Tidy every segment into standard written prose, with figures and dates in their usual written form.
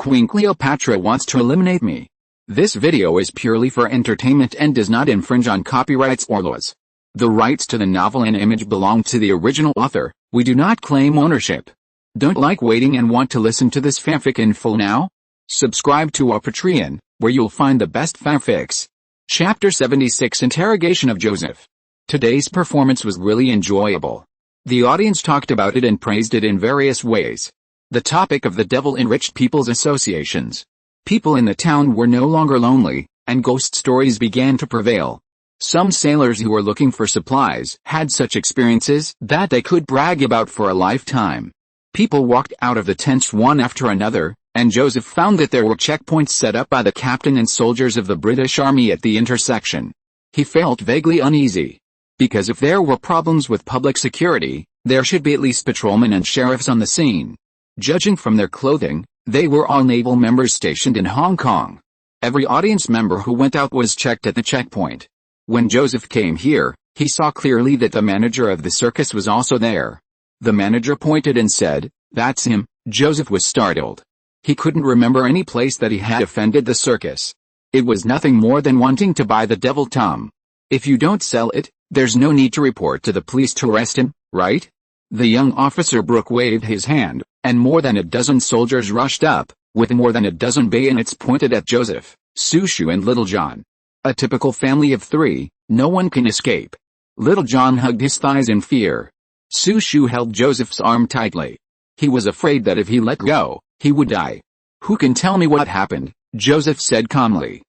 Queen Cleopatra wants to eliminate me. This video is purely for entertainment and does not infringe on copyrights or laws. The rights to the novel and image belong to the original author. We do not claim ownership. Don't like waiting and want to listen to this fanfic in full now? Subscribe to our Patreon, where you'll find the best fanfics. Chapter 76 Interrogation of Joseph. Today's performance was really enjoyable. The audience talked about it and praised it in various ways. The topic of the devil enriched people's associations. People in the town were no longer lonely, and ghost stories began to prevail. Some sailors who were looking for supplies had such experiences that they could brag about for a lifetime. People walked out of the tents one after another, and Joseph found that there were checkpoints set up by the captain and soldiers of the British Army at the intersection. He felt vaguely uneasy. Because if there were problems with public security, there should be at least patrolmen and sheriffs on the scene. Judging from their clothing, they were all naval members stationed in Hong Kong. Every audience member who went out was checked at the checkpoint. When Joseph came here, he saw clearly that the manager of the circus was also there. The manager pointed and said, "That's him." Joseph was startled. He couldn't remember any place that he had offended the circus. It was nothing more than wanting to buy the devil Tom. If you don't sell it, there's no need to report to the police to arrest him, right? The young officer Brooke waved his hand, and more than a dozen soldiers rushed up, with more than a dozen bayonets pointed at Joseph, Sushu and Little John. A typical family of three, no one can escape. Little John hugged his thighs in fear. Sushu held Joseph's arm tightly. He was afraid that if he let go, he would die. "Who can tell me what happened?" Joseph said calmly.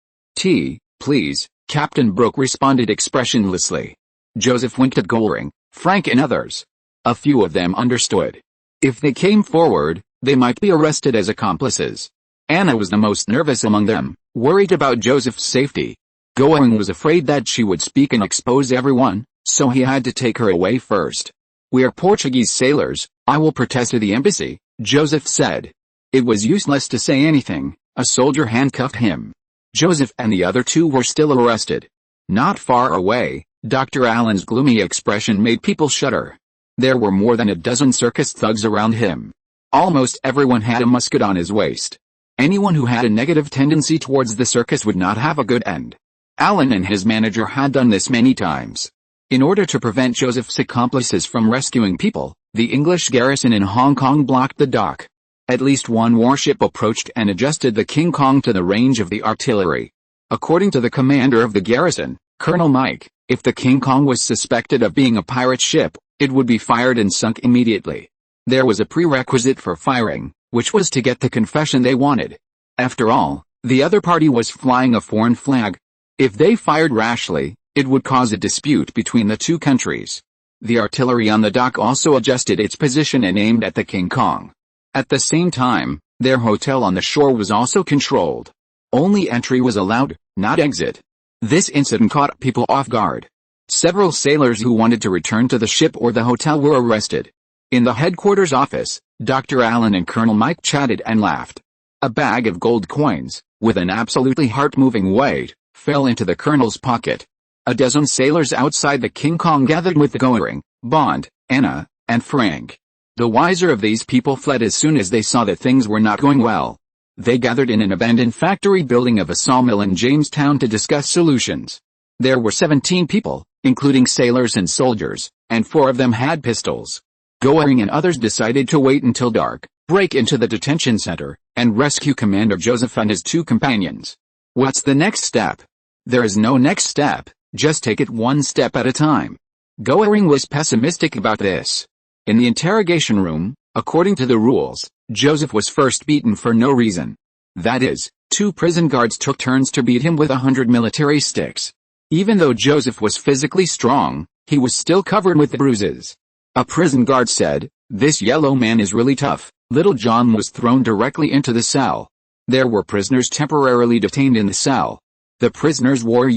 Please," Captain Brooke responded expressionlessly. Joseph winked at Goldring, Frank and others. A few of them understood. If they came forward, they might be arrested as accomplices. Anna was the most nervous among them, worried about Joseph's safety. Goldring was afraid that she would speak and expose everyone, so he had to take her away first. "We are Portuguese sailors, I will protest to the embassy," Joseph said. It was useless to say anything, a soldier handcuffed him. Joseph and the other two were still arrested. Not far away, Dr. Allen's gloomy expression made people shudder. There were more than a dozen circus thugs around him. Almost everyone had a musket on his waist. Anyone who had a negative tendency towards the circus would not have a good end. Allen and his manager had done this many times. In order to prevent Joseph's accomplices from rescuing people, the English garrison in Hong Kong blocked the dock. At least one warship approached and adjusted the King Kong to the range of the artillery. According to the commander of the garrison, Colonel Mike, if the King Kong was suspected of being a pirate ship, it would be fired and sunk immediately. There was a prerequisite for firing, which was to get the confession they wanted. After all, the other party was flying a foreign flag. If they fired rashly, it would cause a dispute between the two countries. The artillery on the dock also adjusted its position and aimed at the King Kong. At the same time, their hotel on the shore was also controlled. Only entry was allowed, not exit. This incident caught people off guard. Several sailors who wanted to return to the ship or the hotel were arrested. In the headquarters office, Dr. Allen and Colonel Mike chatted and laughed. A bag of gold coins, with an absolutely heart-moving weight, fell into the colonel's pocket. A dozen sailors outside the King Kong gathered with Goldring, Bond, Anna, and Frank. The wiser of these people fled as soon as they saw that things were not going well. They gathered in an abandoned factory building of a sawmill in Jamestown to discuss solutions. There were 17 people, including sailors and soldiers, and 4 of them had pistols. Goldring and others decided to wait until dark, break into the detention center, and rescue Commander Joseph and his 2 companions. What's the next step? There is no next step, just take it one step at a time. Goldring was pessimistic about this. In the interrogation room, according to the rules, Joseph was first beaten for no reason. That is, 2 prison guards took turns to beat him with 100 military sticks. Even though Joseph was physically strong, he was still covered with bruises. A prison guard said, "This yellow man is really tough." Little John was thrown directly into the cell. There were prisoners temporarily detained in the cell. The prisoners wore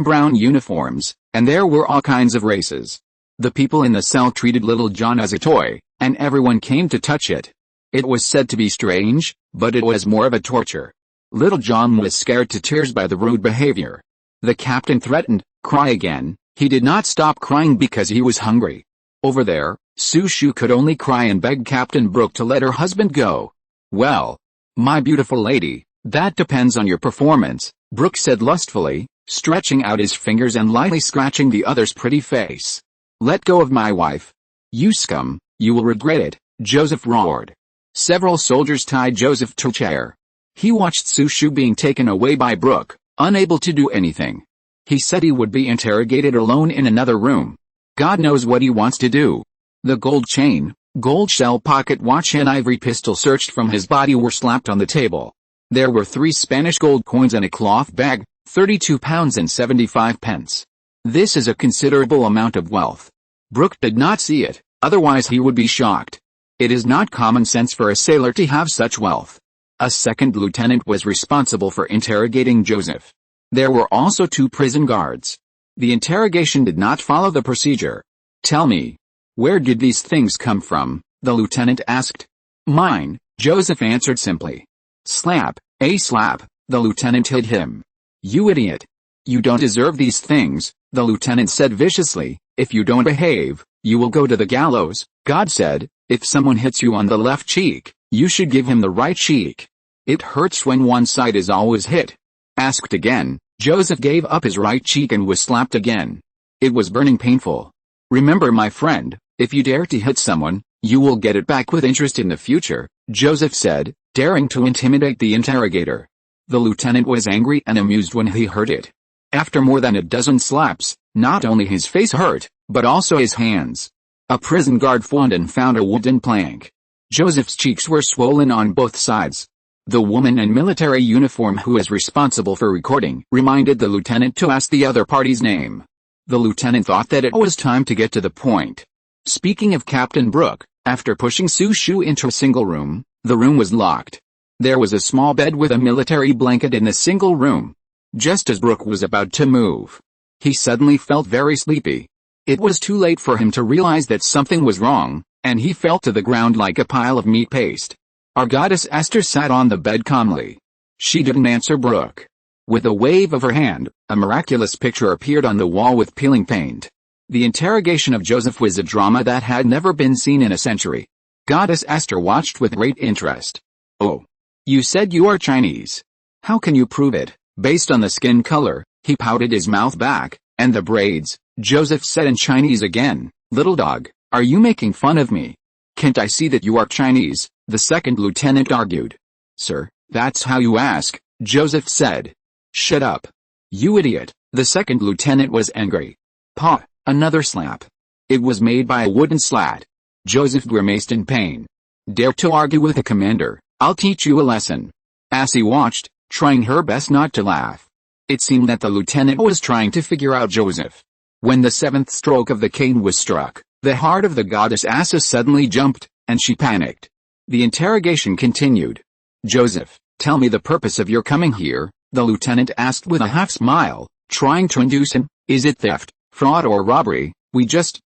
brown uniforms, and there were all kinds of races. The people in the cell treated Little John as a toy, and everyone came to touch it. It was said to be strange, but it was more of a torture. Little John was scared to tears by the rude behavior. The captain threatened, "Cry again." He did not stop crying because he was hungry. Over there, Sushu could only cry and beg Captain Brooke to let her husband go. Well, My beautiful lady, that depends on your performance, Brooke said lustfully, stretching out his fingers and lightly scratching the other's pretty face. Let go of my wife. You scum, you will regret it, Joseph roared. Several soldiers tied Joseph to a chair. He watched Su Shu being taken away by Brooke, unable to do anything. He said he would be interrogated alone in another room. God knows what he wants to do. The gold chain, gold shell pocket watch and ivory pistol searched from his body were slapped on the table. There were 3 Spanish gold coins and a cloth bag, 32 pounds and 75 pence. This is a considerable amount of wealth. Brooke did not see it, otherwise he would be shocked. It is not common sense for a sailor to have such wealth. A second lieutenant was responsible for interrogating Joseph. There were also 2 prison guards. The interrogation did not follow the procedure. Tell me, where did these things come from? The lieutenant asked. Mine, Joseph answered simply. Slap, a slap, the lieutenant hit him. You idiot. You don't deserve these things, the lieutenant said viciously. If you don't behave, you will go to the gallows. God said, if someone hits you on the left cheek, you should give him the right cheek. It hurts when one side is always hit. Asked again, Joseph gave up his right cheek and was slapped again. It was burning painful. Remember, my friend, if you dare to hit someone, you will get it back with interest in the future, Joseph said, daring to intimidate the interrogator. The lieutenant was angry and amused when he heard it. After more than a dozen slaps, not only his face hurt, but also his hands. A prison guard fawned and found a wooden plank. Joseph's cheeks were swollen on both sides. The woman in military uniform who is responsible for recording reminded the lieutenant to ask the other party's name. The lieutenant thought that it was time to get to the point. Speaking of Captain Brooke, after pushing Su Shu into a single room, the room was locked. There was a small bed with a military blanket in the single room. Just as Brooke was about to move, he suddenly felt very sleepy. It was too late for him to realize that something was wrong, and he fell to the ground like a pile of meat paste. Our goddess Esther sat on the bed calmly. She didn't answer Brooke. With a wave of her hand, a miraculous picture appeared on the wall with peeling paint. The interrogation of Joseph was a drama that had never been seen in a century. Goddess Esther watched with great interest. Oh. You said you are Chinese. How can you prove it? Based on the skin color, he pouted his mouth back, and the braids. Joseph said in Chinese again, little dog, are you making fun of me? Can't I see that you are Chinese? The second lieutenant argued. Sir, that's how you ask, Joseph said. Shut up. You idiot. The second lieutenant was angry. Paw, another slap. It was made by a wooden slat. Joseph grimaced in pain. Dare to argue with a commander, I'll teach you a lesson. Assie watched, trying her best not to laugh. It seemed that the lieutenant was trying to figure out Joseph. When the 7th stroke of the cane was struck, the heart of the goddess Assa suddenly jumped, and she panicked. The interrogation continued. Joseph, tell me the purpose of your coming here, the lieutenant asked with a half-smile, trying to induce him. Is it theft, fraud or robbery?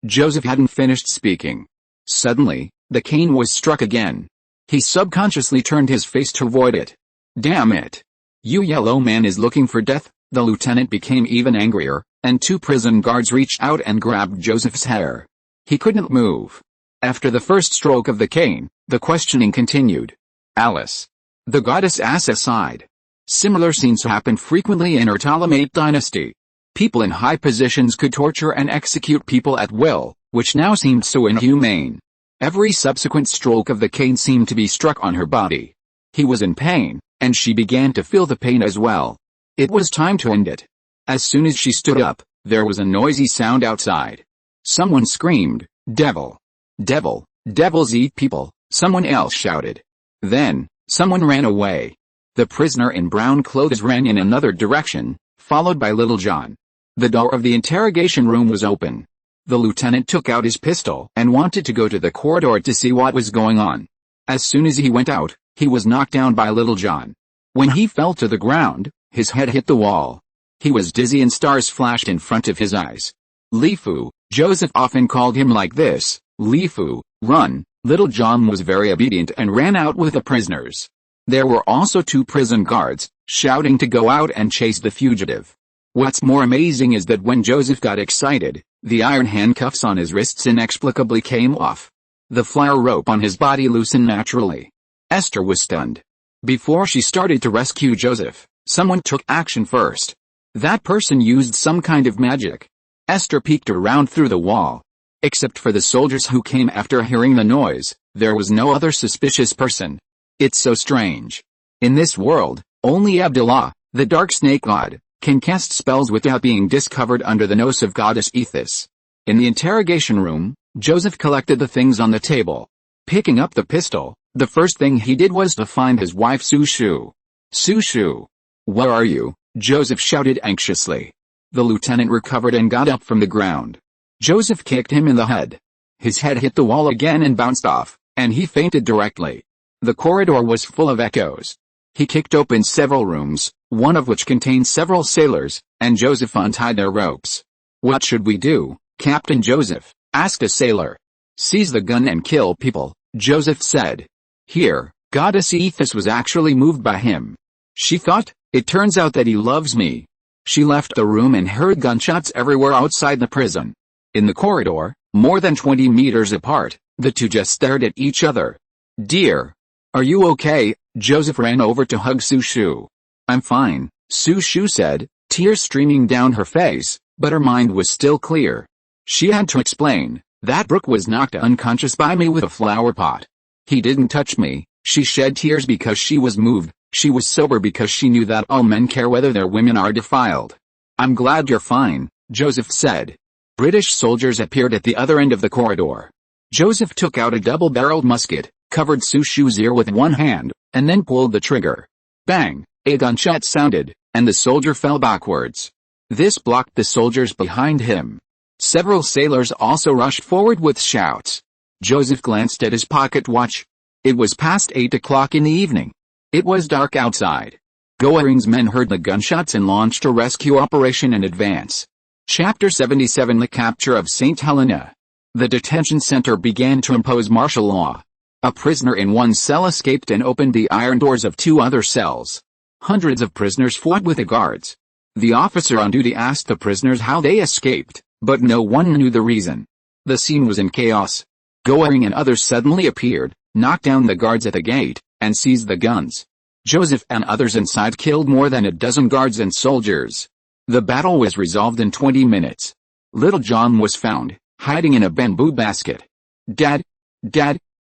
Joseph hadn't finished speaking. Suddenly, the cane was struck again. He subconsciously turned his face to avoid it. Damn it. You yellow man is looking for death. The lieutenant became even angrier, and 2 prison guards reached out and grabbed Joseph's hair. He couldn't move. After the first stroke of the cane, the questioning continued. Alice. The goddess Assa sighed. Similar scenes happened frequently in her Ptolemaic dynasty. People in high positions could torture and execute people at will, which now seemed so inhumane. Every subsequent stroke of the cane seemed to be struck on her body. He was in pain, and she began to feel the pain as well. It was time to end it. As soon as she stood up, there was a noisy sound outside. Someone screamed, Devil! Devil! Devils eat people, someone else shouted. Then, someone ran away. The prisoner in brown clothes ran in another direction, followed by Little John. The door of the interrogation room was open. The lieutenant took out his pistol and wanted to go to the corridor to see what was going on. As soon as he went out, he was knocked down by Little John. When he fell to the ground, his head hit the wall. He was dizzy and stars flashed in front of his eyes. Li Fu, Joseph often called him like this, Li Fu, run. Little John was very obedient and ran out with the prisoners. There were also 2 prison guards, shouting to go out and chase the fugitive. What's more amazing is that when Joseph got excited, the iron handcuffs on his wrists inexplicably came off. The flyer rope on his body loosened naturally. Esther was stunned. Before she started to rescue Joseph, someone took action first. That person used some kind of magic. Esther peeked around through the wall. Except for the soldiers who came after hearing the noise, there was no other suspicious person. It's so strange. In this world, only Abdullah, the dark snake god, can cast spells without being discovered under the nose of goddess Ethis. In the interrogation room, Joseph collected the things on the table. Picking up the pistol, the first thing he did was to find his wife Sushu. Sushu! Where are you? Joseph shouted anxiously. The lieutenant recovered and got up from the ground. Joseph kicked him in the head. His head hit the wall again and bounced off, and he fainted directly. The corridor was full of echoes. He kicked open several rooms, one of which contained several sailors, and Joseph untied their ropes. What should we do, Captain Joseph? Asked a sailor. Seize the gun and kill people, Joseph said. Here, goddess Ethis was actually moved by him. She thought, it turns out that he loves me. She left the room and heard gunshots everywhere outside the prison. In the corridor, more than 20 meters apart, the two just stared at each other. Dear. Are you okay? Joseph ran over to hug Sushu. I'm fine, Sushu said, tears streaming down her face, but her mind was still clear. She had to explain, that Brooke was knocked unconscious by me with a flower pot. He didn't touch me. She shed tears because she was moved. She was sober because she knew that all men care whether their women are defiled. I'm glad you're fine, Joseph said. British soldiers appeared at the other end of the corridor. Joseph took out a double-barreled musket, covered Sushu's ear with one hand, and then pulled the trigger. Bang! A gunshot sounded, and the soldier fell backwards. This blocked the soldiers behind him. Several sailors also rushed forward with shouts. Joseph glanced at his pocket watch. It was past 8 o'clock in the evening. It was dark outside. Goering's men heard the gunshots and launched a rescue operation in advance. Chapter 77 The capture of St. Helena. The detention center began to impose martial law. A prisoner in one cell escaped and opened the iron doors of two other cells. Hundreds of prisoners fought with the guards. The officer on duty asked the prisoners how they escaped, but no one knew the reason. The scene was in chaos. Goering and others suddenly appeared, knocked down the guards at the gate, and seized the guns. Joseph and others inside killed more than a dozen guards and soldiers. The battle was resolved in 20 minutes. Little John was found, hiding in a bamboo basket. Dad,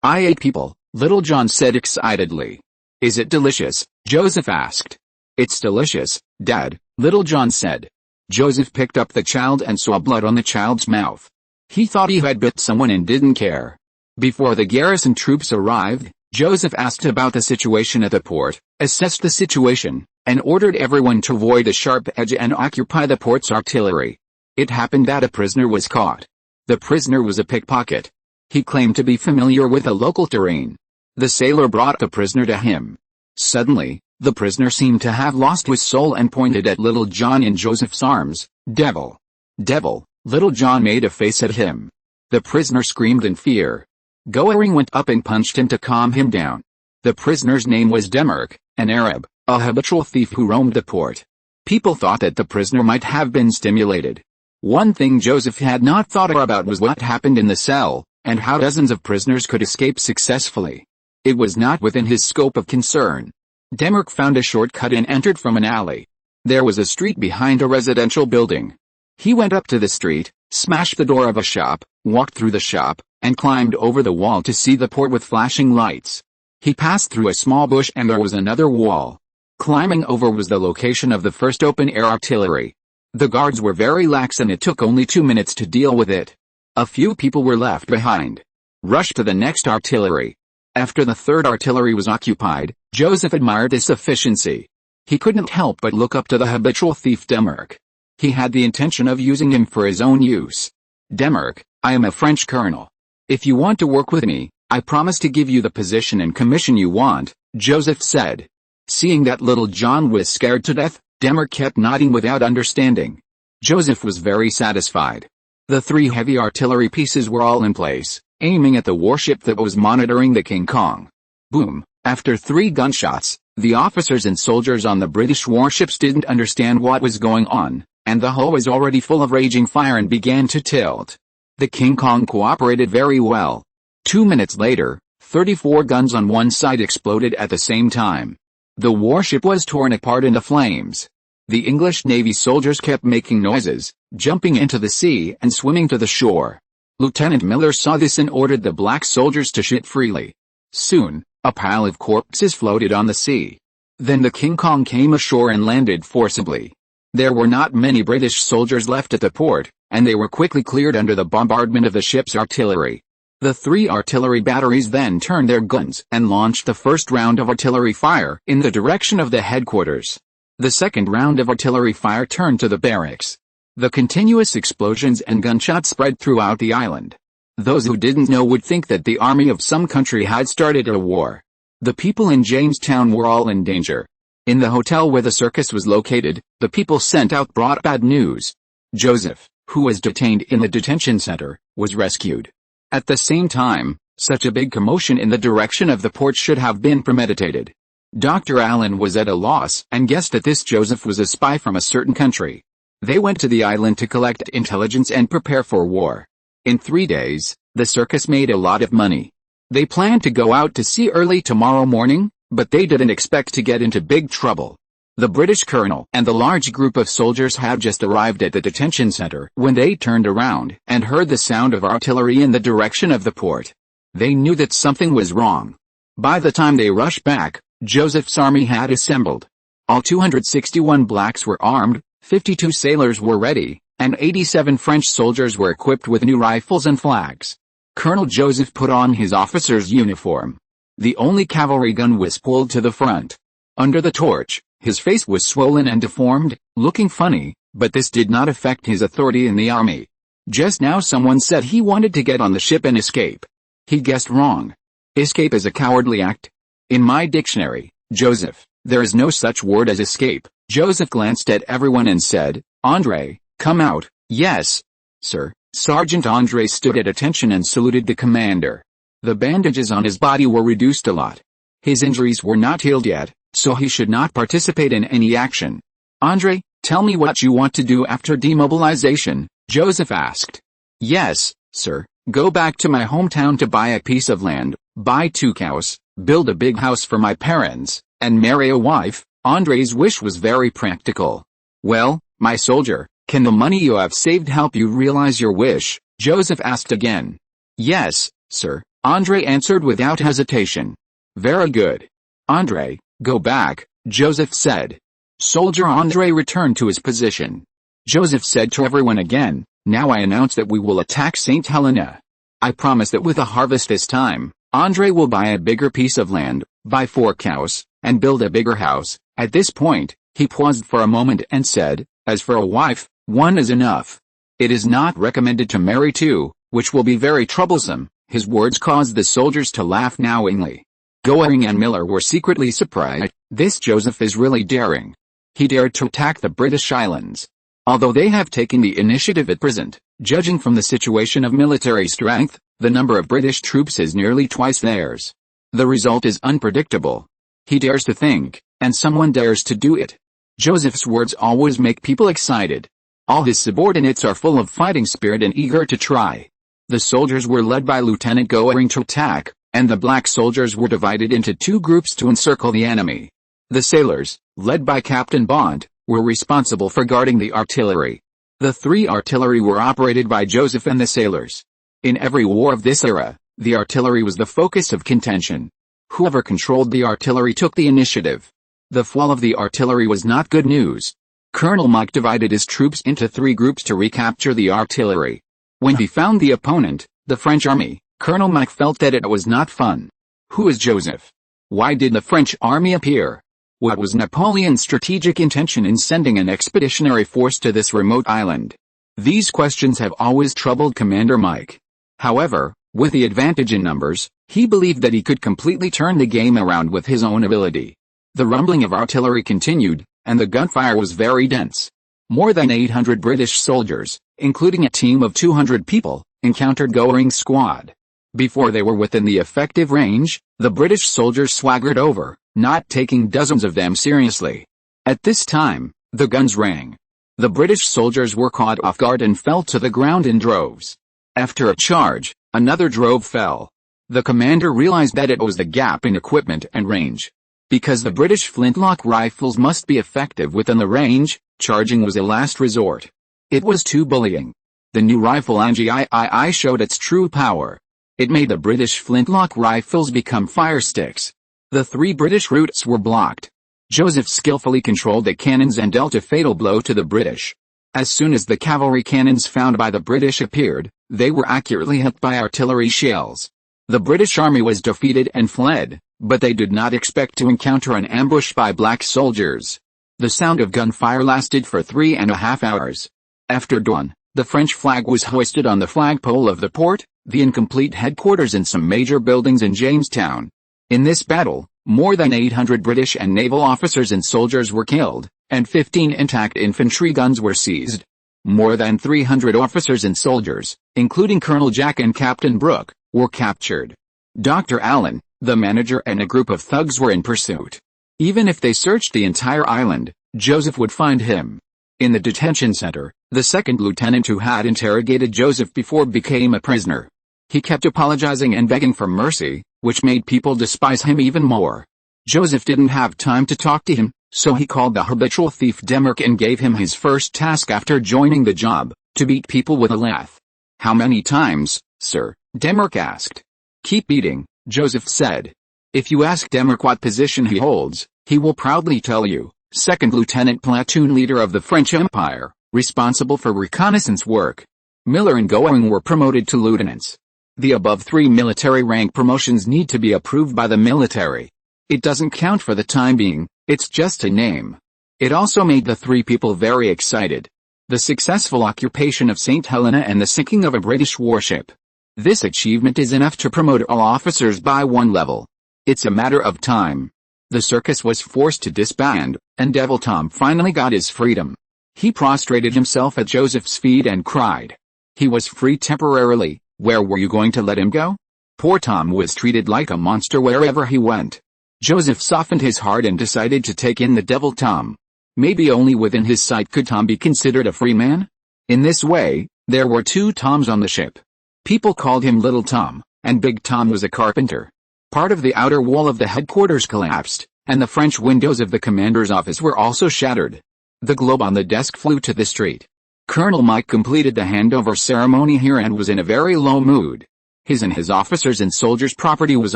I ate people, Little John said excitedly. Is it delicious? Joseph asked. It's delicious, Dad, Little John said. Joseph picked up the child and saw blood on the child's mouth. He thought he had bit someone and didn't care. Before the garrison troops arrived, Joseph asked about the situation at the port, assessed the situation, and ordered everyone to avoid the sharp edge and occupy the port's artillery. It happened that a prisoner was caught. The prisoner was a pickpocket. He claimed to be familiar with the local terrain. The sailor brought the prisoner to him. Suddenly, the prisoner seemed to have lost his soul and pointed at Little John in Joseph's arms. Devil! Devil! Little John made a face at him. The prisoner screamed in fear. Goering went up and punched him to calm him down. The prisoner's name was Demark, an Arab, a habitual thief who roamed the port. People thought that the prisoner might have been stimulated. One thing Joseph had not thought about was what happened in the cell, and how dozens of prisoners could escape successfully. It was not within his scope of concern. Demark found a shortcut and entered from an alley. There was a street behind a residential building. He went up to the street, smashed the door of a shop, walked through the shop, and climbed over the wall to see the port with flashing lights. He passed through a small bush and there was another wall. Climbing over was the location of the first open-air artillery. The guards were very lax and it took only 2 minutes to deal with it. A few people were left behind. Rushed to the next artillery. After the third artillery was occupied, Joseph admired its efficiency. He couldn't help but look up to the habitual thief Demark. He had the intention of using him for his own use. Demark, I am a French colonel. If you want to work with me, I promise to give you the position and commission you want, Joseph said. Seeing that Little John was scared to death, Demark kept nodding without understanding. Joseph was very satisfied. The 3 heavy artillery pieces were all in place, aiming at the warship that was monitoring the King Kong. Boom! After 3 gunshots, the officers and soldiers on the British warships didn't understand what was going on, and the hull was already full of raging fire and began to tilt. The King Kong cooperated very well. 2 minutes later, 34 guns on one side exploded at the same time. The warship was torn apart in the flames. The English Navy soldiers kept making noises, jumping into the sea and swimming to the shore. Lieutenant Miller saw this and ordered the black soldiers to shoot freely. Soon, a pile of corpses floated on the sea. Then the King Kong came ashore and landed forcibly. There were not many British soldiers left at the port, and they were quickly cleared under the bombardment of the ship's artillery. The 3 artillery batteries then turned their guns and launched the first round of artillery fire in the direction of the headquarters. The second round of artillery fire turned to the barracks. The continuous explosions and gunshots spread throughout the island. Those who didn't know would think that the army of some country had started a war. The people in Jamestown were all in danger. In the hotel where the circus was located, the people sent out brought bad news. Joseph, who was detained in the detention center, was rescued. At the same time, such a big commotion in the direction of the port should have been premeditated. Dr. Allen was at a loss and guessed that this Joseph was a spy from a certain country. They went to the island to collect intelligence and prepare for war. In 3 days, the circus made a lot of money. They planned to go out to sea early tomorrow morning, but they didn't expect to get into big trouble. The British colonel and the large group of soldiers had just arrived at the detention center when they turned around and heard the sound of artillery in the direction of the port. They knew that something was wrong. By the time they rushed back, Joseph's army had assembled. All 261 blacks were armed, 52 sailors were ready, and 87 French soldiers were equipped with new rifles and flags. Colonel Joseph put on his officer's uniform. The only cavalry gun was pulled to the front. Under the torch, his face was swollen and deformed, looking funny, but this did not affect his authority in the army. Just now someone said he wanted to get on the ship and escape. He guessed wrong. Escape is a cowardly act. In my dictionary, Joseph, there is no such word as escape. Joseph glanced at everyone and said, "Andre, come out." "Yes, sir." Sergeant Andre stood at attention and saluted the commander. The bandages on his body were reduced a lot. His injuries were not healed yet, so he should not participate in any action. "Andre, tell me what you want to do after demobilization," Joseph asked. "Yes, sir, go back to my hometown to buy a piece of land, buy 2 cows, build a big house for my parents, and marry a wife." Andre's wish was very practical. "Well, my soldier, can the money you have saved help you realize your wish?" Joseph asked again. "Yes, sir," Andre answered without hesitation. "Very good. Andre, go back," Joseph said. Soldier Andre returned to his position. Joseph said to everyone again, "Now I announce that we will attack St. Helena. I promise that with a harvest this time, Andre will buy a bigger piece of land, buy 4 cows, and build a bigger house." At this point, he paused for a moment and said, "As for a wife, 1 is enough. It is not recommended to marry 2, which will be very troublesome." His words caused the soldiers to laugh knowingly. Goering and Miller were secretly surprised. This Joseph is really daring. He dared to attack the British islands. Although they have taken the initiative at present, judging from the situation of military strength, the number of British troops is nearly twice theirs. The result is unpredictable. He dares to think, and someone dares to do it. Joseph's words always make people excited. All his subordinates are full of fighting spirit and eager to try. The soldiers were led by Lieutenant Goering to attack, and the black soldiers were divided into 2 groups to encircle the enemy. The sailors, led by Captain Bond, were responsible for guarding the artillery. The 3 artillery were operated by Joseph and the sailors. In every war of this era, the artillery was the focus of contention. Whoever controlled the artillery took the initiative. The fall of the artillery was not good news. Colonel Mike divided his troops into 3 groups to recapture the artillery. When he found the opponent, the French army, Colonel Mike felt that it was not fun. Who is Joseph? Why did the French army appear? What was Napoleon's strategic intention in sending an expeditionary force to this remote island? These questions have always troubled Commander Mike. However, with the advantage in numbers, he believed that he could completely turn the game around with his own ability. The rumbling of artillery continued, and the gunfire was very dense. More than 800 British soldiers, including a team of 200 people, encountered Goering's squad. Before they were within the effective range, the British soldiers swaggered over, not taking dozens of them seriously. At this time, the guns rang. The British soldiers were caught off guard and fell to the ground in droves. After a charge, another drove fell. The commander realized that it was the gap in equipment and range. Because the British flintlock rifles must be effective within the range, charging was a last resort. It was too bullying. The new rifle NGII showed its true power. It made the British flintlock rifles become fire sticks. The 3 British routes were blocked. Joseph skillfully controlled the cannons and dealt a fatal blow to the British. As soon as the cavalry cannons found by the British appeared, they were accurately hit by artillery shells. The British army was defeated and fled, but they did not expect to encounter an ambush by black soldiers. The sound of gunfire lasted for 3.5 hours. After dawn, the French flag was hoisted on the flagpole of the port, the incomplete headquarters and some major buildings in Jamestown. In this battle, more than 800 British and naval officers and soldiers were killed, and 15 intact infantry guns were seized. More than 300 officers and soldiers, including Colonel Jack and Captain Brooke, were captured. Dr. Allen, the manager and a group of thugs were in pursuit. Even if they searched the entire island, Joseph would find him. In the detention center, the second lieutenant who had interrogated Joseph before became a prisoner. He kept apologizing and begging for mercy, which made people despise him even more. Joseph didn't have time to talk to him, so he called the habitual thief Demark and gave him his first task after joining the job, to beat people with a lath. "How many times, sir?" Demark asked. "Keep beating," Joseph said. "If you ask Demark what position he holds, he will proudly tell you, second lieutenant platoon leader of the French Empire, responsible for reconnaissance work." Miller and Going were promoted to lieutenants. The above 3 military rank promotions need to be approved by the military. It doesn't count for the time being, it's just a name. It also made the 3 people very excited. The successful occupation of St. Helena and the sinking of a British warship. This achievement is enough to promote all officers by 1 level. It's a matter of time. The circus was forced to disband, and Devil Tom finally got his freedom. He prostrated himself at Joseph's feet and cried. He was free temporarily. Where were you going to let him go? Poor Tom was treated like a monster wherever he went. Joseph softened his heart and decided to take in the Devil Tom. Maybe only within his sight could Tom be considered a free man? In this way, there were 2 Toms on the ship. People called him Little Tom, and Big Tom was a carpenter. Part of the outer wall of the headquarters collapsed, and the French windows of the commander's office were also shattered. The globe on the desk flew to the street. Colonel Mike completed the handover ceremony here and was in a very low mood. His and his officers' and soldiers' property was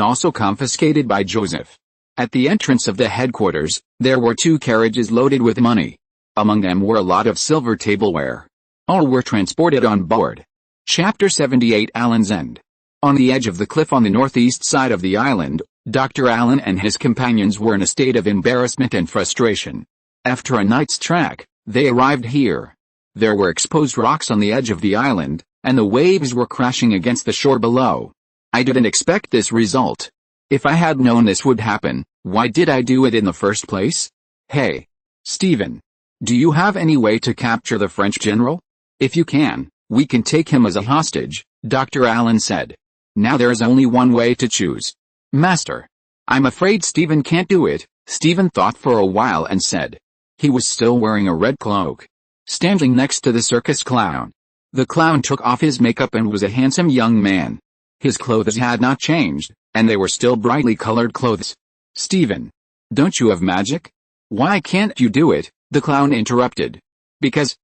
also confiscated by Joseph. At the entrance of the headquarters, there were 2 carriages loaded with money. Among them were a lot of silver tableware. All were transported on board. Chapter 78 Allen's End. On the edge of the cliff on the northeast side of the island, Dr. Allen and his companions were in a state of embarrassment and frustration. After a night's track, they arrived here. There were exposed rocks on the edge of the island, and the waves were crashing against the shore below. I didn't expect this result. If I had known this would happen, why did I do it in the first place? Hey, Stephen. Do you have any way to capture the French general? If you can, we can take him as a hostage, Dr. Allen said. Now there is only one way to choose. Master. I'm afraid Stephen can't do it, Stephen thought for a while and said. He was still wearing a red cloak. Standing next to the circus clown. The clown took off his makeup and was a handsome young man. His clothes had not changed, and they were still brightly colored clothes. Stephen. Don't you have magic? Why can't you do it? The clown interrupted. Because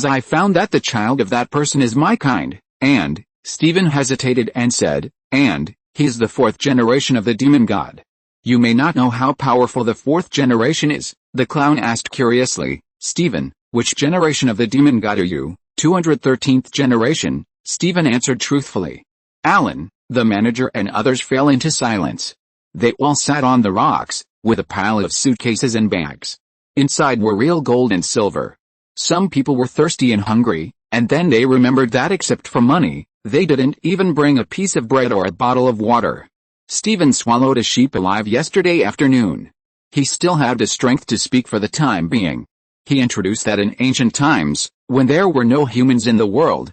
I found that the child of that person is my kind, and, Stephen hesitated and said, and, he is the 4th generation of the demon god. You may not know how powerful the 4th generation is, the clown asked curiously. Stephen, which generation of the demon god are you? 213th generation, Stephen answered truthfully. Allen, the manager and others fell into silence. They all sat on the rocks, with a pile of suitcases and bags. Inside were real gold and silver. Some people were thirsty and hungry, and then they remembered that except for money, they didn't even bring a piece of bread or a bottle of water. Stephen swallowed a sheep alive yesterday afternoon. He still had the strength to speak for the time being. He introduced that in ancient times, when there were no humans in the world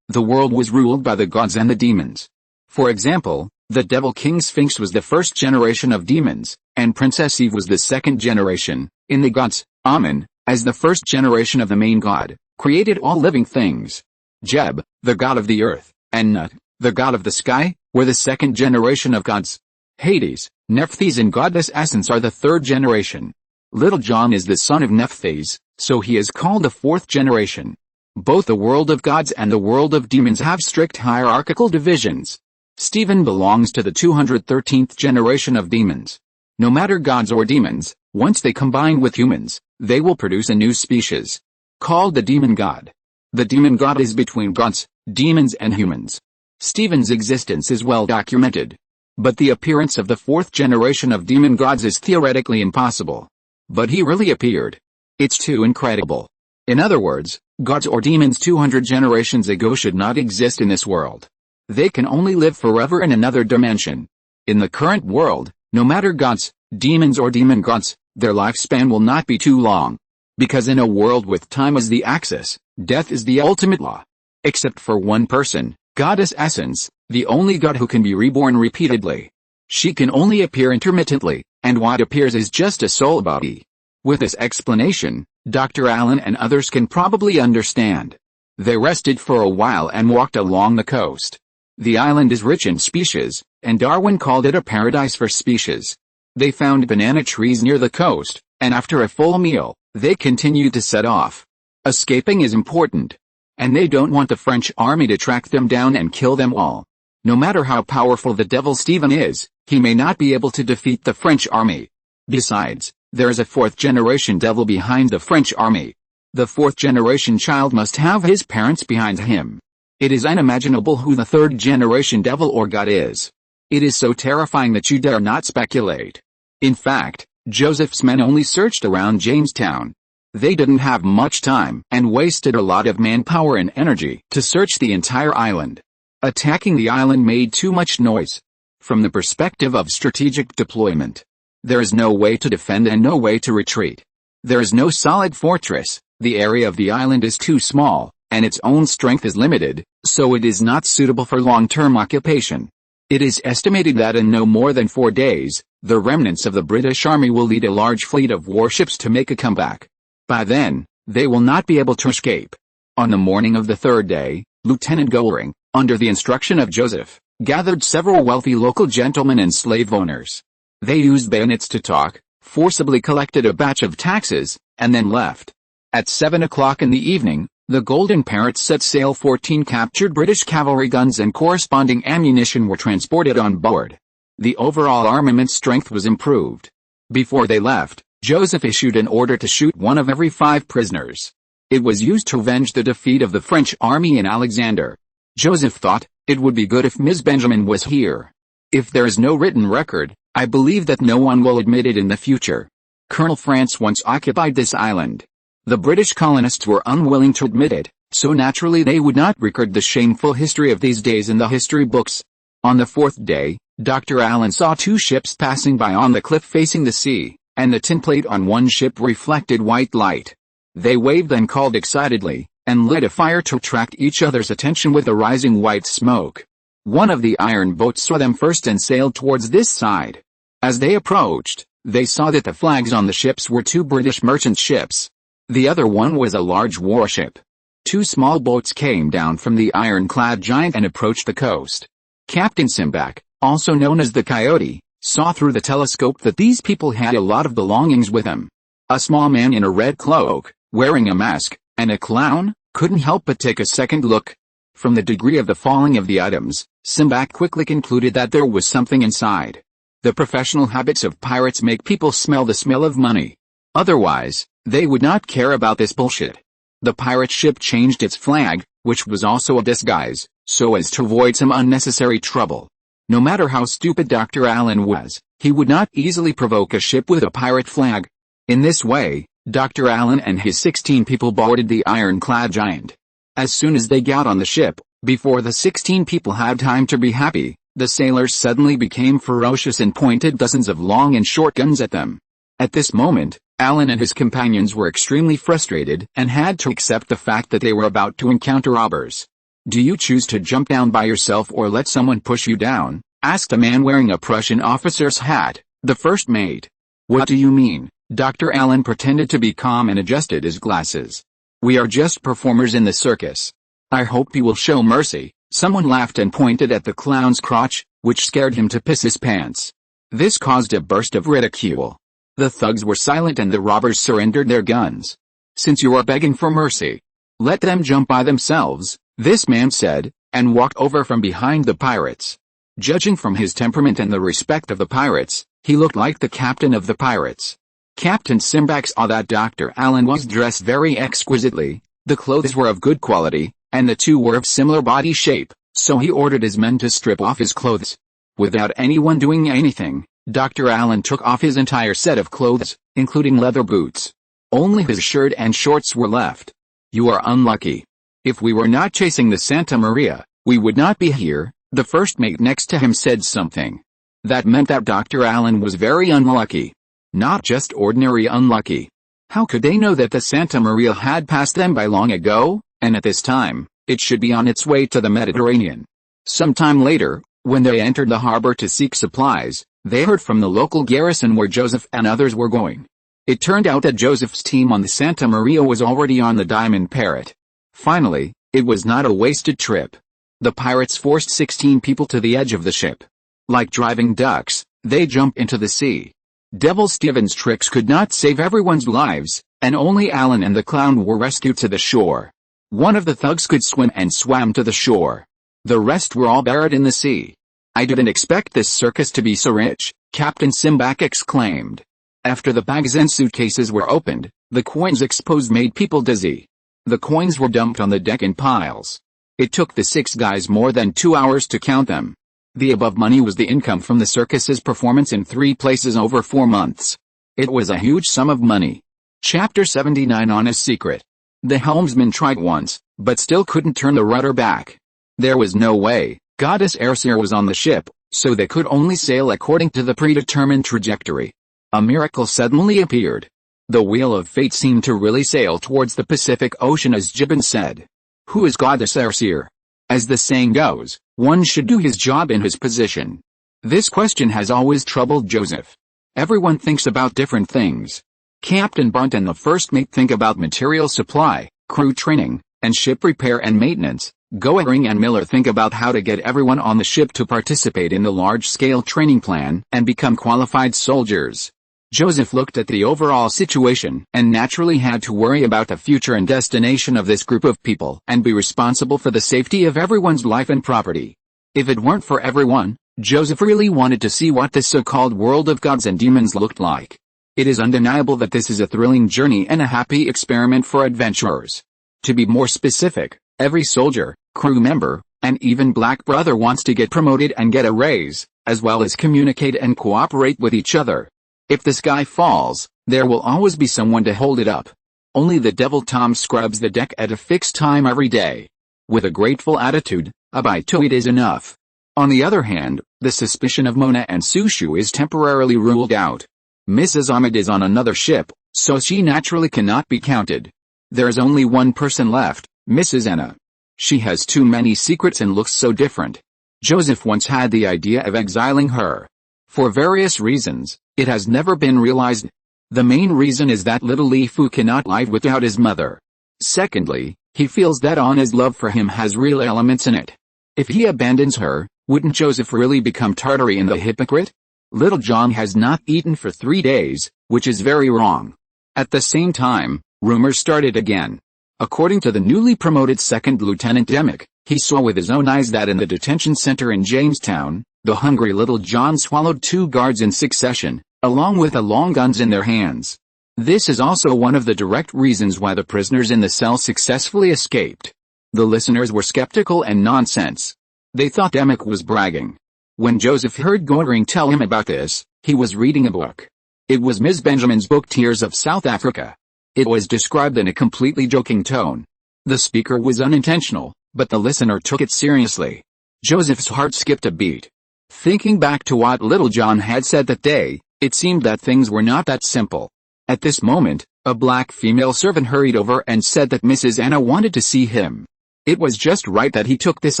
was ruled by the gods and the demons. For example, the Devil King Sphinx was the 1st generation of demons, and Princess Eve was the 2nd generation. In the gods, Amun, as the 1st generation of the main god, created all living things. Jeb, the god of the earth, and Nut, the god of the sky, were the second generation of gods. Hades, Nephthys and goddess Essence are the third generation. Little John is the son of Nephthys, so he is called the fourth generation. Both the world of gods and the world of demons have strict hierarchical divisions. Stephen belongs to the 213th generation of demons. No matter gods or demons, once they combine with humans, they will produce a new species, called the demon god. The demon god is between gods, demons and humans. Stephen's existence is well documented. But the appearance of the fourth generation of demon gods is theoretically impossible. But he really appeared. It's too incredible. In other words, gods or demons 200 generations ago should not exist in this world. They can only live forever in another dimension. In the current world, no matter gods, demons or demon gods, their lifespan will not be too long. Because in a world with time as the axis, death is the ultimate law. Except for one person, goddess Essence, the only god who can be reborn repeatedly. She can only appear intermittently, and what appears is just a soul body. With this explanation, Dr. Allen and others can probably understand. They rested for a while and walked along the coast. The island is rich in species, and Darwin called it a paradise for species. They found banana trees near the coast, and after a full meal, they continued to set off. Escaping is important. And they don't want the French army to track them down and kill them all. No matter how powerful the devil Stephen is, he may not be able to defeat the French army. Besides, there is a fourth-generation devil behind the French army. The fourth-generation child must have his parents behind him. It is unimaginable who the third-generation devil or god is. It is so terrifying that you dare not speculate. In fact, Joseph's men only searched around Jamestown. They didn't have much time and wasted a lot of manpower and energy to search the entire island. Attacking the island made too much noise. From the perspective of strategic deployment, there is no way to defend and no way to retreat. There is no solid fortress, the area of the island is too small, and its own strength is limited, so it is not suitable for long-term occupation. It is estimated that in no more than 4 days, the remnants of the British Army will lead a large fleet of warships to make a comeback. By then, they will not be able to escape. On the morning of the third day, Lieutenant Goring, under the instruction of Joseph, gathered several wealthy local gentlemen and slave owners. They used bayonets to talk, forcibly collected a batch of taxes, and then left. At 7 o'clock in the evening, the Golden Parrot set sail. 14 captured British cavalry guns and corresponding ammunition were transported on board. The overall armament strength was improved. Before they left, Joseph issued an order to shoot one of every 5 prisoners. It was used to avenge the defeat of the French army in Alexander. Joseph thought, it would be good if Ms. Benjamin was here. If there is no written record, I believe that no one will admit it in the future. Colonel France once occupied this island. The British colonists were unwilling to admit it, so naturally they would not record the shameful history of these days in the history books. On the 4th day, Dr. Allen saw 2 ships passing by on the cliff facing the sea, and the tinplate on one ship reflected white light. They waved and called excitedly, and lit a fire to attract each other's attention with the rising white smoke. One of the iron boats saw them first and sailed towards this side. As they approached, they saw that the flags on the ships were 2 British merchant ships. The other one was a large warship. 2 small boats came down from the ironclad giant and approached the coast. Captain Simbak, also known as the Coyote, saw through the telescope that these people had a lot of belongings with them. A small man in a red cloak, wearing a mask, and a clown, couldn't help but take a second look. From the degree of the falling of the items, Simbak quickly concluded that there was something inside. The professional habits of pirates make people smell the smell of money. Otherwise, they would not care about this bullshit. The pirate ship changed its flag, which was also a disguise, so as to avoid some unnecessary trouble. No matter how stupid Dr. Allen was, he would not easily provoke a ship with a pirate flag. In this way, Dr. Allen and his 16 people boarded the ironclad giant. As soon as they got on the ship, before the 16 people had time to be happy, the sailors suddenly became ferocious and pointed dozens of long and short guns at them. At this moment, Allen and his companions were extremely frustrated and had to accept the fact that they were about to encounter robbers. "Do you choose to jump down by yourself or let someone push you down?" asked a man wearing a Prussian officer's hat, the first mate. "What do you mean?" Dr. Allen pretended to be calm and adjusted his glasses. "We are just performers in the circus. I hope you will show mercy, Someone laughed and pointed at the clown's crotch, which scared him to piss his pants. This caused a burst of ridicule. The thugs were silent and the robbers surrendered their guns. "Since you are begging for mercy, let them jump by themselves," this man said, and walked over from behind the pirates. Judging from his temperament and the respect of the pirates, he looked like the captain of the pirates. Captain Simbak saw that Dr. Allen was dressed very exquisitely, the clothes were of good quality, and the two were of similar body shape, so he ordered his men to strip off his clothes. Without anyone doing anything, Dr. Allen took off his entire set of clothes, including leather boots. Only his shirt and shorts were left. "You are unlucky. If we were not chasing the Santa Maria, we would not be here," the first mate next to him said something. That meant that Dr. Allen was very unlucky. Not just ordinary unlucky. How could they know that the Santa Maria had passed them by long ago, and at this time, it should be on its way to the Mediterranean? Sometime later, when they entered the harbor to seek supplies, they heard from the local garrison where Joseph and others were going. It turned out that Joseph's team on the Santa Maria was already on the Diamond Parrot. Finally, it was not a wasted trip. The pirates forced 16 people to the edge of the ship. Like driving ducks, they jumped into the sea. Devil Stevens' tricks could not save everyone's lives, and only Allen and the clown were rescued to the shore. One of the thugs could swim and swam to the shore. The rest were all buried in the sea. "I didn't expect this circus to be so rich," Captain Simbak exclaimed. After the bags and suitcases were opened, the coins exposed made people dizzy. The coins were dumped on the deck in piles. It took the 6 guys more than 2 hours to count them. The above money was the income from the circus's performance in 3 places over 4 months. It was a huge sum of money. Chapter 79 On a Secret. The helmsman tried once, but still couldn't turn the rudder back. There was no way. Goddess Ayrshire was on the ship, so they could only sail according to the predetermined trajectory. A miracle suddenly appeared. The wheel of fate seemed to really sail towards the Pacific Ocean, as Gibbon said. Who is Goddess Ayrshire? As the saying goes, one should do his job in his position. This question has always troubled Joseph. Everyone thinks about different things. Captain Bunt and the first mate think about material supply, crew training, and ship repair and maintenance. Goering and Miller think about how to get everyone on the ship to participate in the large-scale training plan and become qualified soldiers. Joseph looked at the overall situation and naturally had to worry about the future and destination of this group of people and be responsible for the safety of everyone's life and property. If it weren't for everyone, Joseph really wanted to see what this so-called world of gods and demons looked like. It is undeniable that this is a thrilling journey and a happy experiment for adventurers. To be more specific, every soldier, crew member, and even Black Brother wants to get promoted and get a raise, as well as communicate and cooperate with each other. If the sky falls, there will always be someone to hold it up. Only the Devil Tom scrubs the deck at a fixed time every day. With a grateful attitude, a bite to eat is enough. On the other hand, the suspicion of Mona and Sushu is temporarily ruled out. Mrs. Ahmed is on another ship, so she naturally cannot be counted. There is only one person left, Mrs. Anna. She has too many secrets and looks so different. Joseph once had the idea of exiling her. For various reasons, it has never been realized. The main reason is that little Lifu cannot live without his mother. Secondly, he feels that Anna's love for him has real elements in it. If he abandons her, wouldn't Joseph really become Tartary and the hypocrite? Little John has not eaten for 3 days, which is very wrong. At the same time, rumors started again. According to the newly promoted second lieutenant Demick, he saw with his own eyes that in the detention center in Jamestown, the hungry little John swallowed 2 guards in succession, along with the long guns in their hands. This is also one of the direct reasons why the prisoners in the cell successfully escaped. The listeners were skeptical and nonsense. They thought Demick was bragging. When Joseph heard Goring tell him about this, he was reading a book. It was Ms. Benjamin's book Tears of South Africa. It was described in a completely joking tone. The speaker was unintentional, but the listener took it seriously. Joseph's heart skipped a beat. Thinking back to what Little John had said that day, it seemed that things were not that simple. At this moment, a black female servant hurried over and said that Mrs. Anna wanted to see him. It was just right that he took this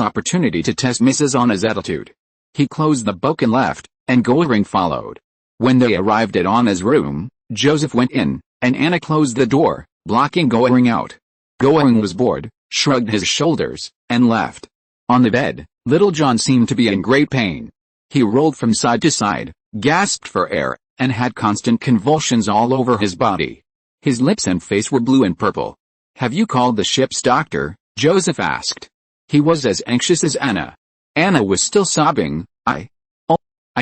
opportunity to test Mrs. Anna's attitude. He closed the book and left, and Goring followed. When they arrived at Anna's room, Joseph went in, and Anna closed the door, blocking Goring out. Goring was bored, shrugged his shoulders, and left. On the bed, Little John seemed to be in great pain. He rolled from side to side, gasped for air, and had constant convulsions all over his body. His lips and face were blue and purple. "Have you called the ship's doctor?" Joseph asked. He was as anxious as Anna. Anna was still sobbing. I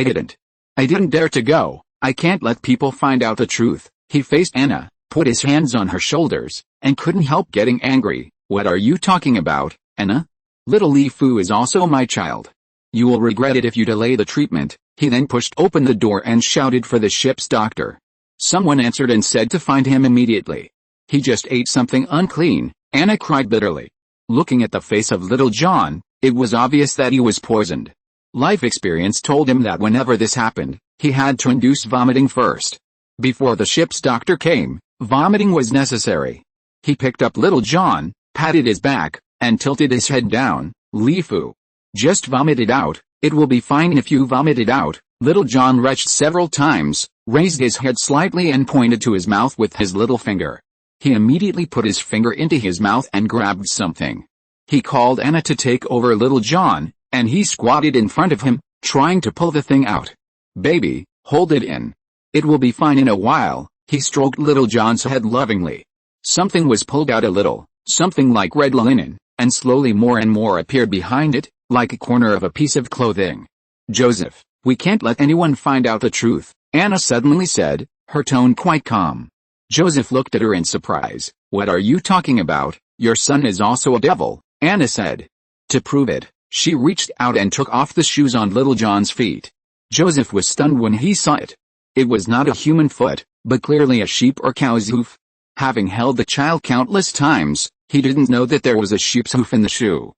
didn't. I didn't dare to go. I can't let people find out the truth." He faced Anna, put his hands on her shoulders, and couldn't help getting angry. "What are you talking about, Anna? Little Li Fu is also my child. You will regret it if you delay the treatment." He then pushed open the door and shouted for the ship's doctor. Someone answered and said to find him immediately. "He just ate something unclean," Anna cried bitterly. Looking at the face of Little John, it was obvious that he was poisoned. Life experience told him that whenever this happened, he had to induce vomiting first. Before the ship's doctor came, vomiting was necessary. He picked up Little John, patted his back, and tilted his head down. "Li Fu. Just vomit it out, it will be fine if you vomit it out." Little John retched several times, raised his head slightly and pointed to his mouth with his little finger. He immediately put his finger into his mouth and grabbed something. He called Anna to take over Little John, and he squatted in front of him, trying to pull the thing out. "Baby, hold it in. It will be fine in a while." He stroked Little John's head lovingly. Something was pulled out a little, something like red linen, and slowly more and more appeared behind it, like a corner of a piece of clothing. "Joseph, we can't let anyone find out the truth," Anna suddenly said, her tone quite calm. Joseph looked at her in surprise. "What are you talking about? Your son is also a devil," Anna said. To prove it, she reached out and took off the shoes on Little John's feet. Joseph was stunned when he saw it. It was not a human foot, but clearly a sheep or cow's hoof. Having held the child countless times, he didn't know that there was a sheep's hoof in the shoe.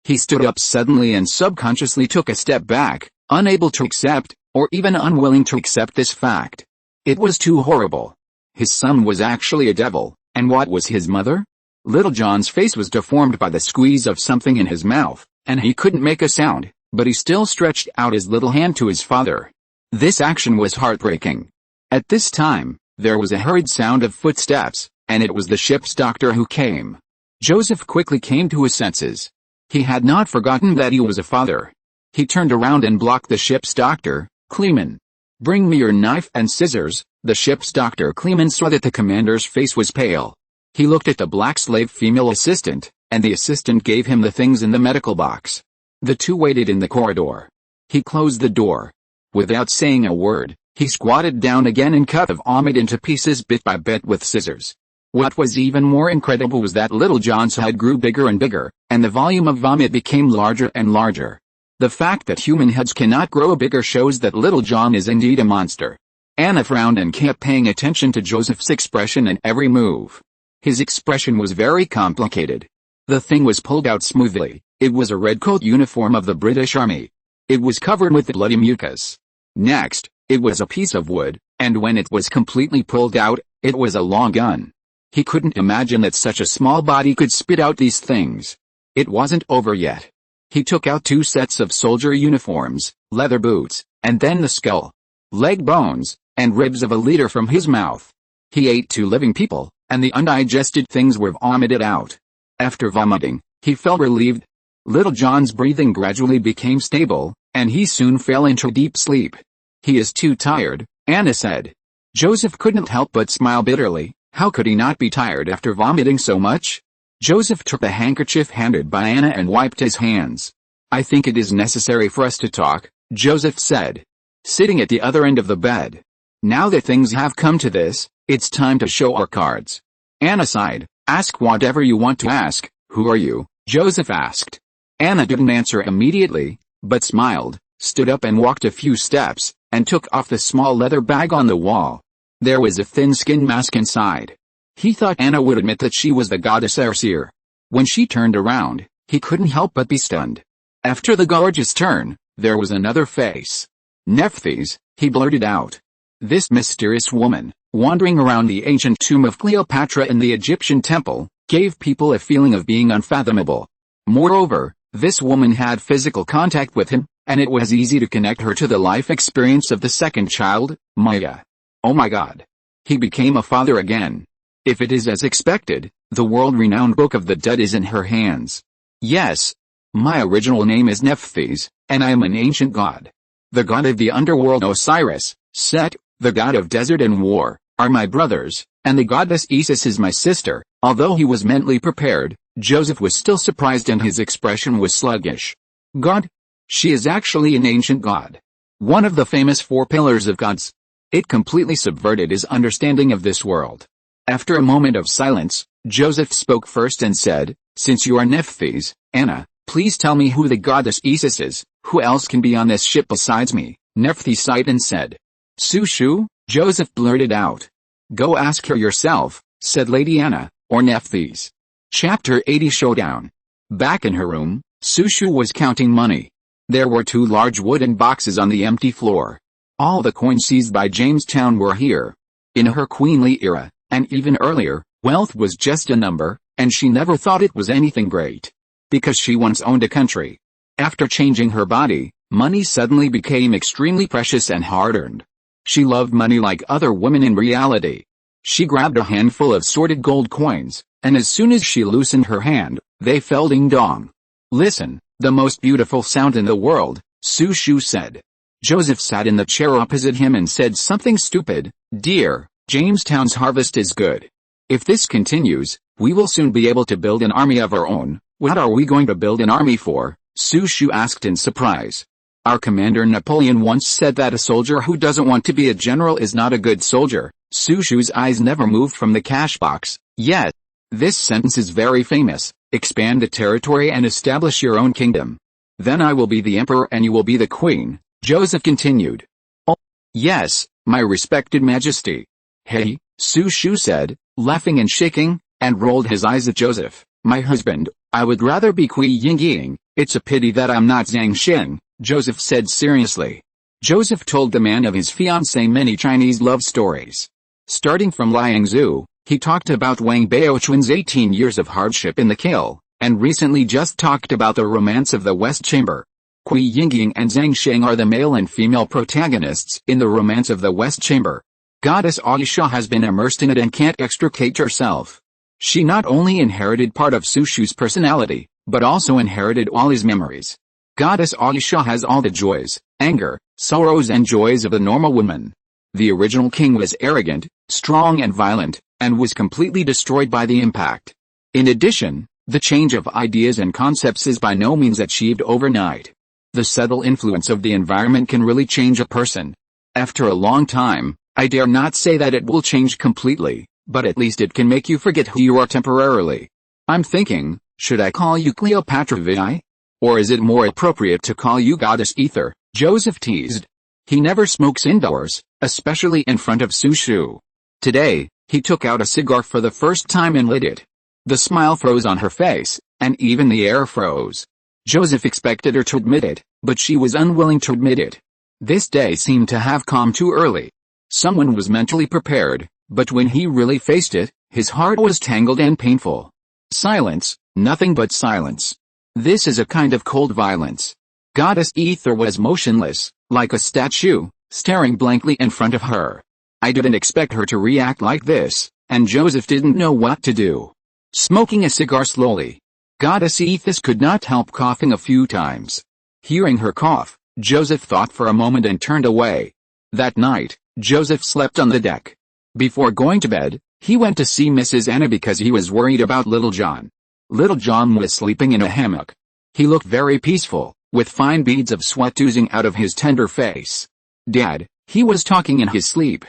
He stood up suddenly and subconsciously took a step back, unable to accept, or even unwilling to accept this fact. It was too horrible. His son was actually a devil, and what was his mother? Little John's face was deformed by the squeeze of something in his mouth, and he couldn't make a sound, but he still stretched out his little hand to his father. This action was heartbreaking. At this time, there was a hurried sound of footsteps, and it was the ship's doctor who came. Joseph quickly came to his senses. He had not forgotten that he was a father. He turned around and blocked the ship's doctor. "Kleeman, bring me your knife and scissors." The ship's doctor Kleeman saw that the commander's face was pale. He looked at the black slave female assistant, and the assistant gave him the things in the medical box. The two waited in the corridor. He closed the door. Without saying a word, he squatted down again and cut the vomit into pieces bit by bit with scissors. What was even more incredible was that Little John's head grew bigger and bigger, and the volume of vomit became larger and larger. The fact that human heads cannot grow bigger shows that Little John is indeed a monster. Anna frowned and kept paying attention to Joseph's expression and every move. His expression was very complicated. The thing was pulled out smoothly. It was a red coat uniform of the British Army. It was covered with bloody mucus. Next, it was a piece of wood, and when it was completely pulled out, it was a long gun. He couldn't imagine that such a small body could spit out these things. It wasn't over yet. He took out 2 sets of soldier uniforms, leather boots, and then the skull, leg bones, and ribs of a leader from his mouth. He ate 2 living people, and the undigested things were vomited out. After vomiting, he felt relieved. Little John's breathing gradually became stable, and he soon fell into deep sleep. "He is too tired," Anna said. Joseph couldn't help but smile bitterly. How could he not be tired after vomiting so much? Joseph took the handkerchief handed by Anna and wiped his hands. "I think it is necessary for us to talk," Joseph said, sitting at the other end of the bed. "Now that things have come to this, it's time to show our cards." Anna sighed. "Ask whatever you want to ask." "Who are you?" Joseph asked. Anna didn't answer immediately, but smiled, stood up and walked a few steps, and took off the small leather bag on the wall. There was a thin skin mask inside. He thought Anna would admit that she was the goddess Arsir. When she turned around, he couldn't help but be stunned. After the gorgeous turn, there was another face. "Nephthys," he blurted out. This mysterious woman, wandering around the ancient tomb of Cleopatra in the Egyptian temple, gave people a feeling of being unfathomable. Moreover, this woman had physical contact with him, and it was easy to connect her to the life experience of the second child, Maya. Oh my God. He became a father again. If it is as expected, the world-renowned Book of the Dead is in her hands. Yes. My original name is Nephthys, and I am an ancient god. The god of the underworld Osiris, Set, the god of desert and war, are my brothers, and the goddess Isis is my sister." Although he was mentally prepared, Joseph was still surprised and his expression was sluggish. "God? She is actually an ancient god. One of the famous 4 pillars of gods." It completely subverted his understanding of this world. After a moment of silence, Joseph spoke first and said, "Since you are Nephthys, Anna, please tell me who the goddess Isis is. Who else can be on this ship besides me?" Nephthys sighed and said, "Sushu," Joseph blurted out. "Go ask her yourself," said Lady Anna, or Nephthys. Chapter 80 Showdown. Back in her room, Sushu was counting money. There were 2 large wooden boxes on the empty floor. All the coins seized by Jamestown were here. In her queenly era, and even earlier, wealth was just a number, and she never thought it was anything great. Because she once owned a country. After changing her body, money suddenly became extremely precious and hard-earned. She loved money like other women in reality. She grabbed a handful of sorted gold coins, and as soon as she loosened her hand, they fell ding-dong. "Listen, the most beautiful sound in the world," Sushu said. Joseph sat in the chair opposite him and said something stupid. "Dear, Jamestown's harvest is good. If this continues, we will soon be able to build an army of our own." "What are we going to build an army for?" Sushu asked in surprise. "Our commander Napoleon once said that a soldier who doesn't want to be a general is not a good soldier." Sushu's eyes never moved from the cash box. "Yes. This sentence is very famous. Expand the territory and establish your own kingdom. Then I will be the emperor and you will be the queen," Joseph continued. "Oh, yes, my respected majesty." "Hey," Sushu said, laughing and shaking, and rolled his eyes at Joseph. "My husband, I would rather be Kui Yingying. It's a pity that I'm not Zhang Xin," Joseph said seriously. Joseph told the man of his fiancée many Chinese love stories. Starting from Liang Zhu, he talked about Wang Baochuan's 18 years of hardship in the kill, and recently just talked about the romance of the West Chamber. Kui Yingying and Zhang Sheng are the male and female protagonists in the romance of the West Chamber. Goddess Aisha has been immersed in it and can't extricate herself. She not only inherited part of Sushu's personality, but also inherited all his memories. Goddess Aisha has all the joys, anger, sorrows and joys of a normal woman. The original king was arrogant, strong and violent, and was completely destroyed by the impact. In addition, the change of ideas and concepts is by no means achieved overnight. The subtle influence of the environment can really change a person. After a long time, I dare not say that it will change completely, but at least it can make you forget who you are temporarily. I'm thinking, should I call you Cleopatra Vi? Or is it more appropriate to call you Goddess Ether? Joseph teased. He never smokes indoors, especially in front of Sushu. Today, he took out a cigar for the first time and lit it. The smile froze on her face, and even the air froze. Joseph expected her to admit it, but she was unwilling to admit it. This day seemed to have come too early. Someone was mentally prepared, but when he really faced it, his heart was tangled and painful. Silence, nothing but silence. This is a kind of cold violence. Goddess Ether was motionless, like a statue, staring blankly in front of her. I didn't expect her to react like this, and Joseph didn't know what to do. Smoking a cigar slowly, Goddess Ethis could not help coughing a few times. Hearing her cough, Joseph thought for a moment and turned away. That night, Joseph slept on the deck. Before going to bed, he went to see Mrs. Anna because he was worried about Little John. Little John was sleeping in a hammock. He looked very peaceful, with fine beads of sweat oozing out of his tender face. "Dad," he was talking in his sleep.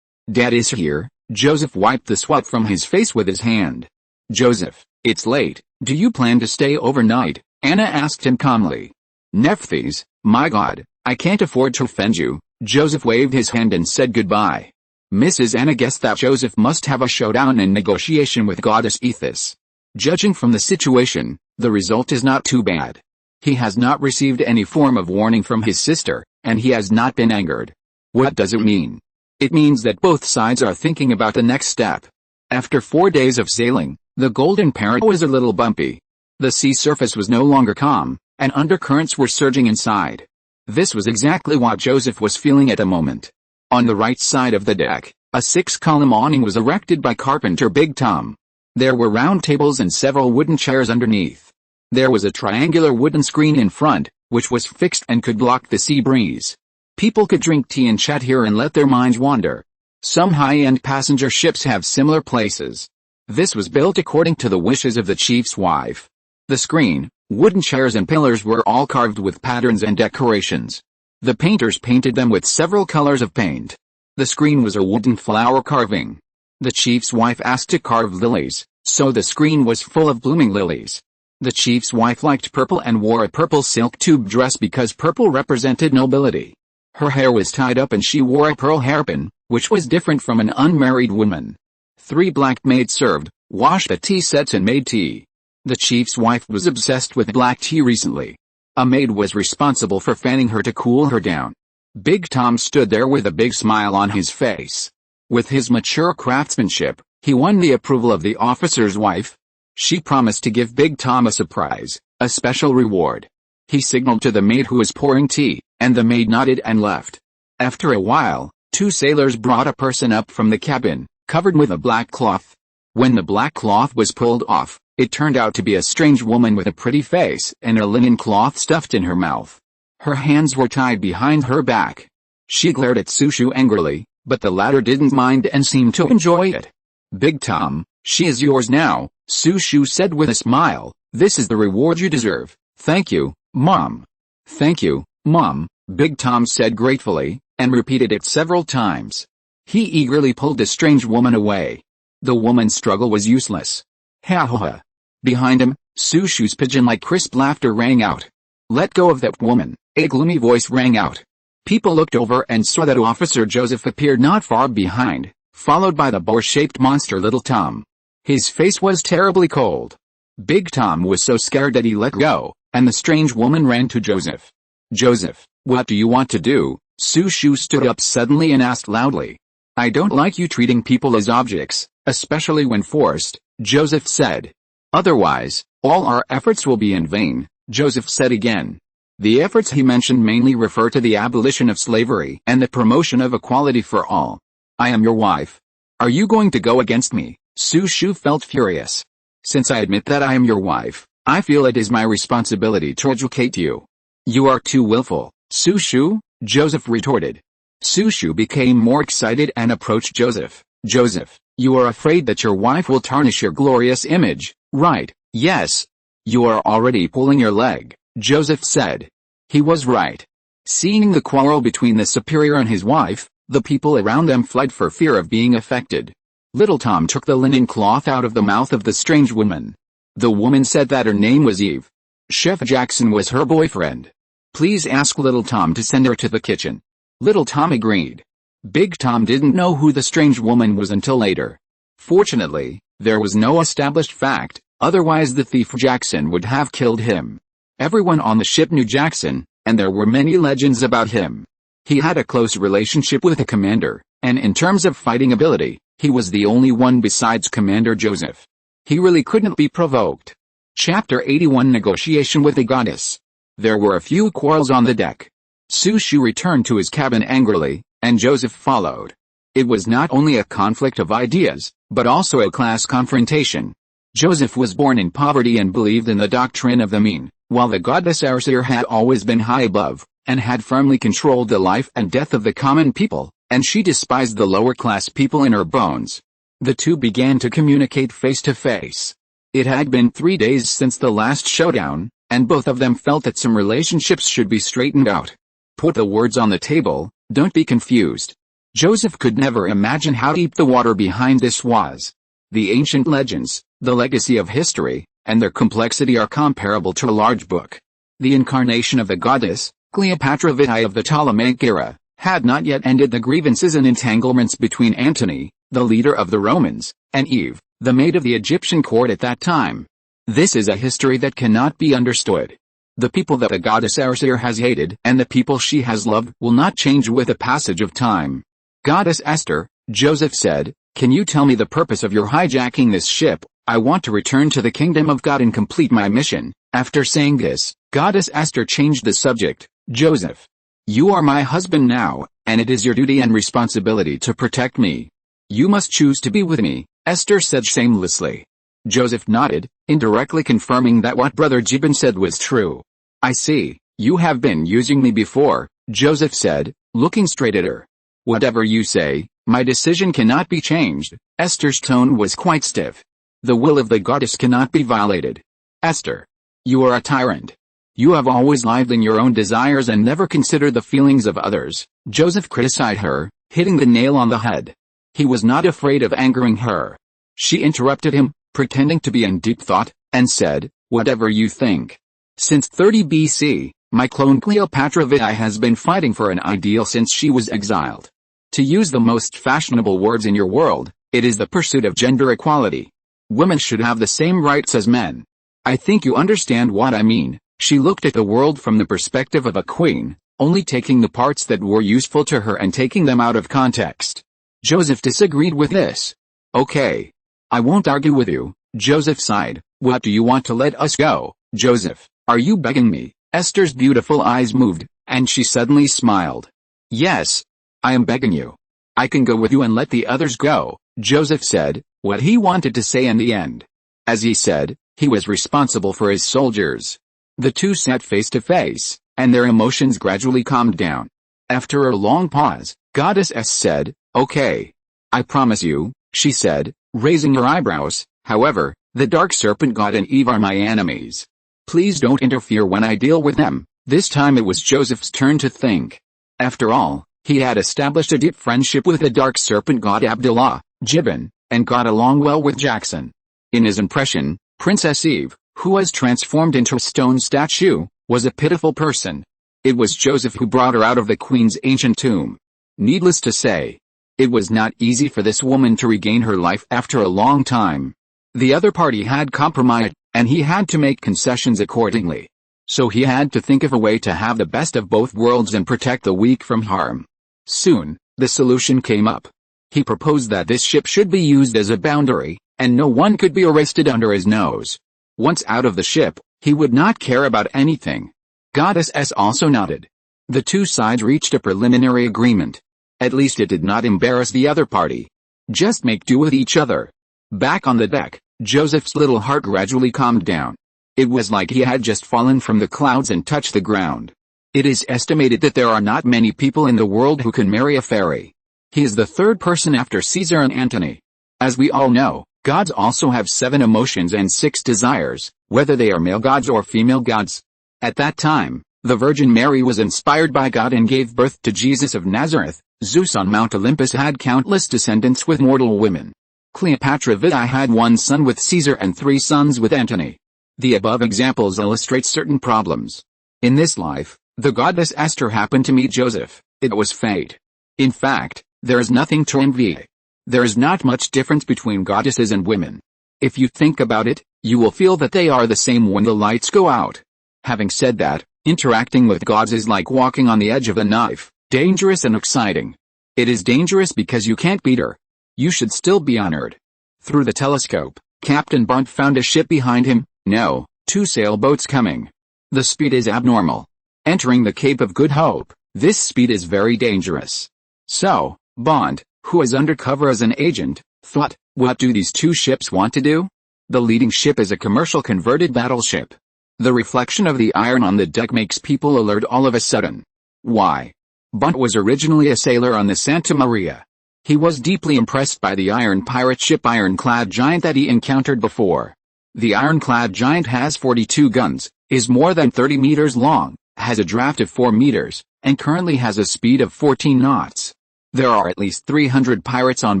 "Dad is here." Joseph wiped the sweat from his face with his hand. "Joseph, it's late. Do you plan to stay overnight?" Anna asked him calmly. "Nephthys, my God, I can't afford to offend you." Joseph waved his hand and said goodbye. Mrs. Anna guessed that Joseph must have a showdown and negotiation with Goddess Ethis. Judging from the situation, the result is not too bad. He has not received any form of warning from his sister, and he has not been angered. What does it mean? It means that both sides are thinking about the next step. After 4 days of sailing, the Golden Parrot was a little bumpy. The sea surface was no longer calm, and undercurrents were surging inside. This was exactly what Joseph was feeling at the moment. On the right side of the deck, a 6-column awning was erected by carpenter Big Tom. There were round tables and several wooden chairs underneath. There was a triangular wooden screen in front, which was fixed and could block the sea breeze. People could drink tea and chat here and let their minds wander. Some high-end passenger ships have similar places. This was built according to the wishes of the chief's wife. The screen, wooden chairs and pillars were all carved with patterns and decorations. The painters painted them with several colors of paint. The screen was a wooden flower carving. The chief's wife asked to carve lilies, so the screen was full of blooming lilies. The chief's wife liked purple and wore a purple silk tube dress because purple represented nobility. Her hair was tied up and she wore a pearl hairpin, which was different from an unmarried woman. 3 black maids served, washed the tea sets and made tea. The chief's wife was obsessed with black tea recently. A maid was responsible for fanning her to cool her down. Big Tom stood there with a big smile on his face. With his mature craftsmanship, he won the approval of the officer's wife. She promised to give Big Tom a surprise, a special reward. He signaled to the maid who was pouring tea, and the maid nodded and left. After a while, 2 sailors brought a person up from the cabin, covered with a black cloth. When the black cloth was pulled off, it turned out to be a strange woman with a pretty face and a linen cloth stuffed in her mouth. Her hands were tied behind her back. She glared at Sushu angrily, but the latter didn't mind and seemed to enjoy it. Big Tom, she is yours now, Sushu said with a smile. This is the reward you deserve. Thank you, Mom. Thank you, Mom, Big Tom said gratefully, and repeated it several times. He eagerly pulled the strange woman away. The woman's struggle was useless. Ha ha ha. Behind him, Sushu's pigeon-like crisp laughter rang out. Let go of that woman, a gloomy voice rang out. People looked over and saw that Officer Joseph appeared not far behind, followed by the boar-shaped monster Little Tom. His face was terribly cold. Big Tom was so scared that he let go, and the strange woman ran to Joseph. Joseph, what do you want to do? Sushu stood up suddenly and asked loudly. I don't like you treating people as objects, especially when forced, Joseph said. Otherwise, all our efforts will be in vain, Joseph said again. The efforts he mentioned mainly refer to the abolition of slavery and the promotion of equality for all. I am your wife. Are you going to go against me? Sushu felt furious. Since I admit that I am your wife, I feel it is my responsibility to educate you. You are too willful, Sushu, Joseph retorted. Sushu became more excited and approached Joseph. Joseph, you are afraid that your wife will tarnish your glorious image, right? Yes. You are already pulling your leg, Joseph said. He was right. Seeing the quarrel between the superior and his wife, the people around them fled for fear of being affected. Little Tom took the linen cloth out of the mouth of the strange woman. The woman said that her name was Eve. Chef Jackson was her boyfriend. Please ask Little Tom to send her to the kitchen. Little Tom agreed. Big Tom didn't know who the strange woman was until later. Fortunately, there was no established fact, otherwise the thief Jackson would have killed him. Everyone on the ship knew Jackson, and there were many legends about him. He had a close relationship with the commander, and in terms of fighting ability, he was the only one besides Commander Joseph. He really couldn't be provoked. Chapter 81 Negotiation with the Goddess. There were a few quarrels on the deck. Sushu returned to his cabin angrily, and Joseph followed. It was not only a conflict of ideas, but also a class confrontation. Joseph was born in poverty and believed in the doctrine of the mean, while the goddess Archaeological had always been high above, and had firmly controlled the life and death of the common people, and she despised the lower-class people in her bones. The two began to communicate face to face. It had been 3 days since the last showdown, and both of them felt that some relationships should be straightened out. Put the words on the table, don't be confused. Joseph could never imagine how deep the water behind this was. The ancient legends, the legacy of history, and their complexity are comparable to a large book. The incarnation of the goddess, Cleopatra Vitae of the Ptolemaic era, had not yet ended the grievances and entanglements between Antony, the leader of the Romans, and Eve, the maid of the Egyptian court at that time. This is a history that cannot be understood. The people that the goddess Archaeological has hated and the people she has loved will not change with the passage of time. Goddess Esther, Joseph said, can you tell me the purpose of your hijacking this ship? I want to return to the kingdom of God and complete my mission. After saying this, Goddess Esther changed the subject. Joseph, you are my husband now, and it is your duty and responsibility to protect me. You must choose to be with me, Esther said shamelessly. Joseph nodded, indirectly confirming that what Brother Gibbon said was true. I see, you have been using me before, Joseph said, looking straight at her. Whatever you say, my decision cannot be changed. Esther's tone was quite stiff. The will of the goddess cannot be violated. Esther. You are a tyrant. You have always lived in your own desires and never considered the feelings of others, Joseph criticized her, hitting the nail on the head. He was not afraid of angering her. She interrupted him, pretending to be in deep thought, and said, whatever you think. Since 30 BC, my clone Cleopatra VI has been fighting for an ideal since she was exiled. To use the most fashionable words in your world, it is the pursuit of gender equality. Women should have the same rights as men. I think you understand what I mean. She looked at the world from the perspective of a queen, only taking the parts that were useful to her and taking them out of context. Joseph disagreed with this. Okay. I won't argue with you, Joseph sighed. What do you want to let us go, Joseph? Are you begging me? Esther's beautiful eyes moved, and she suddenly smiled. Yes. I am begging you. I can go with you and let the others go, Joseph said, what he wanted to say in the end. As he said, he was responsible for his soldiers. The two sat face to face, and their emotions gradually calmed down. After a long pause, Goddess S said, okay. I promise you, she said, raising her eyebrows. However, the Dark Serpent God and Eve are my enemies. Please don't interfere when I deal with them. This time it was Joseph's turn to think. After all, he had established a deep friendship with the Dark Serpent God Abdullah, Gibbon, and got along well with Jackson. In his impression, Princess Eve, who was transformed into a stone statue, was a pitiful person. It was Joseph who brought her out of the queen's ancient tomb. Needless to say, it was not easy for this woman to regain her life after a long time. The other party had compromised, and he had to make concessions accordingly. So he had to think of a way to have the best of both worlds and protect the weak from harm. Soon, the solution came up. He proposed that this ship should be used as a boundary, and no one could be arrested under his nose. Once out of the ship, he would not care about anything. Goddess S also nodded. The two sides reached a preliminary agreement. At least it did not embarrass the other party. Just make do with each other. Back on the deck, Joseph's little heart gradually calmed down. It was like he had just fallen from the clouds and touched the ground. It is estimated that there are not many people in the world who can marry a fairy. He is the third person after Caesar and Antony. As we all know, gods also have 7 emotions and 6 desires, whether they are male gods or female gods. At that time, the Virgin Mary was inspired by God and gave birth to Jesus of Nazareth. Zeus on Mount Olympus had countless descendants with mortal women. Cleopatra VI had 1 son with Caesar and 3 sons with Antony. The above examples illustrate certain problems. In this life, the goddess Esther happened to meet Joseph. It was fate. In fact, there is nothing to envy. There is not much difference between goddesses and women. If you think about it, you will feel that they are the same when the lights go out. Having said that, interacting with gods is like walking on the edge of a knife, dangerous and exciting. It is dangerous because you can't beat her. You should still be honored. Through the telescope, Captain Bond found a ship behind him. No, 2 sailboats coming. The speed is abnormal. Entering the Cape of Good Hope, this speed is very dangerous. So, Bond, who is undercover as an agent, thought, what do these 2 ships want to do? The leading ship is a commercial converted battleship. The reflection of the iron on the deck makes people alert all of a sudden. Why? Bond was originally a sailor on the Santa Maria. He was deeply impressed by the iron pirate ship Ironclad Giant that he encountered before. The Ironclad Giant has 42 guns, is more than 30 meters long, has a draft of 4 meters, and currently has a speed of 14 knots. There are at least 300 pirates on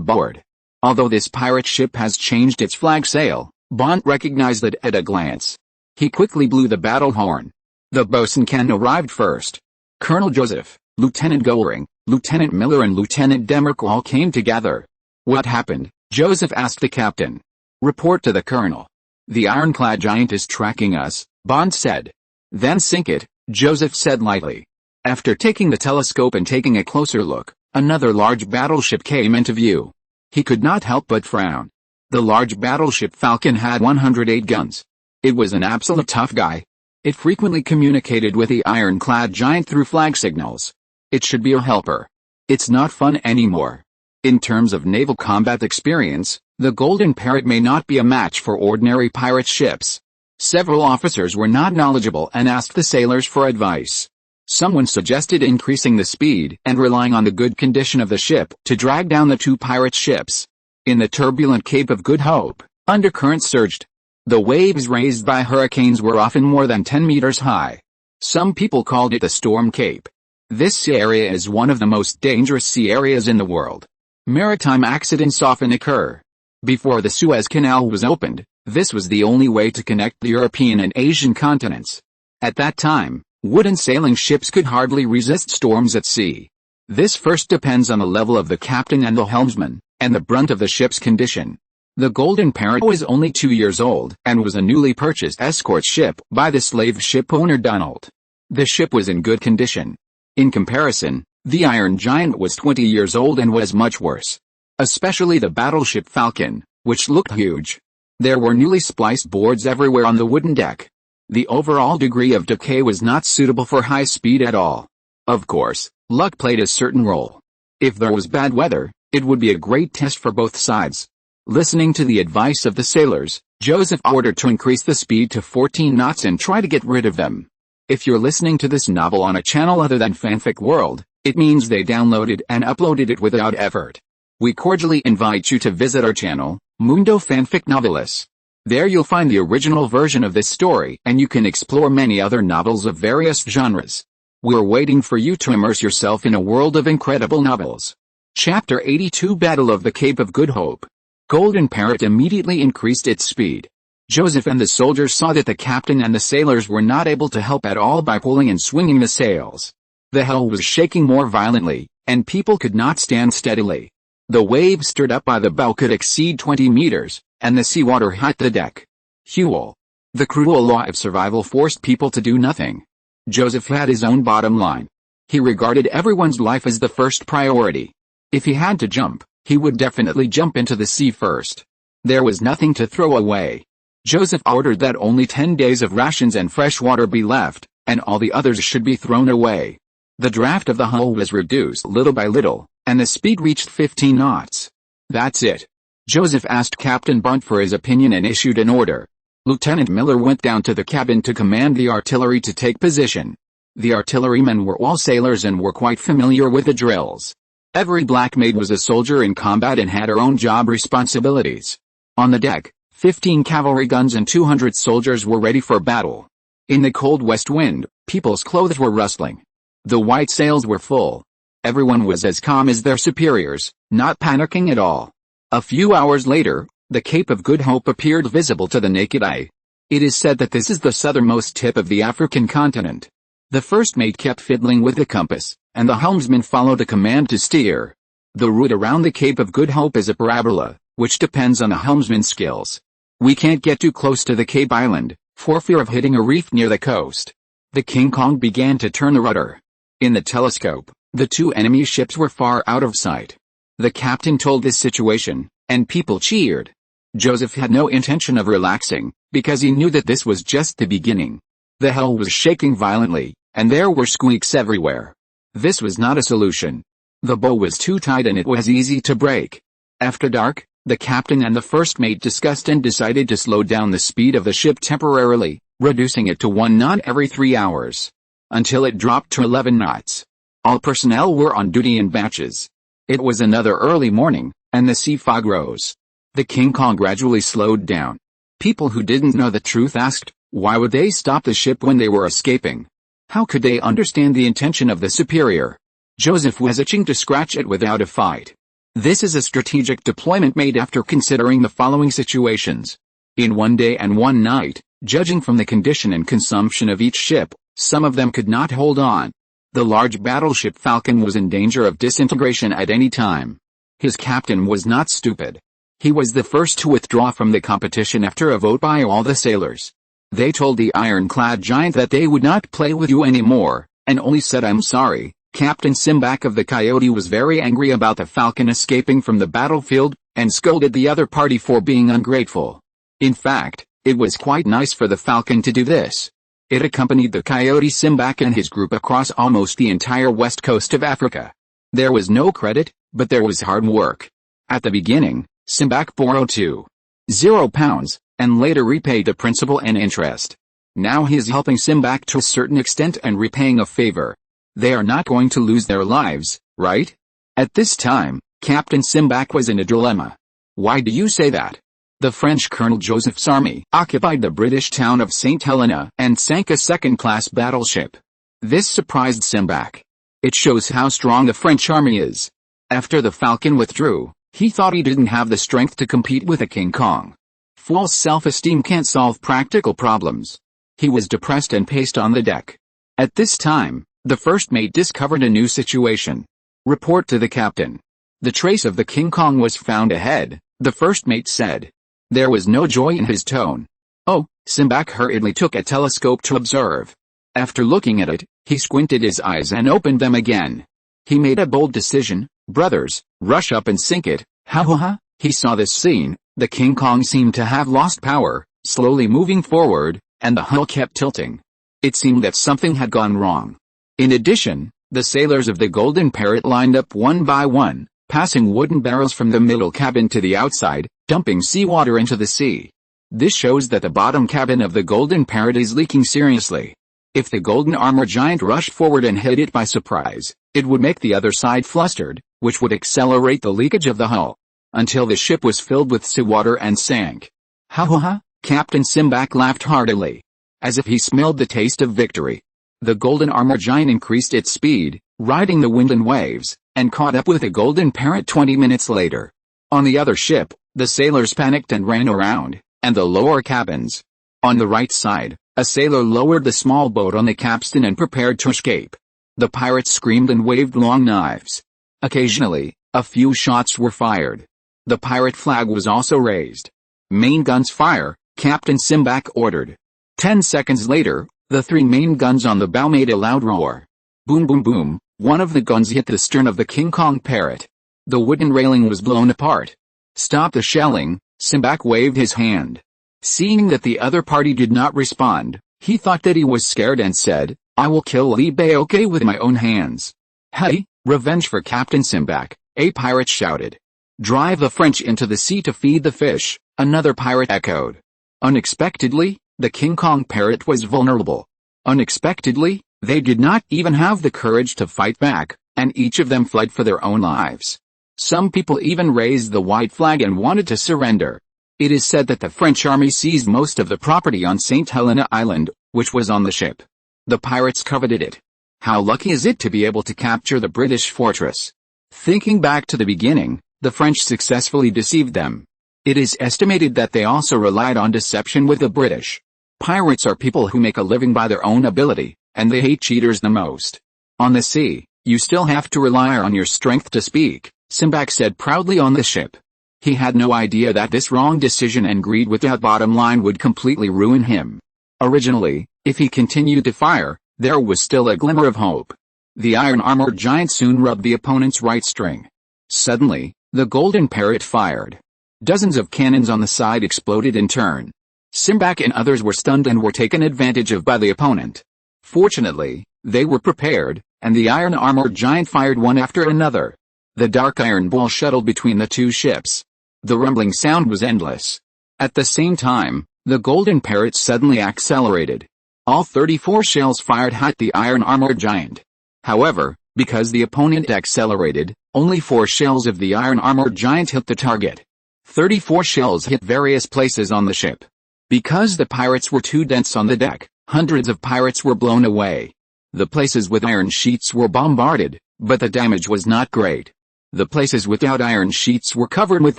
board. Although this pirate ship has changed its flag sail, Bond recognized it at a glance. He quickly blew the battle horn. The boatswain Ken arrived first. Colonel Joseph, Lieutenant Goldring, Lieutenant Miller and Lieutenant Demarque all came together. What happened? Joseph asked the captain. Report to the colonel. The Ironclad Giant is tracking us, Bond said. Then sink it, Joseph said lightly. After taking the telescope and taking a closer look, another large battleship came into view. He could not help but frown. The large battleship Falcon had 108 guns. It was an absolute tough guy. It frequently communicated with the Ironclad Giant through flag signals. It should be a helper. It's not fun anymore. In terms of naval combat experience, The Golden Parrot may not be a match for ordinary pirate ships. Several officers were not knowledgeable and asked the sailors for advice. Someone suggested increasing the speed and relying on the good condition of the ship to drag down the two pirate ships. In the turbulent Cape of Good Hope, undercurrents surged. The waves raised by hurricanes were often more than 10 meters high. Some people called it the Storm Cape. This sea area is one of the most dangerous sea areas in the world. Maritime accidents often occur. Before the Suez Canal was opened, this was the only way to connect the European and Asian continents. At that time, wooden sailing ships could hardly resist storms at sea. This first depends on the level of the captain and the helmsman, and the brunt of the ship's condition. The Golden Parrot was only 2 years old and was a newly purchased escort ship by the slave ship owner Donald. The ship was in good condition. In comparison, the Iron Giant was 20 years old and was much worse. Especially the battleship Falcon, which looked huge. There were newly spliced boards everywhere on the wooden deck. The overall degree of decay was not suitable for high speed at all. Of course, luck played a certain role. If there was bad weather, it would be a great test for both sides. Listening to the advice of the sailors, Joseph ordered to increase the speed to 14 knots and try to get rid of them. If you're listening to this novel on a channel other than Fanfic World, it means they downloaded and uploaded it without effort. We cordially invite you to visit our channel, Mundo Fanfic Novelis. There you'll find the original version of this story and you can explore many other novels of various genres. We're waiting for you to immerse yourself in a world of incredible novels. Chapter 82 Battle of the Cape of Good Hope. Golden Parrot immediately increased its speed. Joseph and the soldiers saw that the captain and the sailors were not able to help at all by pulling and swinging the sails. The hull was shaking more violently, and people could not stand steadily. The waves stirred up by the bow could exceed 20 meters, and the seawater hit the deck. Huel. The cruel law of survival forced people to do nothing. Joseph had his own bottom line. He regarded everyone's life as the first priority. If he had to jump, he would definitely jump into the sea first. There was nothing to throw away. Joseph ordered that only 10 days of rations and fresh water be left, and all the others should be thrown away. The draft of the hull was reduced little by little, and the speed reached 15 knots. That's it. Joseph asked Captain Bunt for his opinion and issued an order. Lieutenant Miller went down to the cabin to command the artillery to take position. The artillerymen were all sailors and were quite familiar with the drills. Every black maid was a soldier in combat and had her own job responsibilities. On the deck, 15 cavalry guns and 200 soldiers were ready for battle. In the cold west wind, people's clothes were rustling. The white sails were full. Everyone was as calm as their superiors, not panicking at all. A few hours later, the Cape of Good Hope appeared visible to the naked eye. It is said that this is the southernmost tip of the African continent. The first mate kept fiddling with the compass, and the helmsman followed the command to steer. The route around the Cape of Good Hope is a parabola, which depends on the helmsman's skills. We can't get too close to the Cape Island, for fear of hitting a reef near the coast. The King Kong began to turn the rudder. In the telescope, the two enemy ships were far out of sight. The captain told this situation, and people cheered. Joseph had no intention of relaxing, because he knew that this was just the beginning. The hull was shaking violently, and there were squeaks everywhere. This was not a solution. The bow was too tight and it was easy to break. After dark, the captain and the first mate discussed and decided to slow down the speed of the ship temporarily, reducing it to 1 knot every 3 hours. Until it dropped to 11 knots. All personnel were on duty in batches. It was another early morning, and the sea fog rose. The King Kong gradually slowed down. People who didn't know the truth asked, why would they stop the ship when they were escaping? How could they understand the intention of the superior? Joseph was itching to scratch it without a fight. This is a strategic deployment made after considering the following situations. In 1 day and 1 night, judging from the condition and consumption of each ship, some of them could not hold on. The large battleship Falcon was in danger of disintegration at any time. His captain was not stupid. He was the first to withdraw from the competition after a vote by all the sailors. They told the ironclad giant that they would not play with you anymore, and only said I'm sorry. Captain Simbak of the Coyote was very angry about the Falcon escaping from the battlefield, and scolded the other party for being ungrateful. In fact, it was quite nice for the Falcon to do this. It accompanied the Coyote Simbak and his group across almost the entire west coast of Africa. There was no credit, but there was hard work. At the beginning, Simbak borrowed £2,000, and later repaid the principal and interest. Now he is helping Simbak to a certain extent and repaying a favor. They are not going to lose their lives, right? At this time, Captain Simbak was in a dilemma. Why do you say that? The French Colonel Joseph's army occupied the British town of St. Helena and sank a second-class battleship. This surprised Simbak. It shows how strong the French army is. After the Falcon withdrew, he thought he didn't have the strength to compete with a King Kong. False self-esteem can't solve practical problems. He was depressed and paced on the deck. At this time, the first mate discovered a new situation. Report to the captain. The trace of the King Kong was found ahead, the first mate said. There was no joy in his tone. Oh, Simbak hurriedly took a telescope to observe. After looking at it, he squinted his eyes and opened them again. He made a bold decision. Brothers, rush up and sink it. Ha ha ha. He saw this scene. The King Kong seemed to have lost power, slowly moving forward, and the hull kept tilting. It seemed that something had gone wrong. In addition, the sailors of the Golden Parrot lined up one by one, passing wooden barrels from the middle cabin to the outside, dumping seawater into the sea. This shows that the bottom cabin of the Golden Parrot is leaking seriously. If the Golden Armor Giant rushed forward and hit it by surprise, it would make the other side flustered, which would accelerate the leakage of the hull, until the ship was filled with seawater and sank. Ha ha ha, Captain Simbak laughed heartily, as if he smelled the taste of victory. The Golden Armor Giant increased its speed, riding the wind and waves, and caught up with the Golden Parrot 20 minutes later. On the other ship, the sailors panicked and ran around, and the lower cabins. On the right side, a sailor lowered the small boat on the capstan and prepared to escape. The pirates screamed and waved long knives. Occasionally, a few shots were fired. The pirate flag was also raised. Main guns fire, Captain Simbak ordered. 10 seconds later, the 3 main guns on the bow made a loud roar. Boom boom boom, one of the guns hit the stern of the King Kong Parrot. The wooden railing was blown apart. Stop the shelling, Simbak waved his hand. Seeing that the other party did not respond, he thought that he was scared and said, I will kill Li Baoke with my own hands. Hey, revenge for Captain Simbak, a pirate shouted. Drive the French into the sea to feed the fish, another pirate echoed. Unexpectedly, the King Kong Parrot was vulnerable. Unexpectedly, they did not even have the courage to fight back, and each of them fled for their own lives. Some people even raised the white flag and wanted to surrender. It is said that the French army seized most of the property on St. Helena Island, which was on the ship. The pirates coveted it. How lucky is it to be able to capture the British fortress? Thinking back to the beginning, the French successfully deceived them. It is estimated that they also relied on deception with the British. Pirates are people who make a living by their own ability, and they hate cheaters the most. On the sea, you still have to rely on your strength to speak, Simbak said proudly on the ship. He had no idea that this wrong decision and greed without bottom line would completely ruin him. Originally, if he continued to fire, there was still a glimmer of hope. The iron armored giant soon rubbed the opponent's right string. Suddenly, the Golden Parrot fired. Dozens of cannons on the side exploded in turn. Simbak and others were stunned and were taken advantage of by the opponent. Fortunately, they were prepared, and the iron armored giant fired one after another. The dark iron ball shuttled between the two ships. The rumbling sound was endless. At the same time, the Golden Parrot suddenly accelerated. All 34 shells fired hit the iron armored giant. However, because the opponent accelerated, only 4 shells of the iron armored giant hit the target. 34 shells hit various places on the ship. Because the pirates were too dense on the deck, hundreds of pirates were blown away. The places with iron sheets were bombarded, but the damage was not great. The places without iron sheets were covered with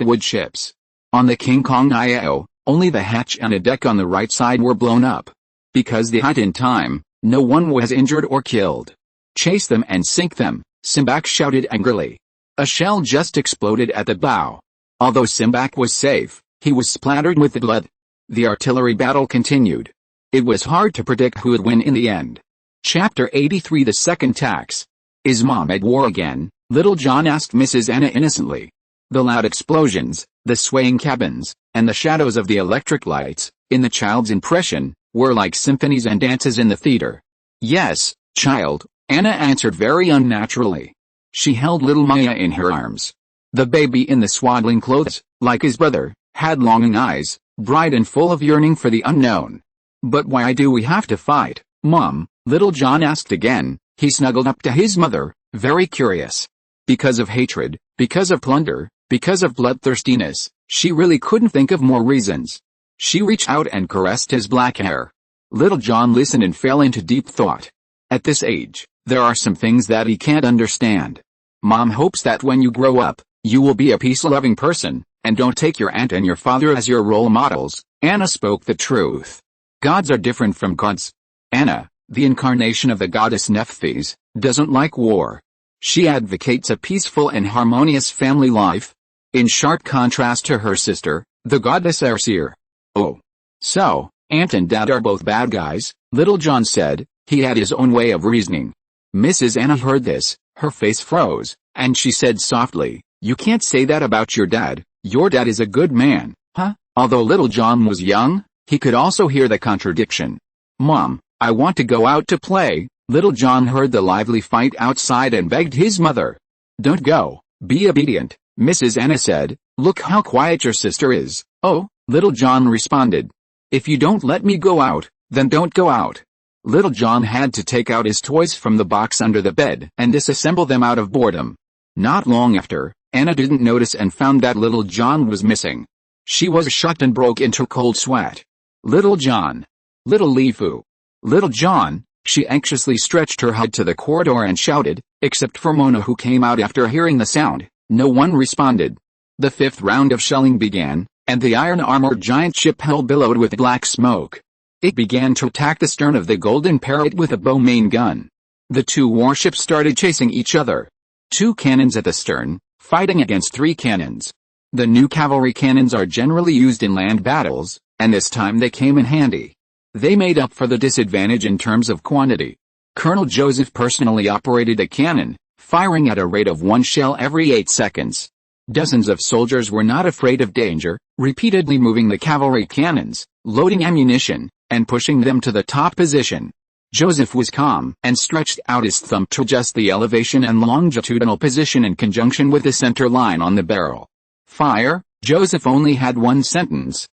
wood chips. On the King Kong IO, only the hatch and a deck on the right side were blown up. Because they hit in time, no one was injured or killed. Chase them and sink them, Simbak shouted angrily. A shell just exploded at the bow. Although Simbak was safe, he was splattered with the blood. The artillery battle continued. It was hard to predict who would win in the end. Chapter 83 The Second Tax. Is Mom at war again? Little John asked Mrs. Anna innocently. The loud explosions, the swaying cabins, and the shadows of the electric lights, in the child's impression, were like symphonies and dances in the theater. Yes, child, Anna answered very unnaturally. She held little Maya in her arms. The baby in the swaddling clothes, like his brother, had longing eyes, bright and full of yearning for the unknown. "But why do we have to fight, Mom?" Little John asked again. He snuggled up to his mother, very curious. Because of hatred, because of plunder, because of bloodthirstiness. She really couldn't think of more reasons. She reached out and caressed his black hair. Little John listened and fell into deep thought. At this age, there are some things that he can't understand. Mom hopes that when you grow up, you will be a peace-loving person, and don't take your aunt and your father as your role models. Anna spoke the truth. Gods are different from gods. Anna, the incarnation of the goddess Nephthys, doesn't like war. She advocates a peaceful and harmonious family life. In sharp contrast to her sister, the goddess Arsir. "Oh. So, Aunt and Dad are both bad guys," Little John said. He had his own way of reasoning. Mrs. Anna heard this, her face froze, and she said softly, "You can't say that about your dad. Your dad is a good man." Huh? Although Little John was young, he could also hear the contradiction. "Mom, I want to go out to play." Little John heard the lively fight outside and begged his mother. "Don't go, be obedient," Mrs. Anna said. "Look how quiet your sister is." "Oh," Little John responded. "If you don't let me go out, then don't go out." Little John had to take out his toys from the box under the bed and disassemble them out of boredom. Not long after, Anna didn't notice and found that Little John was missing. She was shocked and broke into cold sweat. "Little John! Little Lifu! Little John!" She anxiously stretched her head to the corridor and shouted, except for Mona, who came out after hearing the sound. No one responded. The fifth round of shelling began, and the iron-armored giant ship hell billowed with black smoke. It began to attack the stern of the Golden Parrot with a bow main gun. The two warships started chasing each other. 2 cannons at the stern, fighting against 3 cannons. The new cavalry cannons are generally used in land battles, and this time they came in handy. They made up for the disadvantage in terms of quantity. Colonel Joseph personally operated a cannon, firing at a rate of 1 shell every 8 seconds. Dozens of soldiers were not afraid of danger, repeatedly moving the cavalry cannons, loading ammunition, and pushing them to the top position. Joseph was calm and stretched out his thumb to adjust the elevation and longitudinal position in conjunction with the center line on the barrel. Fire. Joseph only had one sentence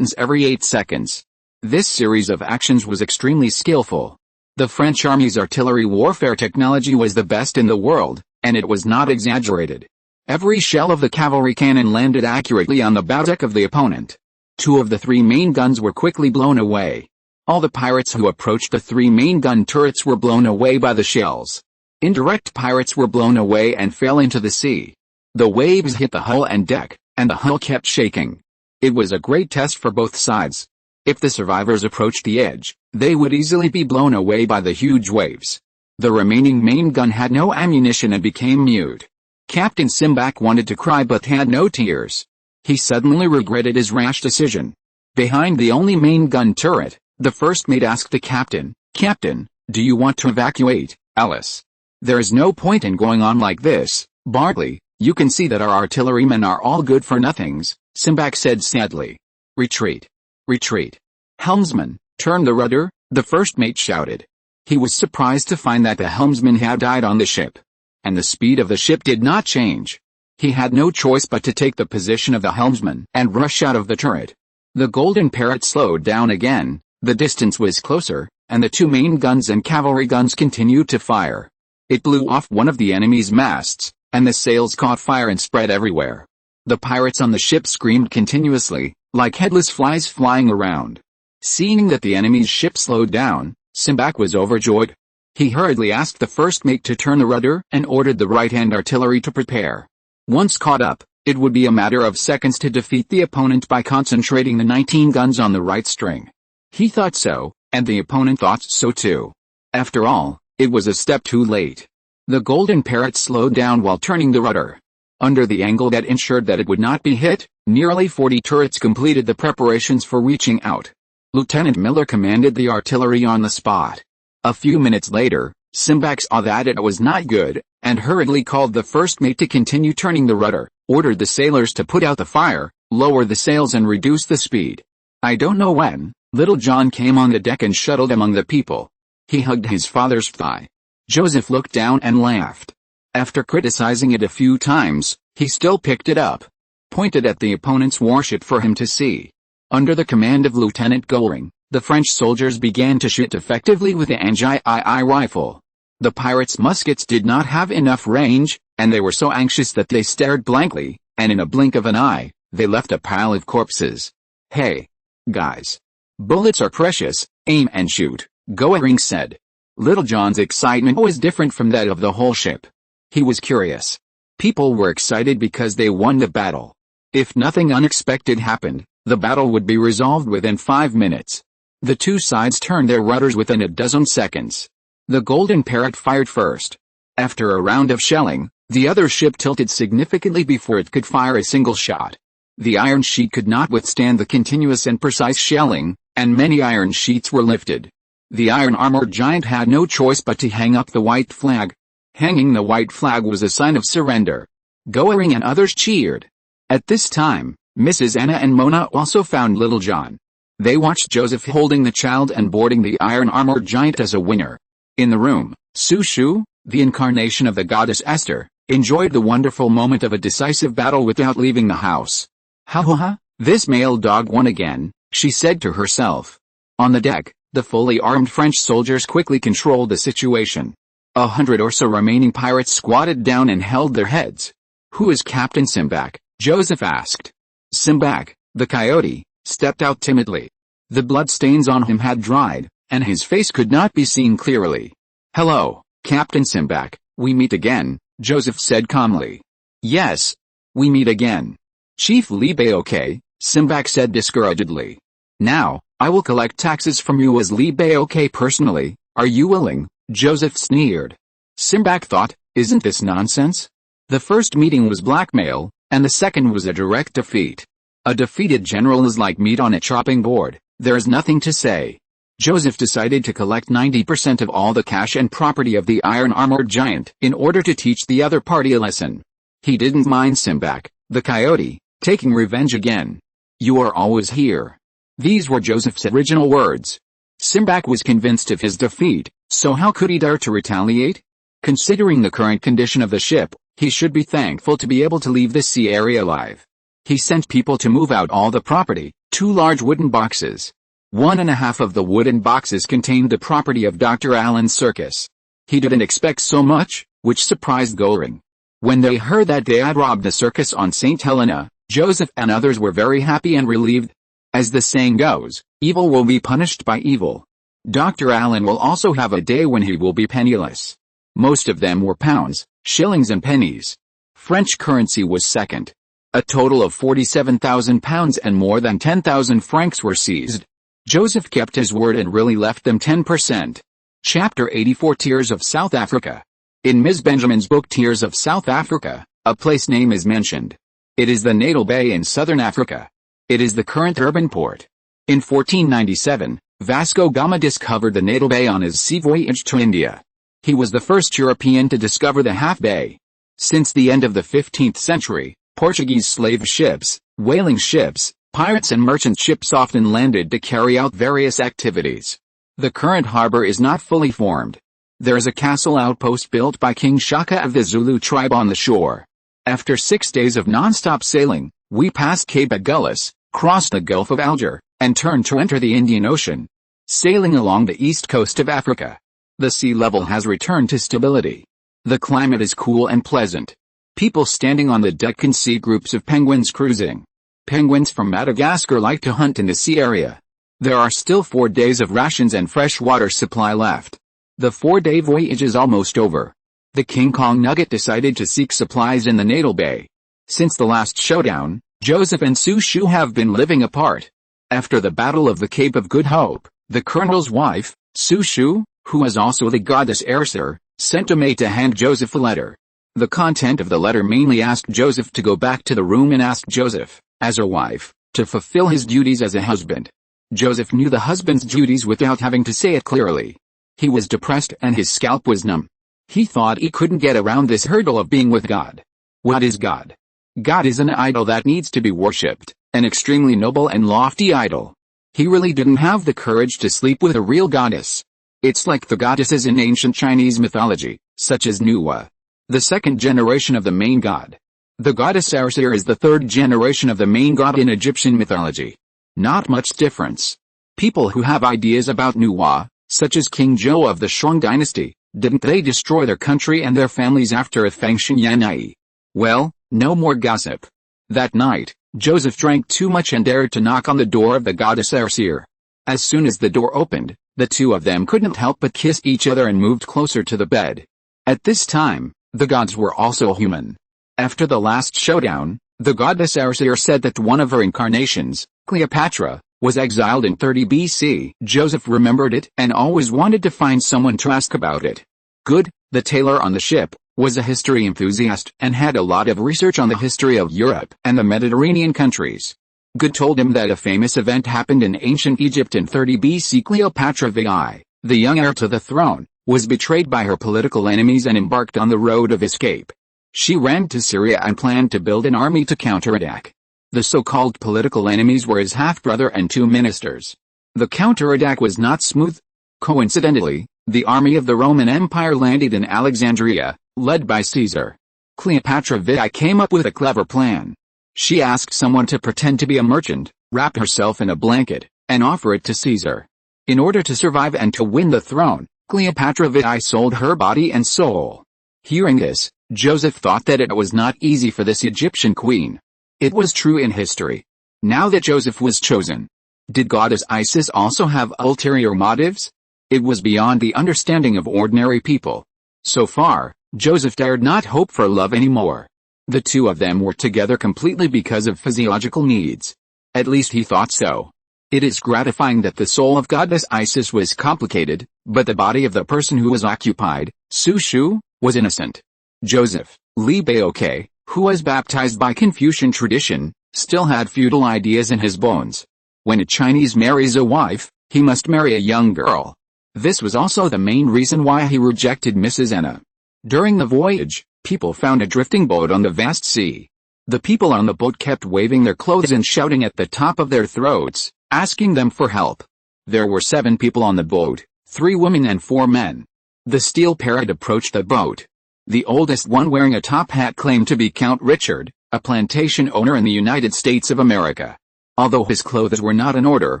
every 8 seconds. This series of actions was extremely skillful. The French army's artillery warfare technology was the best in the world, and it was not exaggerated. Every shell of the cavalry cannon landed accurately on the bow deck of the opponent. 2 of the 3 main guns were quickly blown away. All the pirates who approached the 3 main gun turrets were blown away by the shells. Indirect pirates were blown away and fell into the sea. The waves hit the hull and deck, and the hull kept shaking. It was a great test for both sides. If the survivors approached the edge, they would easily be blown away by the huge waves. The remaining main gun had no ammunition and became mute. Captain Simbak wanted to cry but had no tears. He suddenly regretted his rash decision. Behind the only main gun turret, the first mate asked the captain, "Captain, do you want to evacuate, Alice? There is no point in going on like this, Barkley. You can see that our artillerymen are all good for nothings," Simbak said sadly. "Retreat. Retreat. Helmsman, turn the rudder," the first mate shouted. He was surprised to find that the helmsman had died on the ship. And the speed of the ship did not change. He had no choice but to take the position of the helmsman and rush out of the turret. The Golden Parrot slowed down again, the distance was closer, and the 2 main guns and cavalry guns continued to fire. It blew off one of the enemy's masts, and the sails caught fire and spread everywhere. The pirates on the ship screamed continuously, like headless flies flying around. Seeing that the enemy's ship slowed down, Simbak was overjoyed. He hurriedly asked the first mate to turn the rudder and ordered the right-hand artillery to prepare. Once caught up, it would be a matter of seconds to defeat the opponent by concentrating the 19 guns on the right string. He thought so, and the opponent thought so too. After all, it was a step too late. The Golden Parrot slowed down while turning the rudder. Under the angle that ensured that it would not be hit, nearly 40 turrets completed the preparations for reaching out. Lieutenant Miller commanded the artillery on the spot. A few minutes later, Simbak saw that it was not good, and hurriedly called the first mate to continue turning the rudder, ordered the sailors to put out the fire, lower the sails and reduce the speed. I don't know when, Little John came on the deck and shuttled among the people. He hugged his father's thigh. Joseph looked down and laughed. After criticizing it a few times, He still picked it up, pointed at the opponent's warship for him to see. Under the command of Lieutenant Goering, the French soldiers began to shoot effectively with the Anji rifle. The pirates' muskets did not have enough range, and they were so anxious that they stared blankly, and in a blink of an eye, they left a pile of corpses. "Hey, guys. Bullets are precious, aim and shoot," Goering said. Little John's excitement was different from that of the whole ship. He was curious. People were excited because they won the battle. If nothing unexpected happened, the battle would be resolved within 5 minutes. The two sides turned their rudders within a dozen seconds. The Golden Parrot fired first. After a round of shelling, the other ship tilted significantly before it could fire a single shot. The iron sheet could not withstand the continuous and precise shelling, and many iron sheets were lifted. The iron-armored giant had no choice but to hang up the white flag. Hanging the white flag was a sign of surrender. Goering and others cheered. At this time, Mrs. Anna and Mona also found Little John. They watched Joseph holding the child and boarding the iron-armored giant as a winner. In the room, Su Shu, the incarnation of the goddess Esther, enjoyed the wonderful moment of a decisive battle without leaving the house. "Ha ha ha, this male dog won again," she said to herself. On the deck, the fully armed French soldiers quickly controlled the situation. 100 or so remaining pirates squatted down and held their heads. "Who is Captain Simbak?" Joseph asked. Simbak, the coyote, stepped out timidly. The bloodstains on him had dried, and his face could not be seen clearly. "Hello, Captain Simbak, we meet again," Joseph said calmly. "Yes, we meet again. Chief Li Baok," Simbak said discouragedly. "Now, I will collect taxes from you as Li Baok personally, are you willing?" Joseph sneered. Simbak thought, isn't this nonsense? The first meeting was blackmail, and the second was a direct defeat. A defeated general is like meat on a chopping board, there is nothing to say. Joseph decided to collect 90% of all the cash and property of the iron-armored giant in order to teach the other party a lesson. He didn't mind Simbak, the coyote, taking revenge again. "You are always here." These were Joseph's original words. Simbak was convinced of his defeat, so how could he dare to retaliate? Considering the current condition of the ship, he should be thankful to be able to leave the sea area alive. He sent people to move out all the property, 2 large wooden boxes. 1.5 of the wooden boxes contained the property of Dr. Allen's circus. He didn't expect so much, which surprised Goering. When they heard that they had robbed the circus on St. Helena, Joseph and others were very happy and relieved. As the saying goes, evil will be punished by evil. Dr. Allen will also have a day when he will be penniless. Most of them were pounds, shillings and pennies. French currency was second. A total of 47,000 pounds and more than 10,000 francs were seized. Joseph kept his word and really left them 10%. Chapter 84 Tears of South Africa. In Ms. Benjamin's book Tears of South Africa, a place name is mentioned. It is the Natal Bay in southern Africa. It is the current urban port. In 1497, Vasco Gama discovered the Natal Bay on his sea voyage to India. He was the first European to discover the half bay. Since the end of the 15th century, Portuguese slave ships, whaling ships, pirates and merchant ships often landed to carry out various activities. The current harbor is not fully formed. There is a castle outpost built by King Shaka of the Zulu tribe on the shore. After 6 days of non-stop sailing, we passed Cape Agulhas, crossed the Gulf of Alger, and turned to enter the Indian Ocean. Sailing along the east coast of Africa. The sea level has returned to stability. The climate is cool and pleasant. People standing on the deck can see groups of penguins cruising. Penguins from Madagascar like to hunt in the sea area. There are still 4 days of rations and fresh water supply left. The 4-day voyage is almost over. The King Kong Nugget decided to seek supplies in the Natal Bay. Since the last showdown, Joseph and Su Shu have been living apart. After the Battle of the Cape of Good Hope, the colonel's wife, Su Shu, who is also the goddess Erser, sent a maid to hand Joseph a letter. The content of the letter mainly asked Joseph to go back to the room and asked Joseph, as her wife, to fulfill his duties as a husband. Joseph knew the husband's duties without having to say it clearly. He was depressed and his scalp was numb. He thought he couldn't get around this hurdle of being with God. What is God? God is an idol that needs to be worshipped, an extremely noble and lofty idol. He really didn't have the courage to sleep with a real goddess. It's like the goddesses in ancient Chinese mythology, such as Nuwa, the second generation of the main god. The goddess Arsir is the third generation of the main god in Egyptian mythology. Not much difference. People who have ideas about Nuwa, such as King Zhou of the Shang dynasty, didn't they destroy their country and their families after a Fengxian Yanai? Well, no more gossip. That night, Joseph drank too much and dared to knock on the door of the goddess Arsir. As soon as the door opened, the two of them couldn't help but kiss each other and moved closer to the bed. At this time, the gods were also human. After the last showdown, the goddess Arsir said that one of her incarnations, Cleopatra, was exiled in 30 BC. Joseph remembered it and always wanted to find someone to ask about it. Good, the tailor on the ship, was a history enthusiast and had a lot of research on the history of Europe and the Mediterranean countries. Good told him that a famous event happened in ancient Egypt in 30 BC. Cleopatra VI, the young heir to the throne, was betrayed by her political enemies and embarked on the road of escape. She ran to Syria and planned to build an army to counterattack. The so-called political enemies were his half-brother and two ministers. The counterattack was not smooth. Coincidentally, the army of the Roman Empire landed in Alexandria, led by Caesar. Cleopatra VI came up with a clever plan. She asked someone to pretend to be a merchant, wrap herself in a blanket, and offer it to Caesar. In order to survive and to win the throne, Cleopatra VI sold her body and soul. Hearing this, Joseph thought that it was not easy for this Egyptian queen. It was true in history. Now that Joseph was chosen, did goddess Isis also have ulterior motives? It was beyond the understanding of ordinary people. So far, Joseph dared not hope for love anymore. The two of them were together completely because of physiological needs. At least he thought so. It is gratifying that the soul of goddess Isis was complicated, but the body of the person who was occupied, Sushu, was innocent. Joseph, Li Baoke, who was baptized by Confucian tradition, still had feudal ideas in his bones. When a Chinese marries a wife, he must marry a young girl. This was also the main reason why he rejected Mrs. Anna. During the voyage, people found a drifting boat on the vast sea. The people on the boat kept waving their clothes and shouting at the top of their throats, asking them for help. There were 7 people on the boat, 3 women and 4 men. The steel parrot approached the boat. The oldest one, wearing a top hat, claimed to be Count Richard, a plantation owner in the United States of America. Although his clothes were not in order,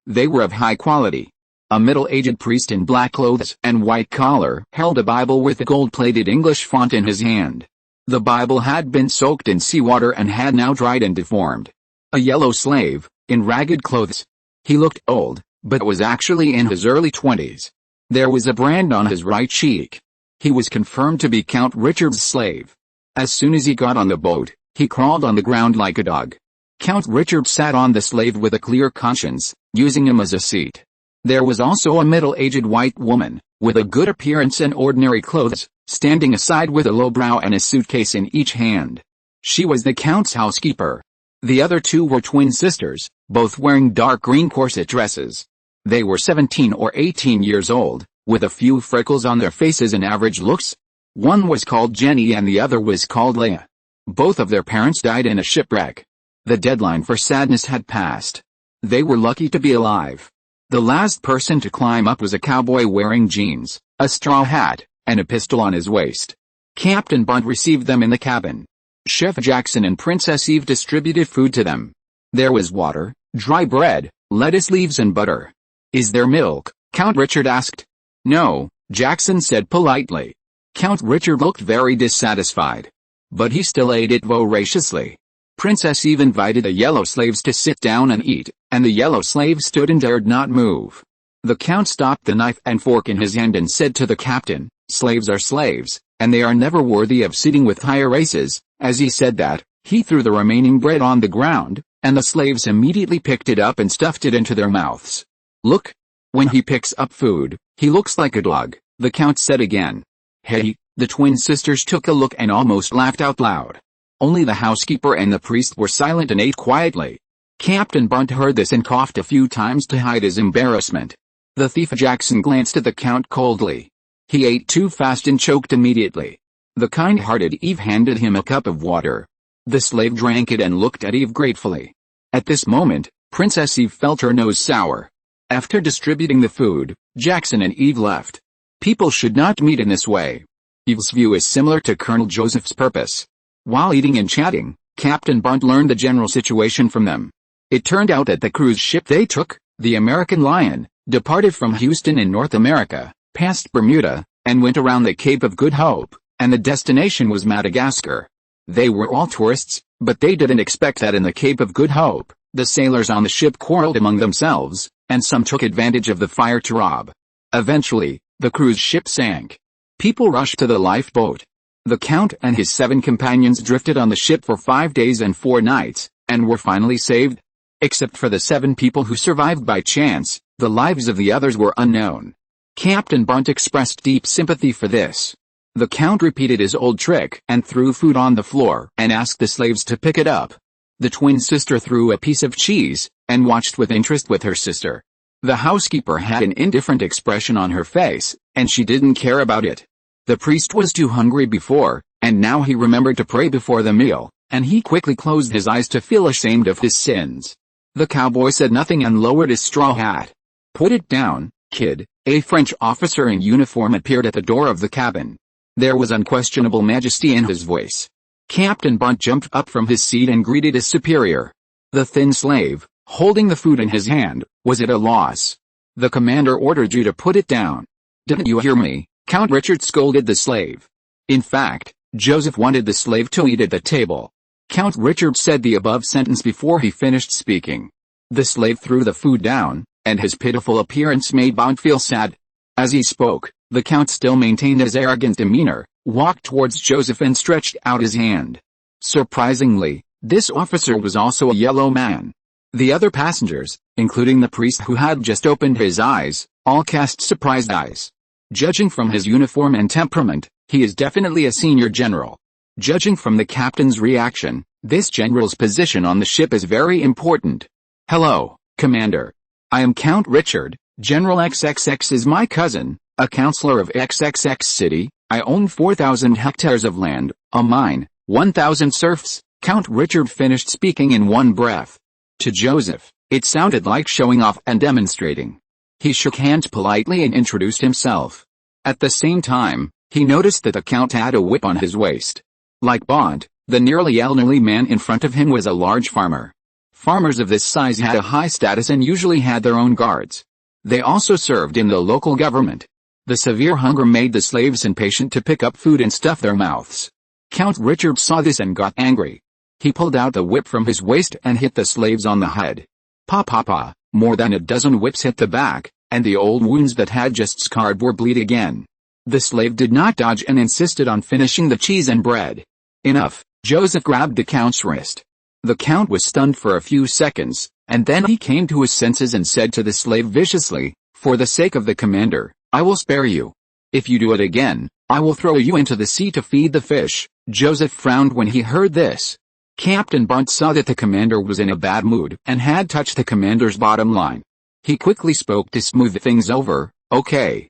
they were of high quality. A middle-aged priest in black clothes and white collar held a Bible with a gold-plated English font in his hand. The Bible had been soaked in seawater and had now dried and deformed. A yellow slave, in ragged clothes. He looked old, but was actually in his early 20s. There was a brand on his right cheek. He was confirmed to be Count Richard's slave. As soon as he got on the boat, he crawled on the ground like a dog. Count Richard sat on the slave with a clear conscience, using him as a seat. There was also a middle-aged white woman, with a good appearance and ordinary clothes, standing aside with a low brow and a suitcase in each hand. She was the Count's housekeeper. The other 2 were twin sisters, both wearing dark green corset dresses. They were 17 or 18 years old, with a few freckles on their faces and average looks. One was called Jenny and the other was called Leah. Both of their parents died in a shipwreck. The deadline for sadness had passed. They were lucky to be alive. The last person to climb up was a cowboy wearing jeans, a straw hat, and a pistol on his waist. Captain Bunt received them in the cabin. Chef Jackson and Princess Eve distributed food to them. There was water, dry bread, lettuce leaves and butter. "Is there milk?" Count Richard asked. "No," Jackson said politely. Count Richard looked very dissatisfied. But he still ate it voraciously. Princess Eve invited the yellow slaves to sit down and eat, and the yellow slaves stood and dared not move. The Count stopped the knife and fork in his hand and said to the captain, "Slaves are slaves, and they are never worthy of sitting with higher races." As he said that, he threw the remaining bread on the ground, and the slaves immediately picked it up and stuffed it into their mouths. "Look. When he picks up food, he looks like a dog," the Count said again. "Hey," the twin sisters took a look and almost laughed out loud. Only the housekeeper and the priest were silent and ate quietly. Captain Bunt heard this and coughed a few times to hide his embarrassment. The thief Jackson glanced at the Count coldly. He ate too fast and choked immediately. The kind-hearted Eve handed him a cup of water. The slave drank it and looked at Eve gratefully. At this moment, Princess Eve felt her nose sour. After distributing the food, Jackson and Eve left. People should not meet in this way. Eve's view is similar to Colonel Joseph's purpose. While eating and chatting, Captain Bunt learned the general situation from them. It turned out that the cruise ship they took, the American Lion, departed from Houston in North America, passed Bermuda, and went around the Cape of Good Hope, and the destination was Madagascar. They were all tourists, but they didn't expect that in the Cape of Good Hope, the sailors on the ship quarreled among themselves, and some took advantage of the fire to rob. Eventually, the cruise ship sank. People rushed to the lifeboat. The Count and his 7 companions drifted on the ship for 5 days and 4 nights, and were finally saved. Except for the 7 people who survived by chance, the lives of the others were unknown. Captain Bunt expressed deep sympathy for this. The Count repeated his old trick and threw food on the floor and asked the slaves to pick it up. The twin sister threw a piece of cheese and watched with interest with her sister. The housekeeper had an indifferent expression on her face, and she didn't care about it. The priest was too hungry before, and now he remembered to pray before the meal, and he quickly closed his eyes to feel ashamed of his sins. The cowboy said nothing and lowered his straw hat. "Put it down, kid." A French officer in uniform appeared at the door of the cabin. There was unquestionable majesty in his voice. Captain Bunt jumped up from his seat and greeted his superior. The thin slave, holding the food in his hand, was at a loss. "The commander ordered you to put it down." "Didn't you hear me?" Count Richard scolded the slave. In fact, Joseph wanted the slave to eat at the table. Count Richard said the above sentence before he finished speaking. The slave threw the food down, and his pitiful appearance made Bunt feel sad. As he spoke, the Count still maintained his arrogant demeanor, walked towards Joseph and stretched out his hand. Surprisingly, this officer was also a yellow man. The other passengers, including the priest who had just opened his eyes, all cast surprised eyes. Judging from his uniform and temperament, he is definitely a senior general. Judging from the captain's reaction, this general's position on the ship is very important. "Hello, Commander. I am Count Richard. General XXX is my cousin, a councillor of XXX city. I own 4,000 hectares of land, a mine, 1,000 serfs." Count Richard finished speaking in one breath. To Joseph, it sounded like showing off and demonstrating. He shook hands politely and introduced himself. At the same time, he noticed that the Count had a whip on his waist. Like Bunt, the nearly elderly man in front of him was a large farmer. Farmers of this size had a high status and usually had their own guards. They also served in the local government. The severe hunger made the slaves impatient to pick up food and stuff their mouths. Count Richard saw this and got angry. He pulled out the whip from his waist and hit the slaves on the head. Pa pa pa, more than a dozen whips hit the back, and the old wounds that had just scarred were bleed again. The slave did not dodge and insisted on finishing the cheese and bread. "Enough." Joseph grabbed the Count's wrist. The Count was stunned for a few seconds, and then he came to his senses and said to the slave viciously, "For the sake of the commander, I will spare you. If you do it again, I will throw you into the sea to feed the fish." Joseph frowned when he heard this. Captain Bunt saw that the commander was in a bad mood and had touched the commander's bottom line. He quickly spoke to smooth things over. Okay,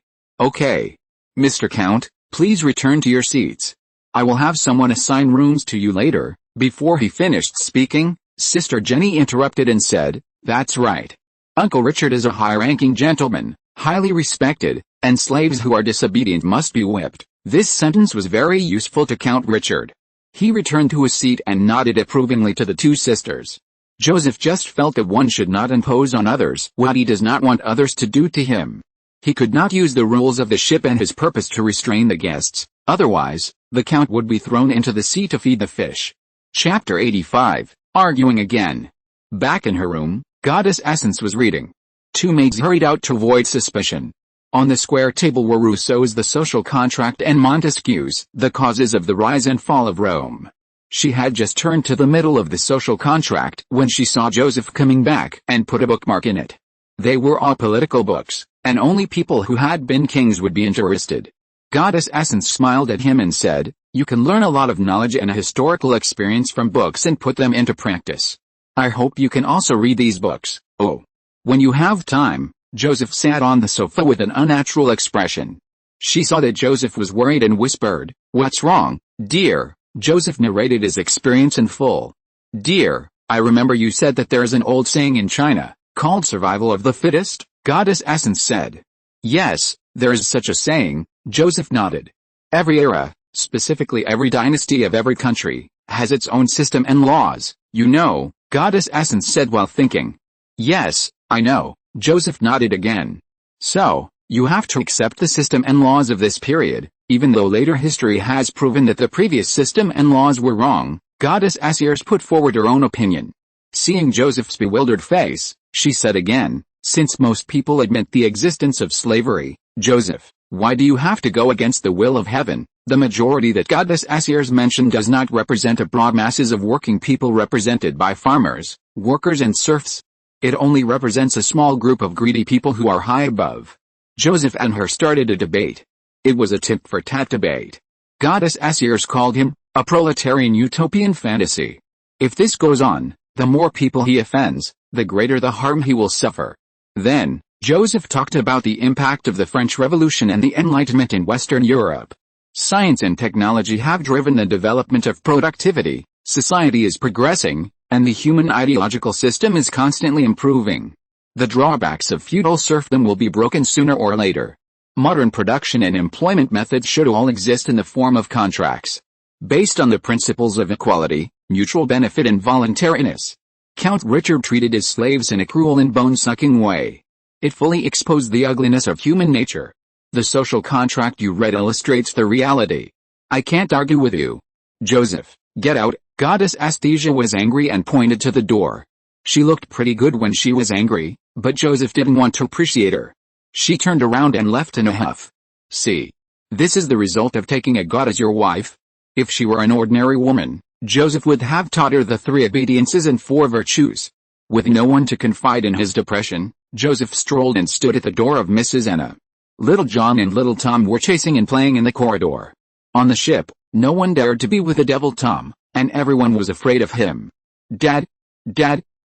Mr. Count, please return to your seats. I will have someone assign rooms to you later." Before he finished speaking, Sister Jenny interrupted and said, "That's right. Uncle Richard is a high-ranking gentleman, highly respected, and slaves who are disobedient must be whipped." This sentence was very useful to Count Richard. He returned to his seat and nodded approvingly to the two sisters. Joseph just felt that one should not impose on others what he does not want others to do to him. He could not use the rules of the ship and his purpose to restrain the guests, otherwise, the Count would be thrown into the sea to feed the fish. Chapter 85, Arguing Again. Back in her room, Goddess Essence was reading. Two maids hurried out to avoid suspicion. On the square table were Rousseau's The Social Contract and Montesquieu's The Causes of the Rise and Fall of Rome. She had just turned to the middle of The Social Contract when she saw Joseph coming back and put a bookmark in it. They were all political books, and only people who had been kings would be interested. Goddess Essence smiled at him and said, "You can learn a lot of knowledge and historical experience from books and put them into practice. I hope you can also read these books. Oh. When you have time." Joseph sat on the sofa with an unnatural expression. She saw that Joseph was worried and whispered, "What's wrong, dear?" Joseph narrated his experience in full. "Dear, I remember you said that there is an old saying in China, called survival of the fittest," Goddess Essence said. "Yes, there is such a saying," Joseph nodded. "Every era, specifically every dynasty of every country, has its own system and laws, you know, Goddess Essence said while thinking. Yes, I know, Joseph nodded again. So, you have to accept the system and laws of this period, even though later history has proven that the previous system and laws were wrong. Goddess Essence put forward her own opinion. Seeing Joseph's bewildered face, she said again, since most people admit the existence of slavery, Joseph, why do you have to go against the will of heaven? The majority that Goddess Essence mentioned does not represent a broad masses of working people represented by farmers, workers and serfs. It only represents a small group of greedy people who are high above. Joseph and her started a debate. It was a tit-for-tat debate. Goddess Essence called him a proletarian utopian fantasy. If this goes on, the more people he offends, the greater the harm he will suffer. Then, Joseph talked about the impact of the French Revolution and the Enlightenment in Western Europe. Science and technology have driven the development of productivity, society is progressing, and the human ideological system is constantly improving. The drawbacks of feudal serfdom will be broken sooner or later. Modern production and employment methods should all exist in the form of contracts, based on the principles of equality, mutual benefit and voluntariness. Count Richard treated his slaves in a cruel and bone-sucking way. It fully exposed the ugliness of human nature. The social contract you read illustrates the reality. I can't argue with you. Joseph, get out. Goddess Aesthesia was angry and pointed to the door. She looked pretty good when she was angry, but Joseph didn't want to appreciate her. She turned around and left in a huff. See. This is the result of taking a god as your wife. If she were an ordinary woman, Joseph would have taught her the 3 obediences and 4 virtues. With no one to confide in his depression, Joseph strolled and stood at the door of Mrs. Anna. Little John and Little Tom were chasing and playing in the corridor. On the ship, no one dared to be with the devil Tom, and everyone was afraid of him. Dad,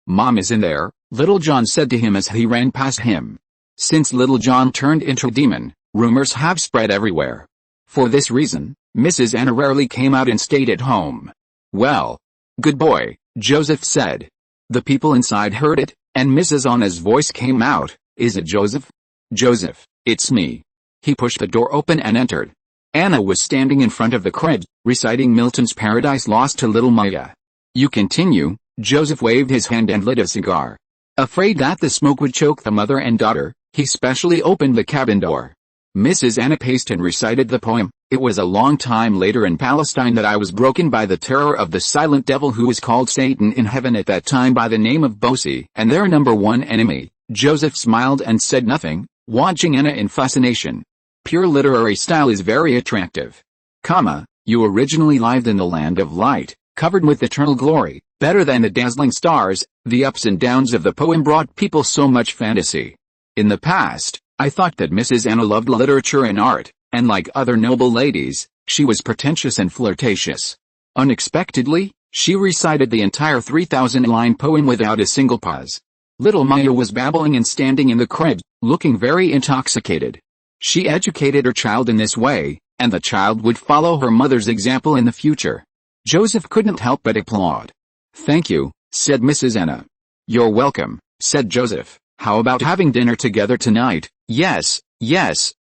Mom is in there, Little John said to him as he ran past him. Since Little John turned into a demon, rumors have spread everywhere. For this reason, Mrs. Anna rarely came out and stayed at home. Well, good boy, Joseph said. The people inside heard it, and Mrs. Anna's voice came out. Is it Joseph? Joseph, it's me. He pushed the door open and entered. Anna was standing in front of the crib, reciting Milton's Paradise Lost to little Maya. You continue. Joseph waved his hand and lit a cigar. Afraid that the smoke would choke the mother and daughter, he specially opened the cabin door. Mrs. Anna paced and recited the poem. It was a long time later in Palestine that I was broken by the terror of the silent devil who was called Satan in heaven at that time by the name of Bosi and their number one enemy. Joseph smiled and said nothing, watching Anna in fascination. Pure literary style is very attractive. You originally lived in the land of light, covered with eternal glory, better than the dazzling stars. The ups and downs of the poem brought people so much fantasy. In the past, I thought that Mrs. Anna loved literature and art, and like other noble ladies, she was pretentious and flirtatious. Unexpectedly, she recited the entire 3,000-line poem without a single pause. Little Maya was babbling and standing in the crib, looking very intoxicated. She educated her child in this way, and the child would follow her mother's example in the future. Joseph couldn't help but applaud. Thank you, said Mrs. Anna. You're welcome, said Joseph. How about having dinner together tonight? Yes.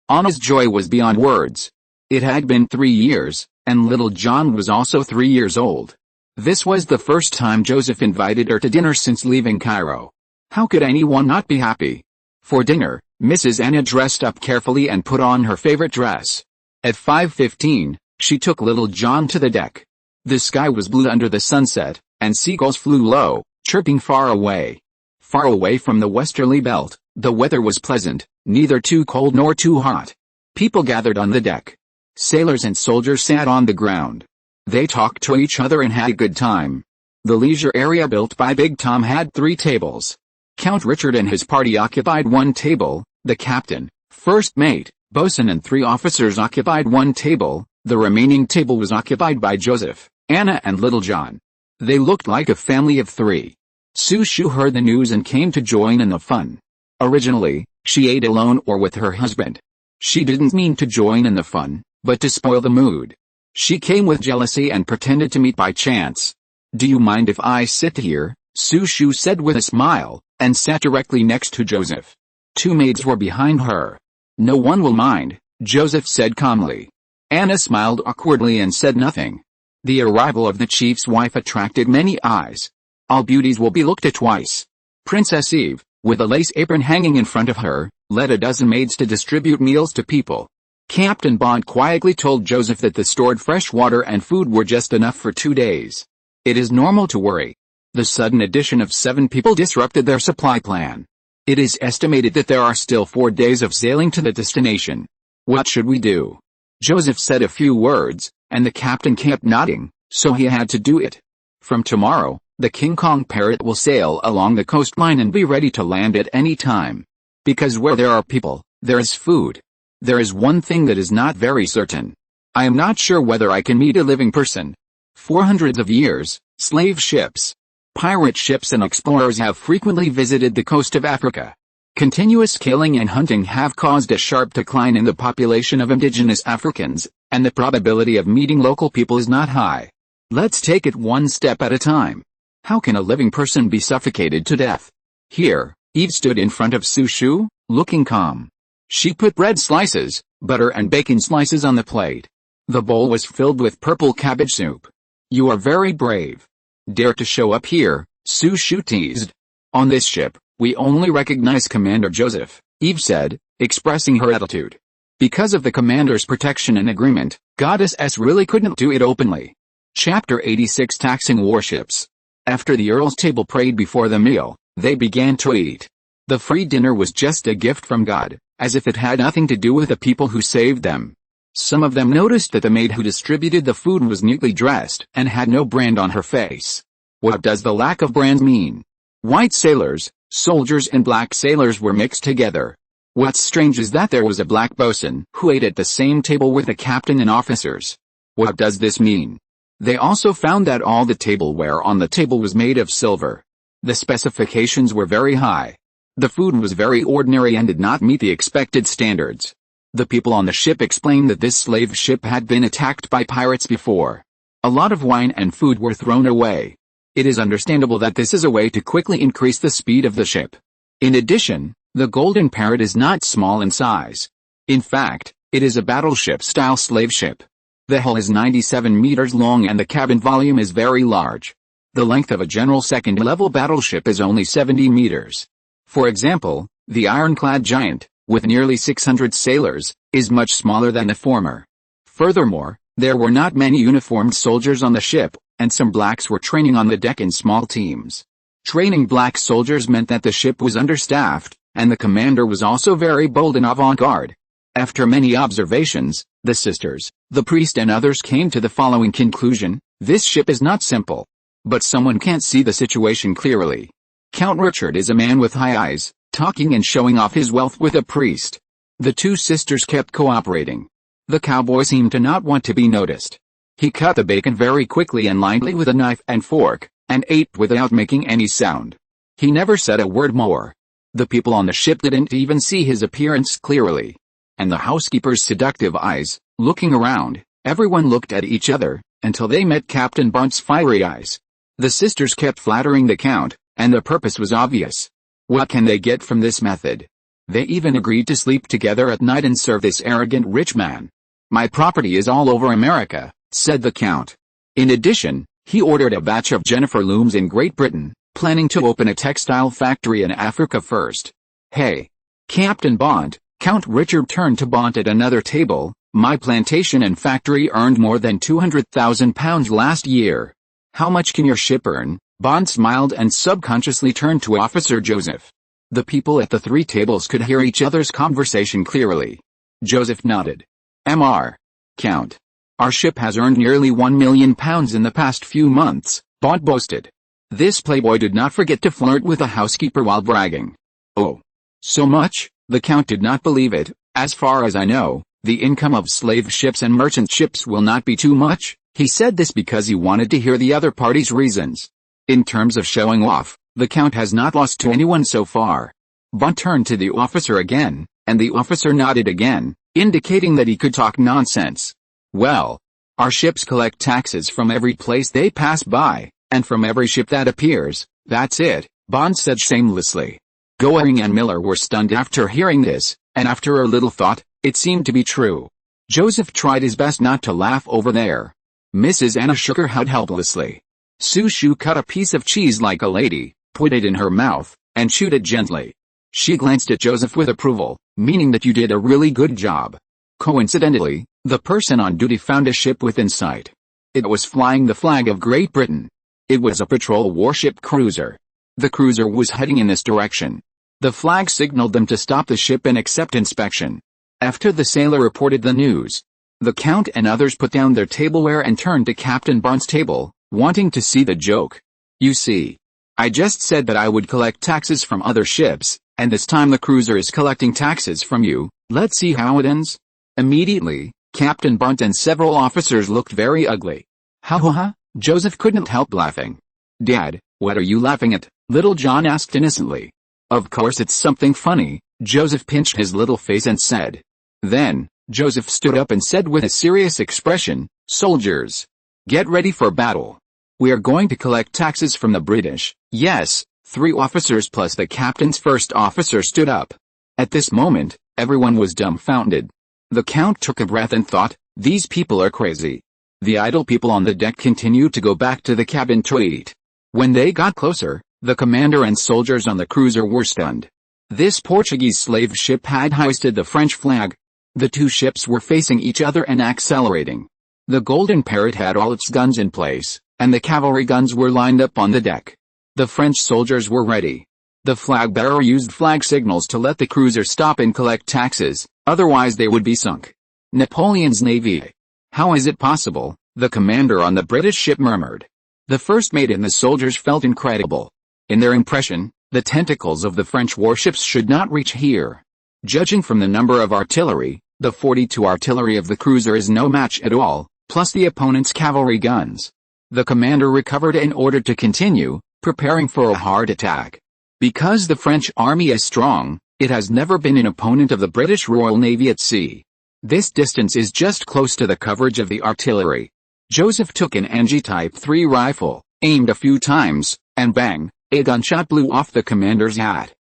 Anna's joy was beyond words. It had been 3 years, and little John was also 3 years old. This was the first time Joseph invited her to dinner since leaving Cairo. How could anyone not be happy? For dinner, Mrs. Anna dressed up carefully and put on her favorite dress. At 5:15, she took little John to the deck. The sky was blue under the sunset, and seagulls flew low, chirping far away. Far away from the westerly belt, the weather was pleasant, neither too cold nor too hot. People gathered on the deck. Sailors and soldiers sat on the ground. They talked to each other and had a good time. The leisure area built by Big Tom had 3 tables. Count Richard and his party occupied 1 table, the captain, first mate, bosun and 3 officers occupied 1 table, the remaining table was occupied by Joseph, Anna and Little John. They looked like a family of 3. Sushu heard the news and came to join in the fun. Originally, she ate alone or with her husband. She didn't mean to join in the fun, but to spoil the mood. She came with jealousy and pretended to meet by chance. Do you mind if I sit here? Sushu said with a smile, and sat directly next to Joseph. 2 maids were behind her. No one will mind, Joseph said calmly. Anna smiled awkwardly and said nothing. The arrival of the chief's wife attracted many eyes. All beauties will be looked at twice. Princess Eve, with a lace apron hanging in front of her, led a dozen maids to distribute meals to people. Captain Bond quietly told Joseph that the stored fresh water and food were just enough for 2 days. It is normal to worry. The sudden addition of 7 people disrupted their supply plan. It is estimated that there are still 4 days of sailing to the destination. What should we do? Joseph said a few words, and the captain kept nodding, so he had to do it. From tomorrow, the King Kong parrot will sail along the coastline and be ready to land at any time. Because where there are people, there is food. There is one thing that is not very certain. I am not sure whether I can meet a living person. For hundreds of years, slave ships, pirate ships and explorers have frequently visited the coast of Africa. Continuous killing and hunting have caused a sharp decline in the population of indigenous Africans, and the probability of meeting local people is not high. Let's take it one step at a time. How can a living person be suffocated to death? Here, Eve stood in front of Sushu, looking calm. She put bread slices, butter and bacon slices on the plate. The bowl was filled with purple cabbage soup. You are very brave. Dare to show up here, Sushu teased. On this ship, we only recognize Commander Joseph, Eve said, expressing her attitude. Because of the commander's protection and agreement, Goddess S really couldn't do it openly. Chapter 86 Taxing Warships. After the Earl's table prayed before the meal, they began to eat. The free dinner was just a gift from God, as if it had nothing to do with the people who saved them. Some of them noticed that the maid who distributed the food was neatly dressed and had no brand on her face. What does the lack of brand mean? White sailors, soldiers and black sailors were mixed together. What's strange is that there was a black bosun who ate at the same table with the captain and officers. What does this mean? They also found that all the tableware on the table was made of silver. The specifications were very high. The food was very ordinary and did not meet the expected standards. The people on the ship explained that this slave ship had been attacked by pirates before. A lot of wine and food were thrown away. It is understandable that this is a way to quickly increase the speed of the ship. In addition, the Golden Parrot is not small in size. In fact, it is a battleship-style slave ship. The hull is 97 meters long and the cabin volume is very large. The length of a general second-level battleship is only 70 meters. For example, the ironclad Giant, with nearly 600 sailors, is much smaller than the former. Furthermore, there were not many uniformed soldiers on the ship, and some blacks were training on the deck in small teams. Training black soldiers meant that the ship was understaffed, and the commander was also very bold and avant-garde. After many observations, the sisters, the priest and others came to the following conclusion: this ship is not simple. But someone can't see the situation clearly. Count Richard is a man with high eyes, talking and showing off his wealth with a priest. The two sisters kept cooperating. The cowboy seemed to not want to be noticed. He cut the bacon very quickly and lightly with a knife and fork, and ate without making any sound. He never said a word more. The people on the ship didn't even see his appearance clearly. And the housekeeper's seductive eyes, looking around, everyone looked at each other, until they met Captain Bond's fiery eyes. The sisters kept flattering the Count, and the purpose was obvious. What can they get from this method? They even agreed to sleep together at night and serve this arrogant rich man. My property is all over America, said the Count. In addition, he ordered a batch of Jennifer looms in Great Britain, planning to open a textile factory in Africa first. Hey, Captain Bond, Count Richard turned to Bond at another table. My plantation and factory earned more than £200,000 last year. How much can your ship earn? Bond smiled and subconsciously turned to Officer Joseph. The people at the three tables could hear each other's conversation clearly. Joseph nodded. Mr. Count. Our ship has earned nearly £1 million in the past few months, Bond boasted. This playboy did not forget to flirt with the housekeeper while bragging. Oh. So much? The Count did not believe it. As far as I know, the income of slave ships and merchant ships will not be too much. He said this because he wanted to hear the other party's reasons. In terms of showing off, the Count has not lost to anyone so far. Bond turned to the officer again, and the officer nodded again, indicating that he could talk nonsense. Well, our ships collect taxes from every place they pass by, and from every ship that appears. That's it, Bond said shamelessly. Goering and Miller were stunned after hearing this, and after a little thought, it seemed to be true. Joseph tried his best not to laugh over there. Mrs. Anna shook her head helplessly. Su cut a piece of cheese like a lady, put it in her mouth, and chewed it gently. She glanced at Joseph with approval, meaning that you did a really good job. Coincidentally, the person on duty found a ship within sight. It was flying the flag of Great Britain. It was a patrol warship cruiser. The cruiser was heading in this direction. The flag signaled them to stop the ship and accept inspection. After the sailor reported the news, the Count and others put down their tableware and turned to Captain Barnes' table, wanting to see the joke. You see, I just said that I would collect taxes from other ships, and this time the cruiser is collecting taxes from you. Let's see how it ends. Immediately, Captain Barnes and several officers looked very ugly. Ha ha ha, Joseph couldn't help laughing. Dad, what are you laughing at? Little John asked innocently. Of course it's something funny, Joseph pinched his little face and said. Then, Joseph stood up and said with a serious expression, soldiers, get ready for battle. We are going to collect taxes from the British. Yes, 3 officers plus the captain's first officer stood up. At this moment, everyone was dumbfounded. The Count took a breath and thought, these people are crazy. The idle people on the deck continued to go back to the cabin to eat. When they got closer, the commander and soldiers on the cruiser were stunned. This Portuguese slave ship had hoisted the French flag. The 2 ships were facing each other and accelerating. The Golden Parrot had all its guns in place, and the cavalry guns were lined up on the deck. The French soldiers were ready. The flag bearer used flag signals to let the cruiser stop and collect taxes, otherwise they would be sunk. Napoleon's navy. How is it possible? The commander on the British ship murmured. The first mate and the soldiers felt incredible. In their impression, the tentacles of the French warships should not reach here. Judging from the number of artillery, the 42 artillery of the cruiser is no match at all, plus the opponent's cavalry guns. The commander recovered and ordered to continue, preparing for a hard attack. Because the French army is strong, it has never been an opponent of the British Royal Navy at sea. This distance is just close to the coverage of the artillery. Joseph took an NG Type 3 rifle, aimed a few times, and bang, a gunshot blew off the commander's hat.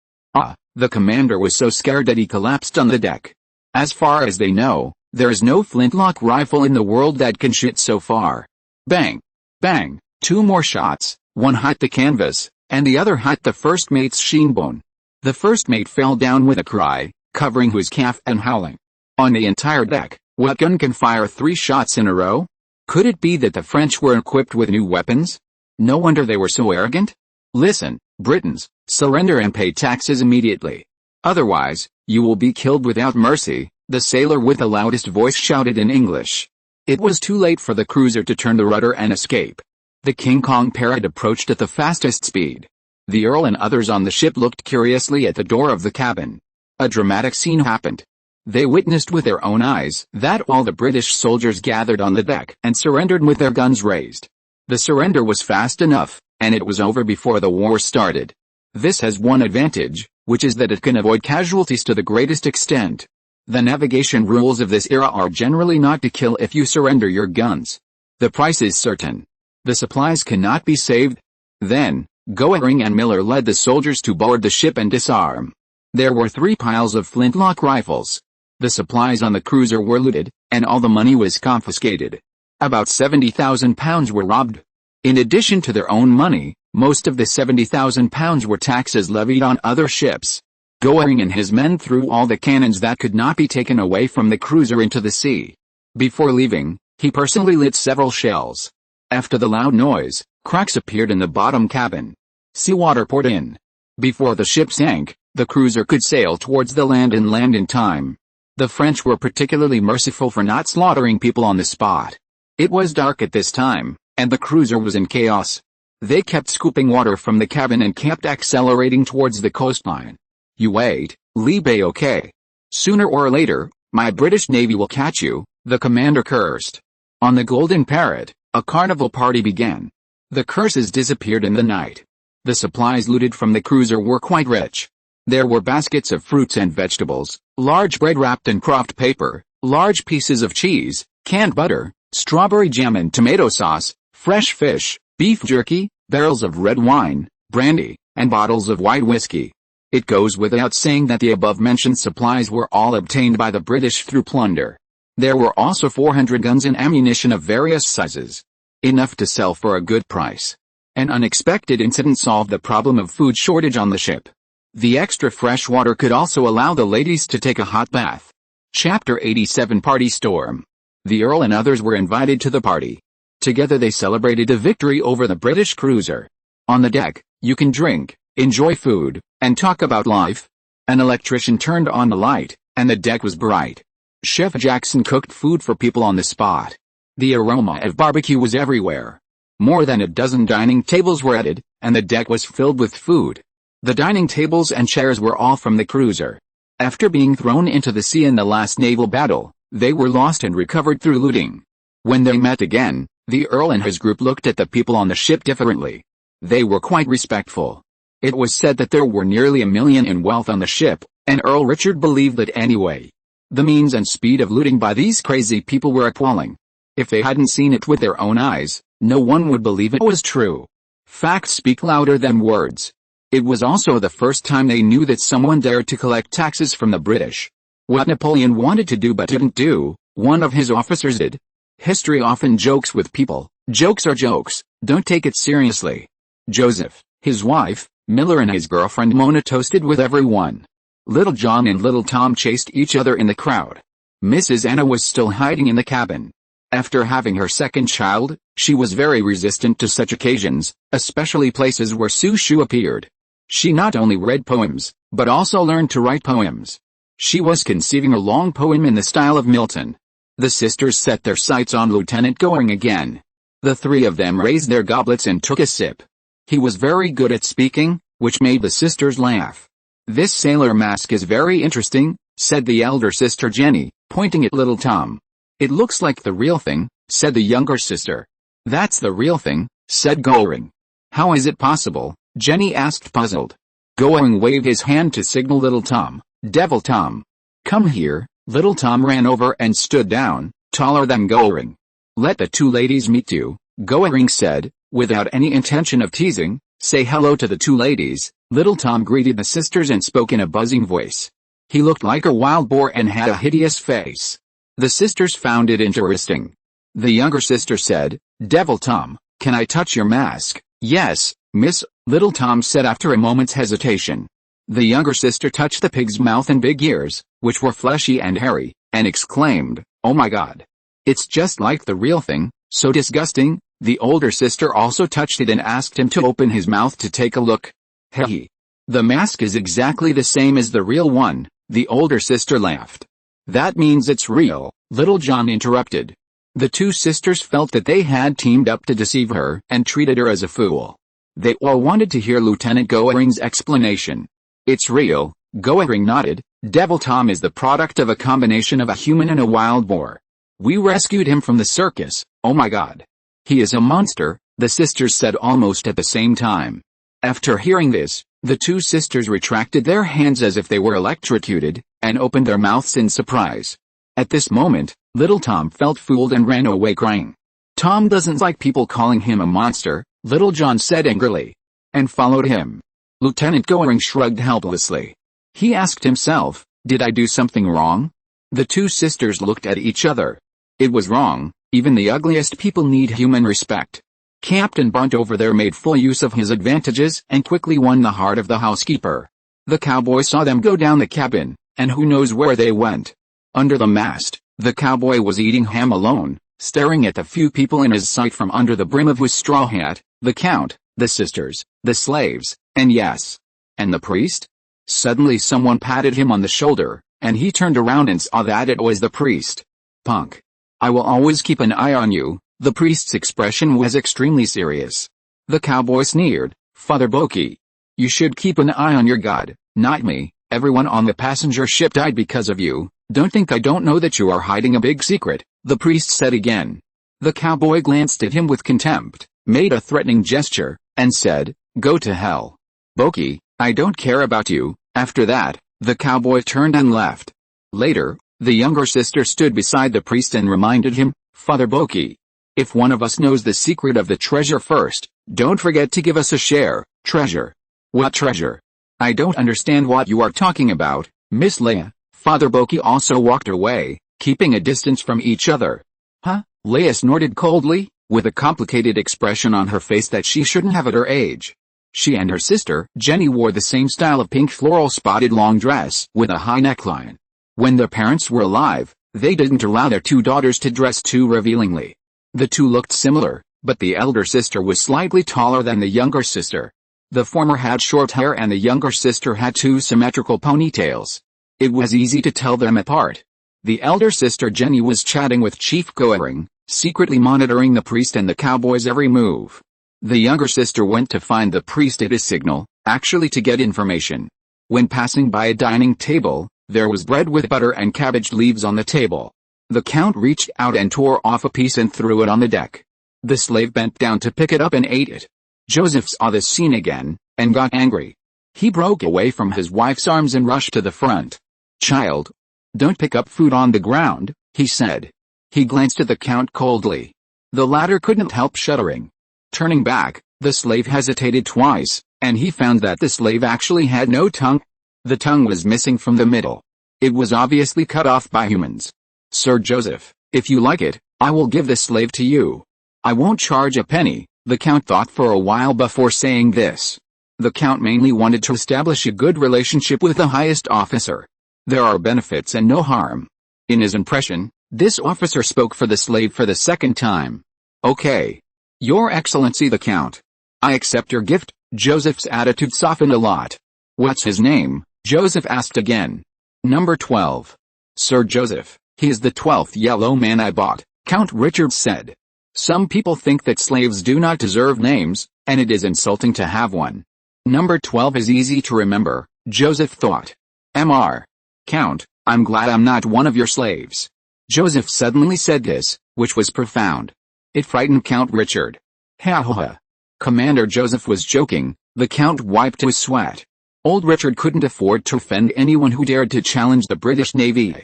The commander was so scared that he collapsed on the deck. As far as they know, there is no flintlock rifle in the world that can shoot so far. Bang! Bang! 2 more shots, one hit the canvas, and the other hit the first mate's shin bone. The first mate fell down with a cry, covering his calf and howling. On the entire deck, what gun can fire 3 shots in a row? Could it be that the French were equipped with new weapons? No wonder they were so arrogant. Listen, Britons, surrender and pay taxes immediately. Otherwise, you will be killed without mercy, the sailor with the loudest voice shouted in English. It was too late for the cruiser to turn the rudder and escape. The King Kong Parrot approached at the fastest speed. The Earl and others on the ship looked curiously at the door of the cabin. A dramatic scene happened. They witnessed with their own eyes that all the British soldiers gathered on the deck and surrendered with their guns raised. The surrender was fast enough, and it was over before the war started. This has one advantage, which is that it can avoid casualties to the greatest extent. The navigation rules of this era are generally not to kill if you surrender your guns. The price is certain. The supplies cannot be saved. Then, Goering and Miller led the soldiers to board the ship and disarm. There were 3 piles of flintlock rifles. The supplies on the cruiser were looted, and all the money was confiscated. About £70,000 were robbed. In addition to their own money, most of the £70,000 were taxes levied on other ships. Goering and his men threw all the cannons that could not be taken away from the cruiser into the sea. Before leaving, he personally lit several shells. After the loud noise, cracks appeared in the bottom cabin. Seawater poured in. Before the ship sank, the cruiser could sail towards the land and land in time. The French were particularly merciful for not slaughtering people on the spot. It was dark at this time, and the cruiser was in chaos. They kept scooping water from the cabin and kept accelerating towards the coastline. You wait, Libe, okay? Sooner or later, my British Navy will catch you, the commander cursed. On the Golden Parrot, a carnival party began. The curses disappeared in the night. The supplies looted from the cruiser were quite rich. There were baskets of fruits and vegetables, large bread wrapped in craft paper, large pieces of cheese, canned butter, strawberry jam and tomato sauce, fresh fish, beef jerky, barrels of red wine, brandy, and bottles of white whiskey. It goes without saying that the above-mentioned supplies were all obtained by the British through plunder. There were also 400 guns and ammunition of various sizes. Enough to sell for a good price. An unexpected incident solved the problem of food shortage on the ship. The extra fresh water could also allow the ladies to take a hot bath. Chapter 87 Party Storm. The Earl and others were invited to the party. Together they celebrated a victory over the British cruiser. On the deck, you can drink, enjoy food, and talk about life. An electrician turned on the light, and the deck was bright. Chef Jackson cooked food for people on the spot. The aroma of barbecue was everywhere. More than a dozen dining tables were added, and the deck was filled with food. The dining tables and chairs were all from the cruiser. After being thrown into the sea in the last naval battle, they were lost and recovered through looting. When they met again, the Earl and his group looked at the people on the ship differently. They were quite respectful. It was said that there were nearly $1 million in wealth on the ship, and Earl Richard believed that anyway. The means and speed of looting by these crazy people were appalling. If they hadn't seen it with their own eyes, no one would believe it was true. Facts speak louder than words. It was also the first time they knew that someone dared to collect taxes from the British. What Napoleon wanted to do but didn't do, one of his officers did. History often jokes with people. Jokes are jokes, don't take it seriously. Joseph, his wife, Miller and his girlfriend Mona toasted with everyone. Little John and Little Tom chased each other in the crowd. Mrs. Anna was still hiding in the cabin. After having her second child, she was very resistant to such occasions, especially places where Sushu appeared. She not only read poems, but also learned to write poems. She was conceiving a long poem in the style of Milton. The sisters set their sights on Lieutenant Goring again. The three of them raised their goblets and took a sip. He was very good at speaking, which made the sisters laugh. "This sailor mask is very interesting," said the elder sister Jenny, pointing at Little Tom. "It looks like the real thing," said the younger sister. "That's the real thing," said Goring. "How is it possible?" Jenny asked, puzzled. Goring waved his hand to signal Little Tom. "Devil Tom. Come here." Little Tom ran over and stood down, taller than Goring. "Let the two ladies meet you," Goring said, without any intention of teasing. "Say hello to the two ladies." Little Tom greeted the sisters and spoke in a buzzing voice. He looked like a wild boar and had a hideous face. The sisters found it interesting. The younger sister said, "Devil Tom, can I touch your mask?" "Yes, miss," Little Tom said after a moment's hesitation. The younger sister touched the pig's mouth and big ears, which were fleshy and hairy, and exclaimed, "Oh my God. It's just like the real thing, so disgusting." The older sister also touched it and asked him to open his mouth to take a look. "Hey. The mask is exactly the same as the real one," the older sister laughed. "That means it's real," Little John interrupted. The two sisters felt that they had teamed up to deceive her and treated her as a fool. They all wanted to hear Lieutenant Goring's explanation. "It's real," Goring nodded. "Devil Tom is the product of a combination of a human and a wild boar. We rescued him from the circus." "Oh my God. He is a monster," the sisters said almost at the same time. After hearing this, the two sisters retracted their hands as if they were electrocuted, and opened their mouths in surprise. At this moment, Little Tom felt fooled and ran away crying. "Tom doesn't like people calling him a monster," Little John said angrily, and followed him. Lieutenant Goring shrugged helplessly. He asked himself, "Did I do something wrong?" The two sisters looked at each other. It was wrong. Even the ugliest people need human respect. Captain Bunt over there made full use of his advantages and quickly won the heart of the housekeeper. The cowboy saw them go down the cabin, and who knows where they went. Under the mast, the cowboy was eating ham alone, staring at the few people in his sight from under the brim of his straw hat, the count, the sisters, the slaves, and yes. And the priest? Suddenly someone patted him on the shoulder, and he turned around and saw that it was the priest. "Punk. I will always keep an eye on you." The priest's expression was extremely serious. The cowboy sneered, "Father Bokey. You should keep an eye on your God, not me. Everyone on the passenger ship died because of you. Don't think I don't know that you are hiding a big secret," the priest said again. The cowboy glanced at him with contempt, made a threatening gesture, and said, "Go to hell. Bokey, I don't care about you." After that, the cowboy turned and left. Later, the younger sister stood beside the priest and reminded him, "Father Bokey, if one of us knows the secret of the treasure first, don't forget to give us a share." "Treasure? What treasure? I don't understand what you are talking about, Miss Leia." Father Bokey also walked away, keeping a distance from each other. Huh? Leia snorted coldly, with a complicated expression on her face that she shouldn't have at her age. She and her sister, Jenny, wore the same style of pink floral spotted long dress with a high neckline. When their parents were alive, they didn't allow their two daughters to dress too revealingly. The two looked similar, but the elder sister was slightly taller than the younger sister. The former had short hair and the younger sister had two symmetrical ponytails. It was easy to tell them apart. The elder sister Jenny was chatting with Chief Goering, secretly monitoring the priest and the cowboy's every move. The younger sister went to find the priest at his signal, actually to get information. When passing by a dining table, there was bread with butter and cabbage leaves on the table. The count reached out and tore off a piece and threw it on the deck. The slave bent down to pick it up and ate it. Joseph saw this scene again, and got angry. He broke away from his wife's arms and rushed to the front. "Child, don't pick up food on the ground," he said. He glanced at the count coldly. The latter couldn't help shuddering. Turning back, the slave hesitated twice, and he found that the slave actually had no tongue. The tongue was missing from the middle. It was obviously cut off by humans. "Sir Joseph, if you like it, I will give the slave to you. I won't charge a penny," the count thought for a while before saying this. The count mainly wanted to establish a good relationship with the highest officer. There are benefits and no harm. In his impression, this officer spoke for the slave for the second time. "Okay. Your Excellency the Count. I accept your gift." Joseph's attitude softened a lot. "What's his name?" Joseph asked again. "Number 12. Sir Joseph, he is the 12th yellow man I bought," Count Richard said. "Some people think that slaves do not deserve names, and it is insulting to have one. Number 12 is easy to remember," Joseph thought. "Mr. Count, I'm glad I'm not one of your slaves." Joseph suddenly said this, which was profound. It frightened Count Richard. "Ha ha ha." Commander Joseph was joking. The Count wiped his sweat. Old Richard couldn't afford to offend anyone who dared to challenge the British Navy.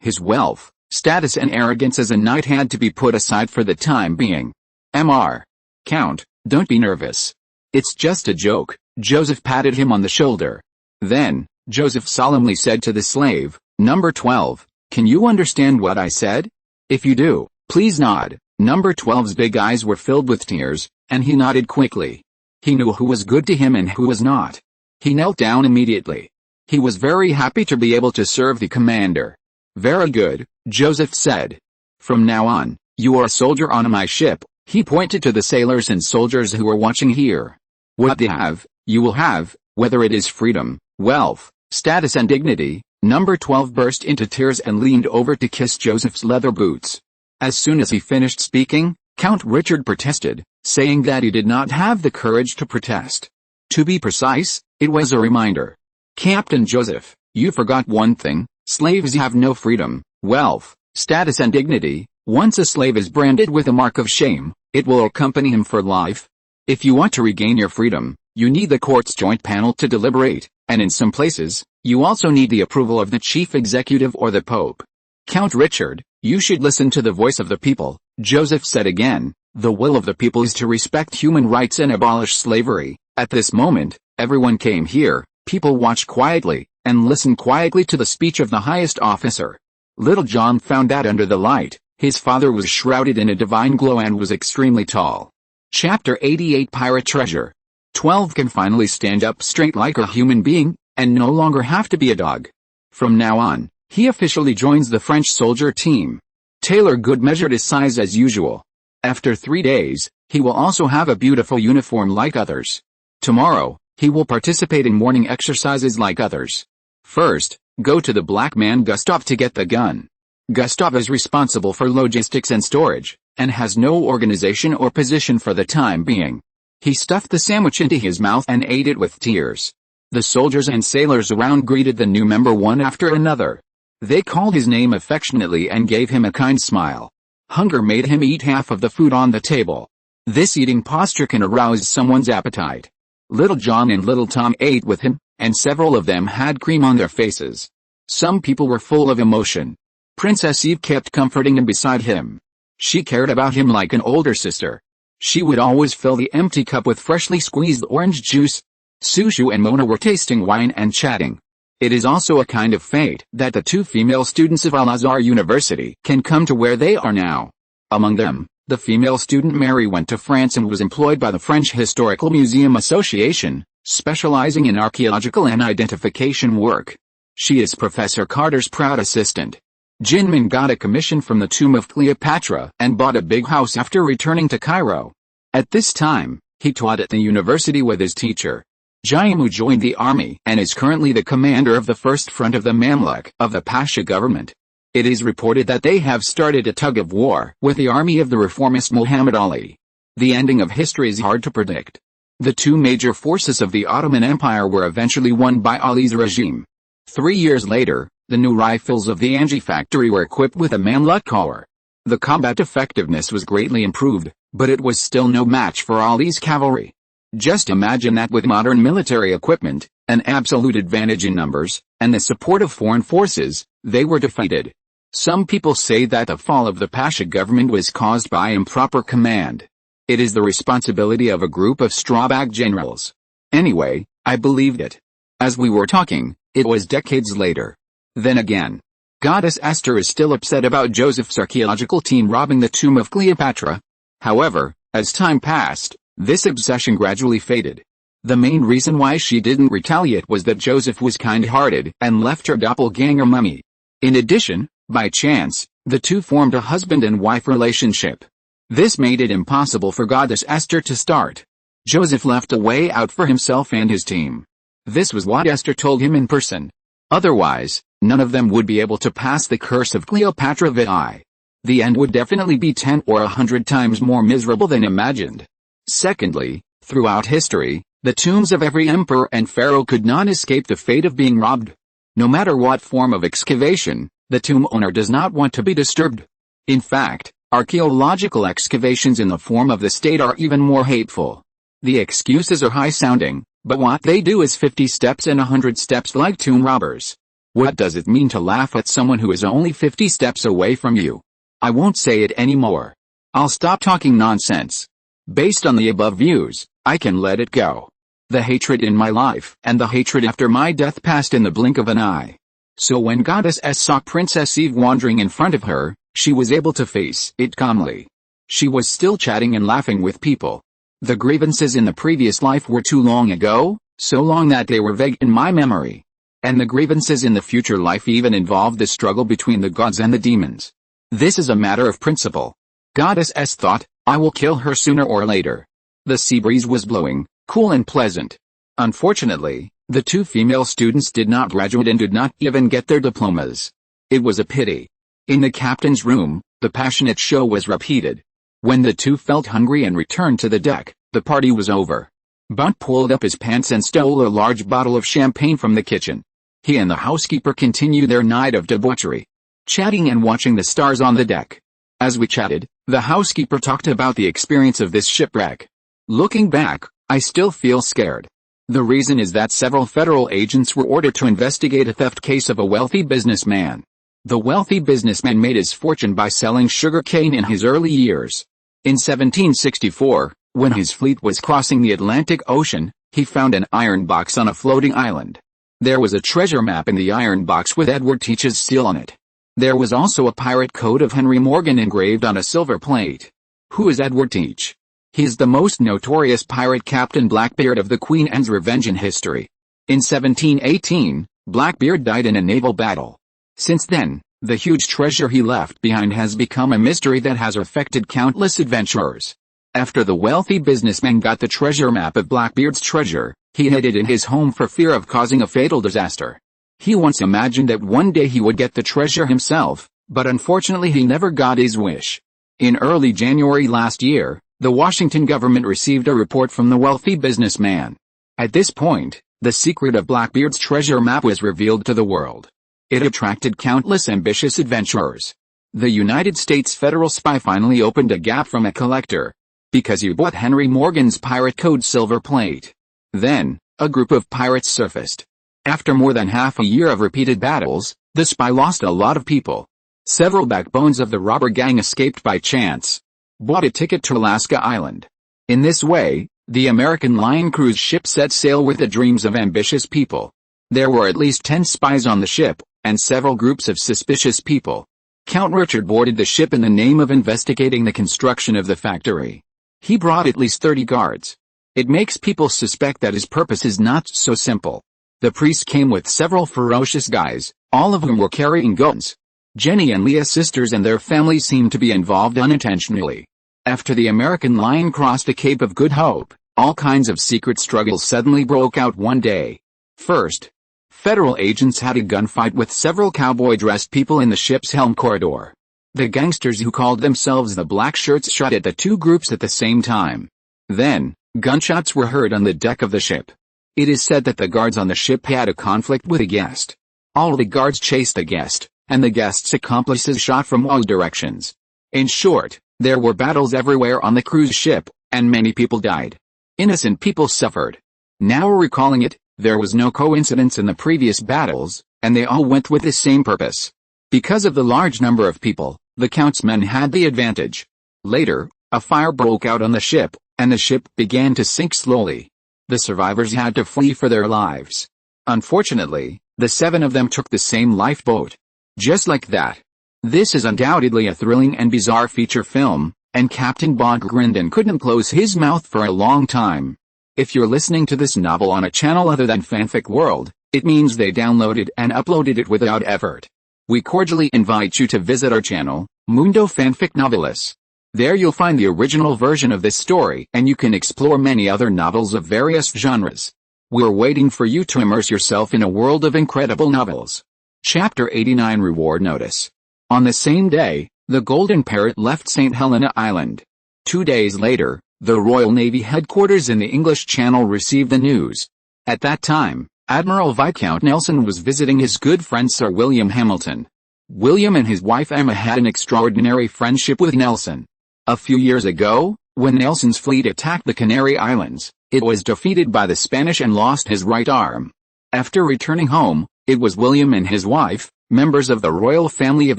His wealth, status and arrogance as a knight had to be put aside for the time being. "Mr. Count, don't be nervous. It's just a joke." Joseph patted him on the shoulder. Then, Joseph solemnly said to the slave, "Number 12, can you understand what I said? If you do, please nod." Number 12's big eyes were filled with tears, and he nodded quickly. He knew who was good to him and who was not. He knelt down immediately. He was very happy to be able to serve the commander. "Very good," Joseph said. "From now on, you are a soldier on my ship." He pointed to the sailors and soldiers who were watching here. "What they have, you will have, whether it is freedom, wealth, status and dignity." Number 12 burst into tears and leaned over to kiss Joseph's leather boots. As soon as he finished speaking, Count Richard protested, saying that he did not have the courage to protest. To be precise, it was a reminder. "Captain Joseph, you forgot one thing. Slaves have no freedom, wealth, status and dignity. Once a slave is branded with a mark of shame, it will accompany him for life. If you want to regain your freedom, you need the court's joint panel to deliberate, and in some places, you also need the approval of the chief executive or the Pope." "Count Richard, you should listen to the voice of the people," Joseph said again. "The will of the people is to respect human rights and abolish slavery." At this moment, everyone came here. People watched quietly, and listened quietly to the speech of the highest officer. Little John found that under the light, his father was shrouded in a divine glow and was extremely tall. Chapter 88 Pirate Treasure. 12 can finally stand up straight like a human being, and no longer have to be a dog. From now on, he officially joins the French soldier team. Taylor Good measured his size as usual. After 3 days, he will also have a beautiful uniform like others. Tomorrow, he will participate in morning exercises like others. First, go to the black man Gustav to get the gun. Gustav is responsible for logistics and storage, and has no organization or position for the time being. He stuffed the sandwich into his mouth and ate it with tears. The soldiers and sailors around greeted the new member one after another. They called his name affectionately and gave him a kind smile. Hunger made him eat half of the food on the table. This eating posture can arouse someone's appetite. Little John and Little Tom ate with him, and several of them had cream on their faces. Some people were full of emotion. Princess Eve kept comforting him beside him. She cared about him like an older sister. She would always fill the empty cup with freshly squeezed orange juice. Sushu and Mona were tasting wine and chatting. It is also a kind of fate that the two female students of Al-Azhar University can come to where they are now. Among them, the female student Mary went to France and was employed by the French Historical Museum Association, specializing in archaeological and identification work. She is Professor Carter's proud assistant. Jinmin got a commission from the tomb of Cleopatra and bought a big house after returning to Cairo. At this time, he taught at the university with his teacher. Jiamu joined the army and is currently the commander of the First Front of the Mamluk of the Pasha government. It is reported that they have started a tug-of-war with the army of the reformist Muhammad Ali. The ending of history is hard to predict. The two major forces of the Ottoman Empire were eventually won by Ali's regime. 3 years later, the new rifles of the Anji factory were equipped with a Mamluk collar. The combat effectiveness was greatly improved, but it was still no match for Ali's cavalry. Just imagine that with modern military equipment, an absolute advantage in numbers, and the support of foreign forces, they were defeated. Some people say that the fall of the Pasha government was caused by improper command. It is the responsibility of a group of strawback generals. Anyway, I believed it. As we were talking, it was decades later. Then again, Goddess Esther is still upset about Joseph's archaeological team robbing the tomb of Cleopatra. However, as time passed, this obsession gradually faded. The main reason why she didn't retaliate was that Joseph was kind-hearted and left her doppelganger mummy. In addition, by chance, the two formed a husband and wife relationship. This made it impossible for Goddess Esther to start. Joseph left a way out for himself and his team. This was what Esther told him in person. Otherwise, none of them would be able to pass the curse of Cleopatra vi. The end would definitely be 10 or 100 times more miserable than imagined. Secondly, throughout history, the tombs of every emperor and pharaoh could not escape the fate of being robbed. No matter what form of excavation, the tomb owner does not want to be disturbed. In fact, archaeological excavations in the form of the state are even more hateful. The excuses are high-sounding, but what they do is 50 steps and 100 steps like tomb robbers. What does it mean to laugh at someone who is only 50 steps away from you? I won't say it anymore. I'll stop talking nonsense. Based on the above views, I can let it go. The hatred in my life and the hatred after my death passed in the blink of an eye. So when Goddess S saw Princess Eve wandering in front of her, she was able to face it calmly. She was still chatting and laughing with people. The grievances in the previous life were too long ago, so long that they were vague in my memory. And the grievances in the future life even involved the struggle between the gods and the demons. This is a matter of principle. Goddess S thought, I will kill her sooner or later. The sea breeze was blowing, cool and pleasant. Unfortunately, the two female students did not graduate and did not even get their diplomas. It was a pity. In the captain's room, the passionate show was repeated. When the two felt hungry and returned to the deck, the party was over. Bunt pulled up his pants and stole a large bottle of champagne from the kitchen. He and the housekeeper continued their night of debauchery, chatting and watching the stars on the deck. As we chatted, the housekeeper talked about the experience of this shipwreck. Looking back, I still feel scared. The reason is that several federal agents were ordered to investigate a theft case of a wealthy businessman. The wealthy businessman made his fortune by selling sugar cane in his early years. In 1764, when his fleet was crossing the Atlantic Ocean, he found an iron box on a floating island. There was a treasure map in the iron box with Edward Teach's seal on it. There was also a pirate code of Henry Morgan engraved on a silver plate. Who is Edward Teach? He is the most notorious pirate Captain Blackbeard of the Queen Anne's Revenge in history. In 1718, Blackbeard died in a naval battle. Since then, the huge treasure he left behind has become a mystery that has affected countless adventurers. After the wealthy businessman got the treasure map of Blackbeard's treasure, he hid it in his home for fear of causing a fatal disaster. He once imagined that one day he would get the treasure himself, but unfortunately he never got his wish. In early January last year, the Washington government received a report from the wealthy businessman. At this point, the secret of Blackbeard's treasure map was revealed to the world. It attracted countless ambitious adventurers. The United States federal spy finally opened a gap from a collector, because he bought Henry Morgan's pirate code silver plate. Then, a group of pirates surfaced. After more than half a year of repeated battles, the spy lost a lot of people. Several backbones of the robber gang escaped by chance. Bought a ticket to Alaska Island. In this way, the American Lion cruise ship set sail with the dreams of ambitious people. There were at least 10 spies on the ship, and several groups of suspicious people. Count Richard boarded the ship in the name of investigating the construction of the factory. He brought at least 30 guards. It makes people suspect that his purpose is not so simple. The priest came with several ferocious guys, all of whom were carrying guns. Jenny and Leah's sisters and their families seemed to be involved unintentionally. After the American line crossed the Cape of Good Hope, all kinds of secret struggles suddenly broke out one day. First, federal agents had a gunfight with several cowboy-dressed people in the ship's helm corridor. The gangsters who called themselves the Black Shirts shot at the two groups at the same time. Then, gunshots were heard on the deck of the ship. It is said that the guards on the ship had a conflict with a guest. All the guards chased the guest, and the guest's accomplices shot from all directions. In short, there were battles everywhere on the cruise ship, and many people died. Innocent people suffered. Now recalling it, there was no coincidence in the previous battles, and they all went with the same purpose. Because of the large number of people, the Count's men had the advantage. Later, a fire broke out on the ship, and the ship began to sink slowly. The survivors had to flee for their lives. Unfortunately, the 7 of them took the same lifeboat. Just like that. This is undoubtedly a thrilling and bizarre feature film, and Captain Bond grinned and couldn't close his mouth for a long time. If you're listening to this novel on a channel other than Fanfic World, it means they downloaded and uploaded it without effort. We cordially invite you to visit our channel, Mundo Fanfic Novelis. There you'll find the original version of this story and you can explore many other novels of various genres. We're waiting for you to immerse yourself in a world of incredible novels. Chapter 89 Reward Notice. On the same day, the Golden Parrot left St. Helena Island. 2 days later, the Royal Navy headquarters in the English Channel received the news. At that time, Admiral Viscount Nelson was visiting his good friend Sir William Hamilton. William and his wife Emma had an extraordinary friendship with Nelson. A few years ago, when Nelson's fleet attacked the Canary Islands, it was defeated by the Spanish and lost his right arm. After returning home, it was William and his wife, members of the royal family of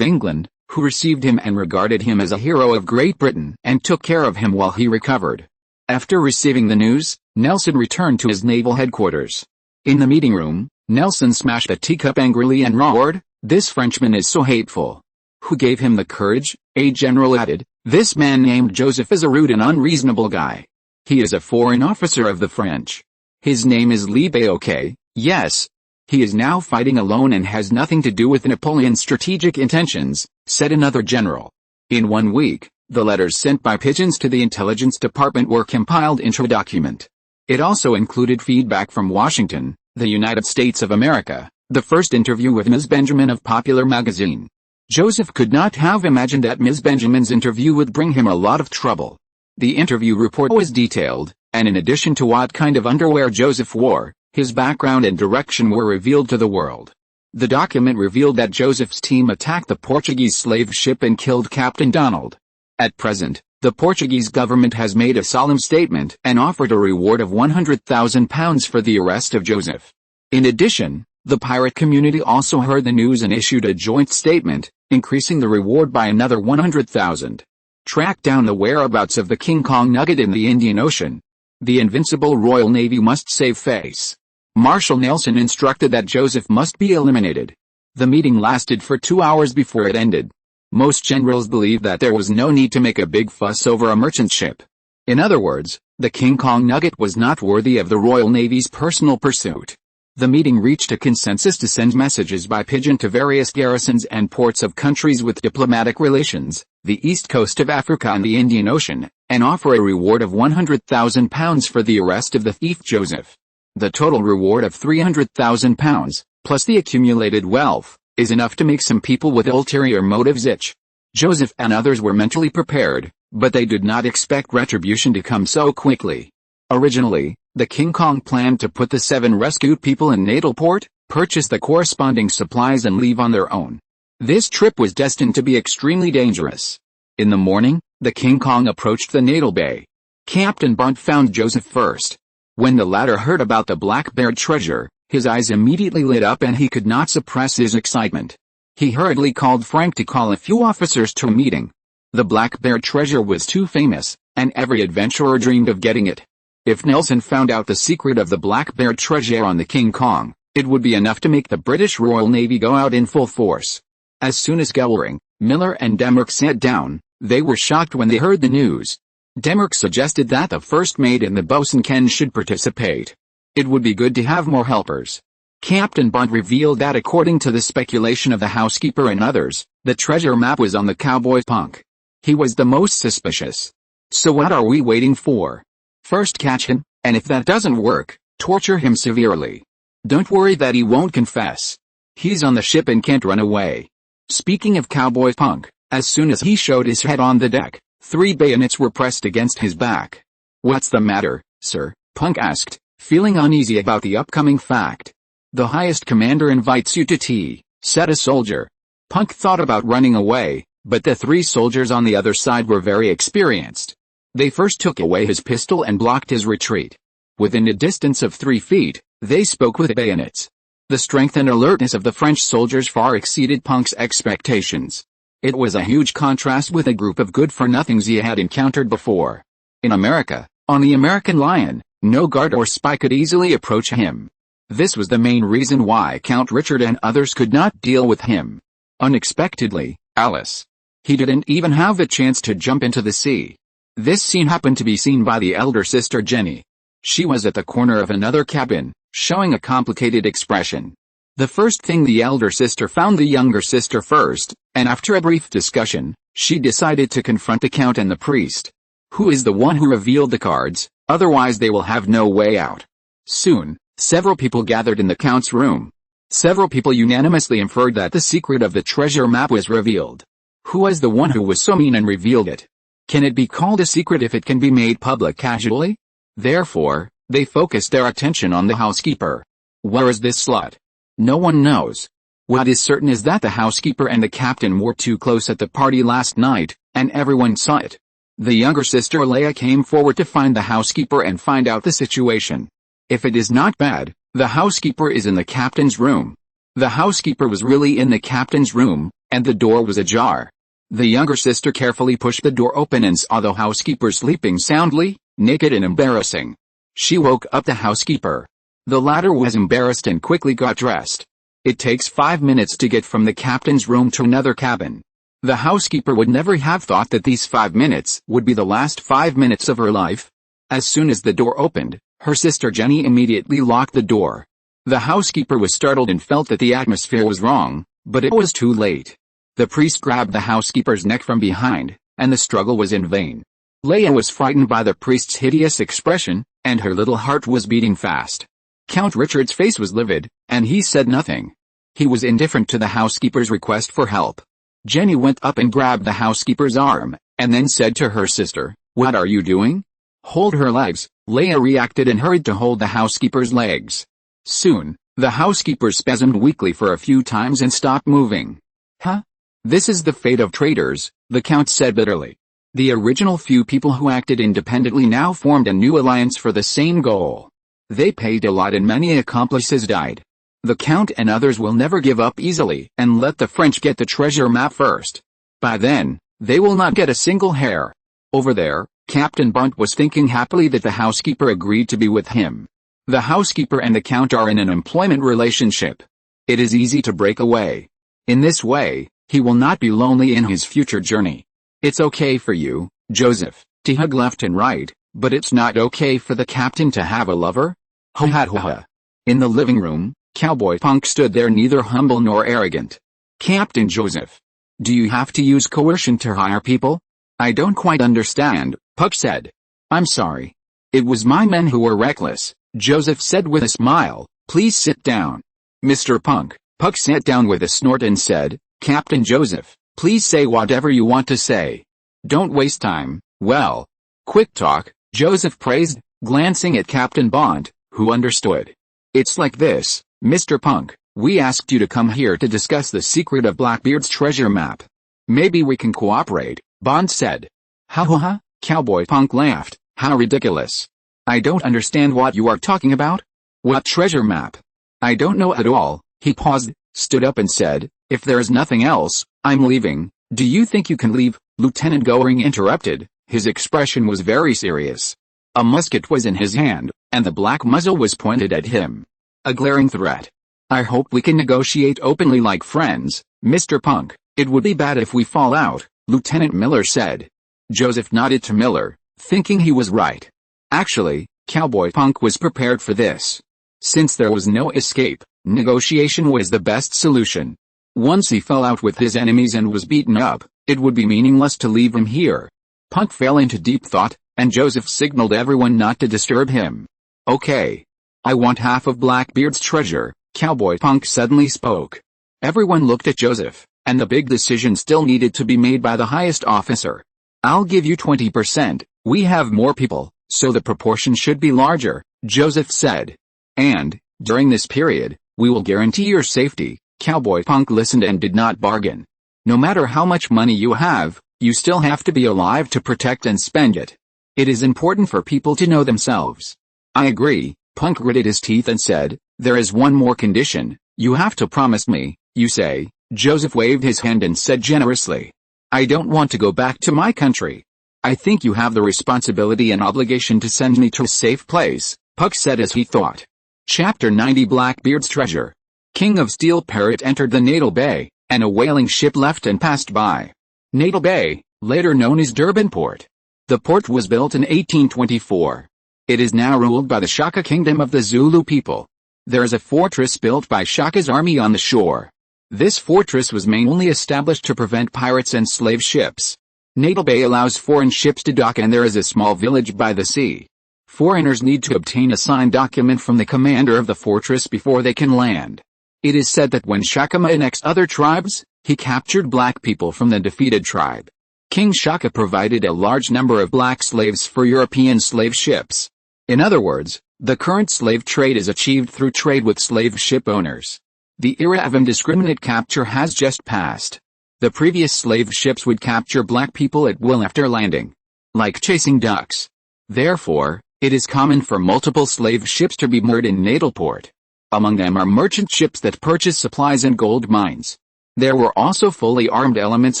England, who received him and regarded him as a hero of Great Britain and took care of him while he recovered. After receiving the news, Nelson returned to his naval headquarters. In the meeting room, Nelson smashed a teacup angrily and roared, "This Frenchman is so hateful." "Who gave him the courage?" a general added. "This man named Joseph is a rude and unreasonable guy. He is a foreign officer of the French. His name is Lebeauque, yes. He is now fighting alone and has nothing to do with Napoleon's strategic intentions," said another general. In 1 week, the letters sent by pigeons to the intelligence department were compiled into a document. It also included feedback from Washington, the United States of America, the first interview with Ms. Benjamin of Popular magazine. Joseph could not have imagined that Ms. Benjamin's interview would bring him a lot of trouble. The interview report was detailed, and in addition to what kind of underwear Joseph wore, his background and direction were revealed to the world. The document revealed that Joseph's team attacked the Portuguese slave ship and killed Captain Donald. At present, the Portuguese government has made a solemn statement and offered a reward of £100,000 for the arrest of Joseph. In addition, the pirate community also heard the news and issued a joint statement, increasing the reward by another £100,000. Track down the whereabouts of the King Kong nugget in the Indian Ocean. The invincible Royal Navy must save face. Marshal Nelson instructed that Joseph must be eliminated. The meeting lasted for 2 hours before it ended. Most generals believed that there was no need to make a big fuss over a merchant ship. In other words, the King Kong nugget was not worthy of the Royal Navy's personal pursuit. The meeting reached a consensus to send messages by pigeon to various garrisons and ports of countries with diplomatic relations, the east coast of Africa and the Indian Ocean, and offer a reward of £100,000 for the arrest of the thief Joseph. The total reward of £300,000, plus the accumulated wealth, is enough to make some people with ulterior motives itch. Joseph and others were mentally prepared, but they did not expect retribution to come so quickly. Originally, the King Kong planned to put the 7 rescued people in Natal Port, purchase the corresponding supplies and leave on their own. This trip was destined to be extremely dangerous. In the morning, the King Kong approached the Natal Bay. Captain Bond found Joseph first. When the latter heard about the black-beared treasure, his eyes immediately lit up and he could not suppress his excitement. He hurriedly called Frank to call a few officers to a meeting. The black-beared treasure was too famous, and every adventurer dreamed of getting it. If Nelson found out the secret of the black-beared treasure on the King Kong, It would be enough to make the British Royal Navy go out in full force. As soon as Gowering, Miller and Denmark sat down, they were shocked when they heard the news. Denmark suggested that the first mate and the boatswain Ken should participate. It would be good to have more helpers. Captain Bond revealed that according to the speculation of the housekeeper and others, the treasure map was on the cowboy punk. He was the most suspicious. So what are we waiting for? First catch him, and if that doesn't work, torture him severely. Don't worry that he won't confess. He's on the ship and can't run away. Speaking of cowboy punk, as soon as he showed his head on the deck, 3 bayonets were pressed against his back. What's the matter, sir? Punk asked, feeling uneasy about the upcoming fact. The highest commander invites you to tea, said a soldier. Punk thought about running away, but the 3 soldiers on the other side were very experienced. They first took away his pistol and blocked his retreat. Within a distance of 3 feet, they spoke with bayonets. The strength and alertness of the French soldiers far exceeded Punk's expectations. It was a huge contrast with a group of good-for-nothings he had encountered before. In America, on the American Lion, no guard or spy could easily approach him. This was the main reason why Count Richard and others could not deal with him. Unexpectedly, Alice. He didn't even have a chance to jump into the sea. This scene happened to be seen by the elder sister Jenny. She was at the corner of another cabin, showing a complicated expression. The first thing the elder sister found the younger sister first, and after a brief discussion, she decided to confront the count and the priest. Who is the one who revealed the cards, otherwise they will have no way out. Soon, several people gathered in the count's room. Several people unanimously inferred that the secret of the treasure map was revealed. Who was the one who was so mean and revealed it? Can it be called a secret if it can be made public casually? Therefore, they focused their attention on the housekeeper. Where is this slut? No one knows. What is certain is that the housekeeper and the captain were too close at the party last night, and everyone saw it. The younger sister Leah came forward to find the housekeeper and find out the situation. If it is not bad, the housekeeper is in the captain's room. The housekeeper was really in the captain's room, and the door was ajar. The younger sister carefully pushed the door open and saw the housekeeper sleeping soundly, naked and embarrassing. She woke up the housekeeper. The latter was embarrassed and quickly got dressed. It takes 5 minutes to get from the captain's room to another cabin. The housekeeper would never have thought that these 5 minutes would be the last 5 minutes of her life. As soon as the door opened, her sister Jenny immediately locked the door. The housekeeper was startled and felt that the atmosphere was wrong, but it was too late. The priest grabbed the housekeeper's neck from behind, and the struggle was in vain. Leah was frightened by the priest's hideous expression, and her little heart was beating fast. Count Richard's face was livid, and he said nothing. He was indifferent to the housekeeper's request for help. Jenny went up and grabbed the housekeeper's arm, and then said to her sister, "What are you doing?" "Hold her legs." Leah reacted and hurried to hold the housekeeper's legs. Soon, the housekeeper spasmed weakly for a few times and stopped moving. "Huh? This is the fate of traitors," the count said bitterly. The original few people who acted independently now formed a new alliance for the same goal. They paid a lot and many accomplices died. The count and others will never give up easily and let the French get the treasure map first. By then, they will not get a single hair. Over there, Captain Bond was thinking happily that the housekeeper agreed to be with him. The housekeeper and the count are in an employment relationship. It is easy to break away. In this way, he will not be lonely in his future journey. It's okay for you, Joseph, to hug left and right, but it's not okay for the captain to have a lover? Ha ha ha ha. In the living room, Cowboy Punk stood there neither humble nor arrogant. "Captain Joseph, do you have to use coercion to hire people?" "I don't quite understand," Puck said. "I'm sorry. It was my men who were reckless," Joseph said with a smile. "Please sit down." "Mr. Punk." Puck sat down with a snort and said, "Captain Joseph, please say whatever you want to say. Don't waste time." "Well, quick talk," Joseph praised, glancing at Captain Bond, who understood. "It's like this, Mr. Punk, we asked you to come here to discuss the secret of Blackbeard's treasure map. Maybe we can cooperate," Bond said. "Ha ha ha," Cowboy Punk laughed, "how ridiculous. I don't understand what you are talking about. What treasure map?" "I don't know at all." He paused, stood up and said, "If there is nothing else, I'm leaving." "Do you think you can leave?" Lieutenant Goring interrupted. His expression was very serious. A musket was in his hand, and the black muzzle was pointed at him. A glaring threat. I hope we can negotiate openly like friends, Mr. Punk. It would be bad if we fall out, Lieutenant Miller said. Joseph nodded to Miller, thinking he was right. Actually, Cowboy Punk was prepared for this. Since there was no escape, negotiation was the best solution. Once he fell out with his enemies and was beaten up, it would be meaningless to leave him here. Punk fell into deep thought, and Joseph signaled everyone not to disturb him. Okay. I want half of Blackbeard's treasure, Cowboy Punk suddenly spoke. Everyone looked at Joseph, and the big decision still needed to be made by the highest officer. I'll give you 20%, we have more people, so the proportion should be larger, Joseph said. And, during this period, we will guarantee your safety. Cowboy Punk listened and did not bargain. No matter how much money you have, you still have to be alive to protect and spend it. It is important for people to know themselves. I agree, Punk gritted his teeth and said, there is one more condition, you have to promise me, you say. Joseph waved his hand and said generously. I don't want to go back to my country. I think you have the responsibility and obligation to send me to a safe place, Punk said as he thought. Chapter 90 Blackbeard's Treasure. King of Steel Parrot entered the Natal Bay, and a whaling ship left and passed by. Natal Bay, later known as Durban Port. The port was built in 1824. It is now ruled by the Shaka Kingdom of the Zulu people. There is a fortress built by Shaka's army on the shore. This fortress was mainly established to prevent pirates and slave ships. Natal Bay allows foreign ships to dock and there is a small village by the sea. Foreigners need to obtain a signed document from the commander of the fortress before they can land. It is said that when Shaka annexed other tribes, he captured black people from the defeated tribe. King Shaka provided a large number of black slaves for European slave ships. In other words, the current slave trade is achieved through trade with slave ship owners. The era of indiscriminate capture has just passed. The previous slave ships would capture black people at will after landing. Like chasing ducks. Therefore, it is common for multiple slave ships to be moored in Natal Port. Among them are merchant ships that purchase supplies and gold mines. There were also fully armed elements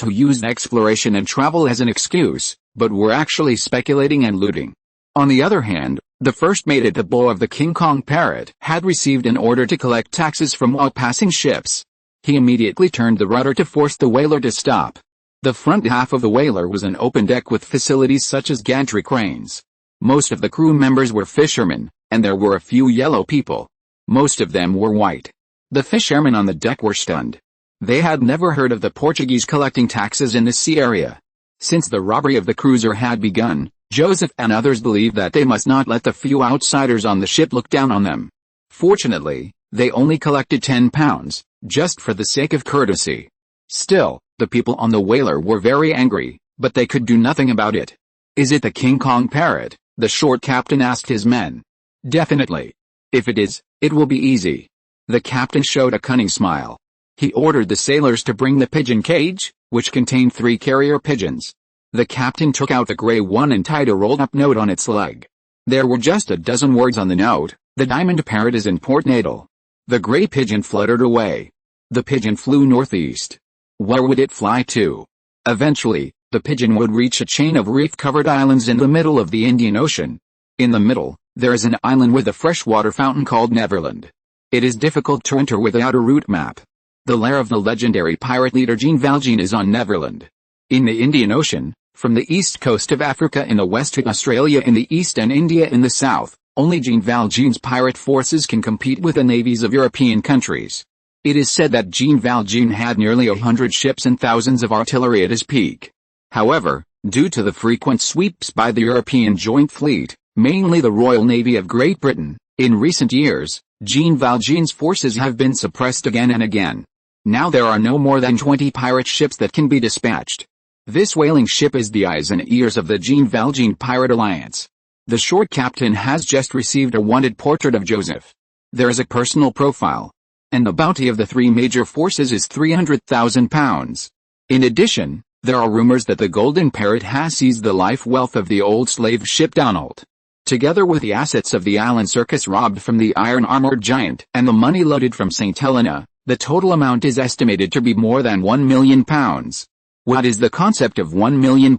who used exploration and travel as an excuse, but were actually speculating and looting. On the other hand, the first mate at the bow of the King Kong Parrot had received an order to collect taxes from all passing ships. He immediately turned the rudder to force the whaler to stop. The front half of the whaler was an open deck with facilities such as gantry cranes. Most of the crew members were fishermen, and there were a few yellow people. Most of them were white. The fishermen on the deck were stunned. They had never heard of the Portuguese collecting taxes in the sea area. Since the robbery of the cruiser had begun, Joseph and others believed that they must not let the few outsiders on the ship look down on them. Fortunately, they only collected £10, just for the sake of courtesy. Still, the people on the whaler were very angry, but they could do nothing about it. Is it the King Kong Parrot? The short captain asked his men. Definitely. If it is, it will be easy. The captain showed a cunning smile. He ordered the sailors to bring the pigeon cage, which contained 3 carrier pigeons. The captain took out the gray one and tied a rolled-up note on its leg. There were just a dozen words on the note. The diamond parrot is in Port Natal. The gray pigeon fluttered away. The pigeon flew northeast. Where would it fly to? Eventually, the pigeon would reach a chain of reef-covered islands in the middle of the Indian Ocean. In the middle, there is an island with a freshwater fountain called Neverland. It is difficult to enter without a route map. The lair of the legendary pirate leader Jean Valjean is on Neverland. In the Indian Ocean, from the east coast of Africa in the west to Australia in the east and India in the south, only Jean Valjean's pirate forces can compete with the navies of European countries. It is said that Jean Valjean had nearly 100 ships and thousands of artillery at his peak. However, due to the frequent sweeps by the European Joint Fleet, mainly the Royal Navy of Great Britain, in recent years, Jean Valjean's forces have been suppressed again and again. Now there are no more than 20 pirate ships that can be dispatched. This whaling ship is the eyes and ears of the Jean Valjean Pirate Alliance. The short captain has just received a wanted portrait of Joseph. There is a personal profile. And the bounty of the 3 major forces is £300,000. In addition, there are rumors that the Golden Parrot has seized the life wealth of the old slave ship Donald. Together with the assets of the island circus robbed from the iron-armored giant and the money loaded from St. Helena, the total amount is estimated to be more than £1 million. What is the concept of £1 million?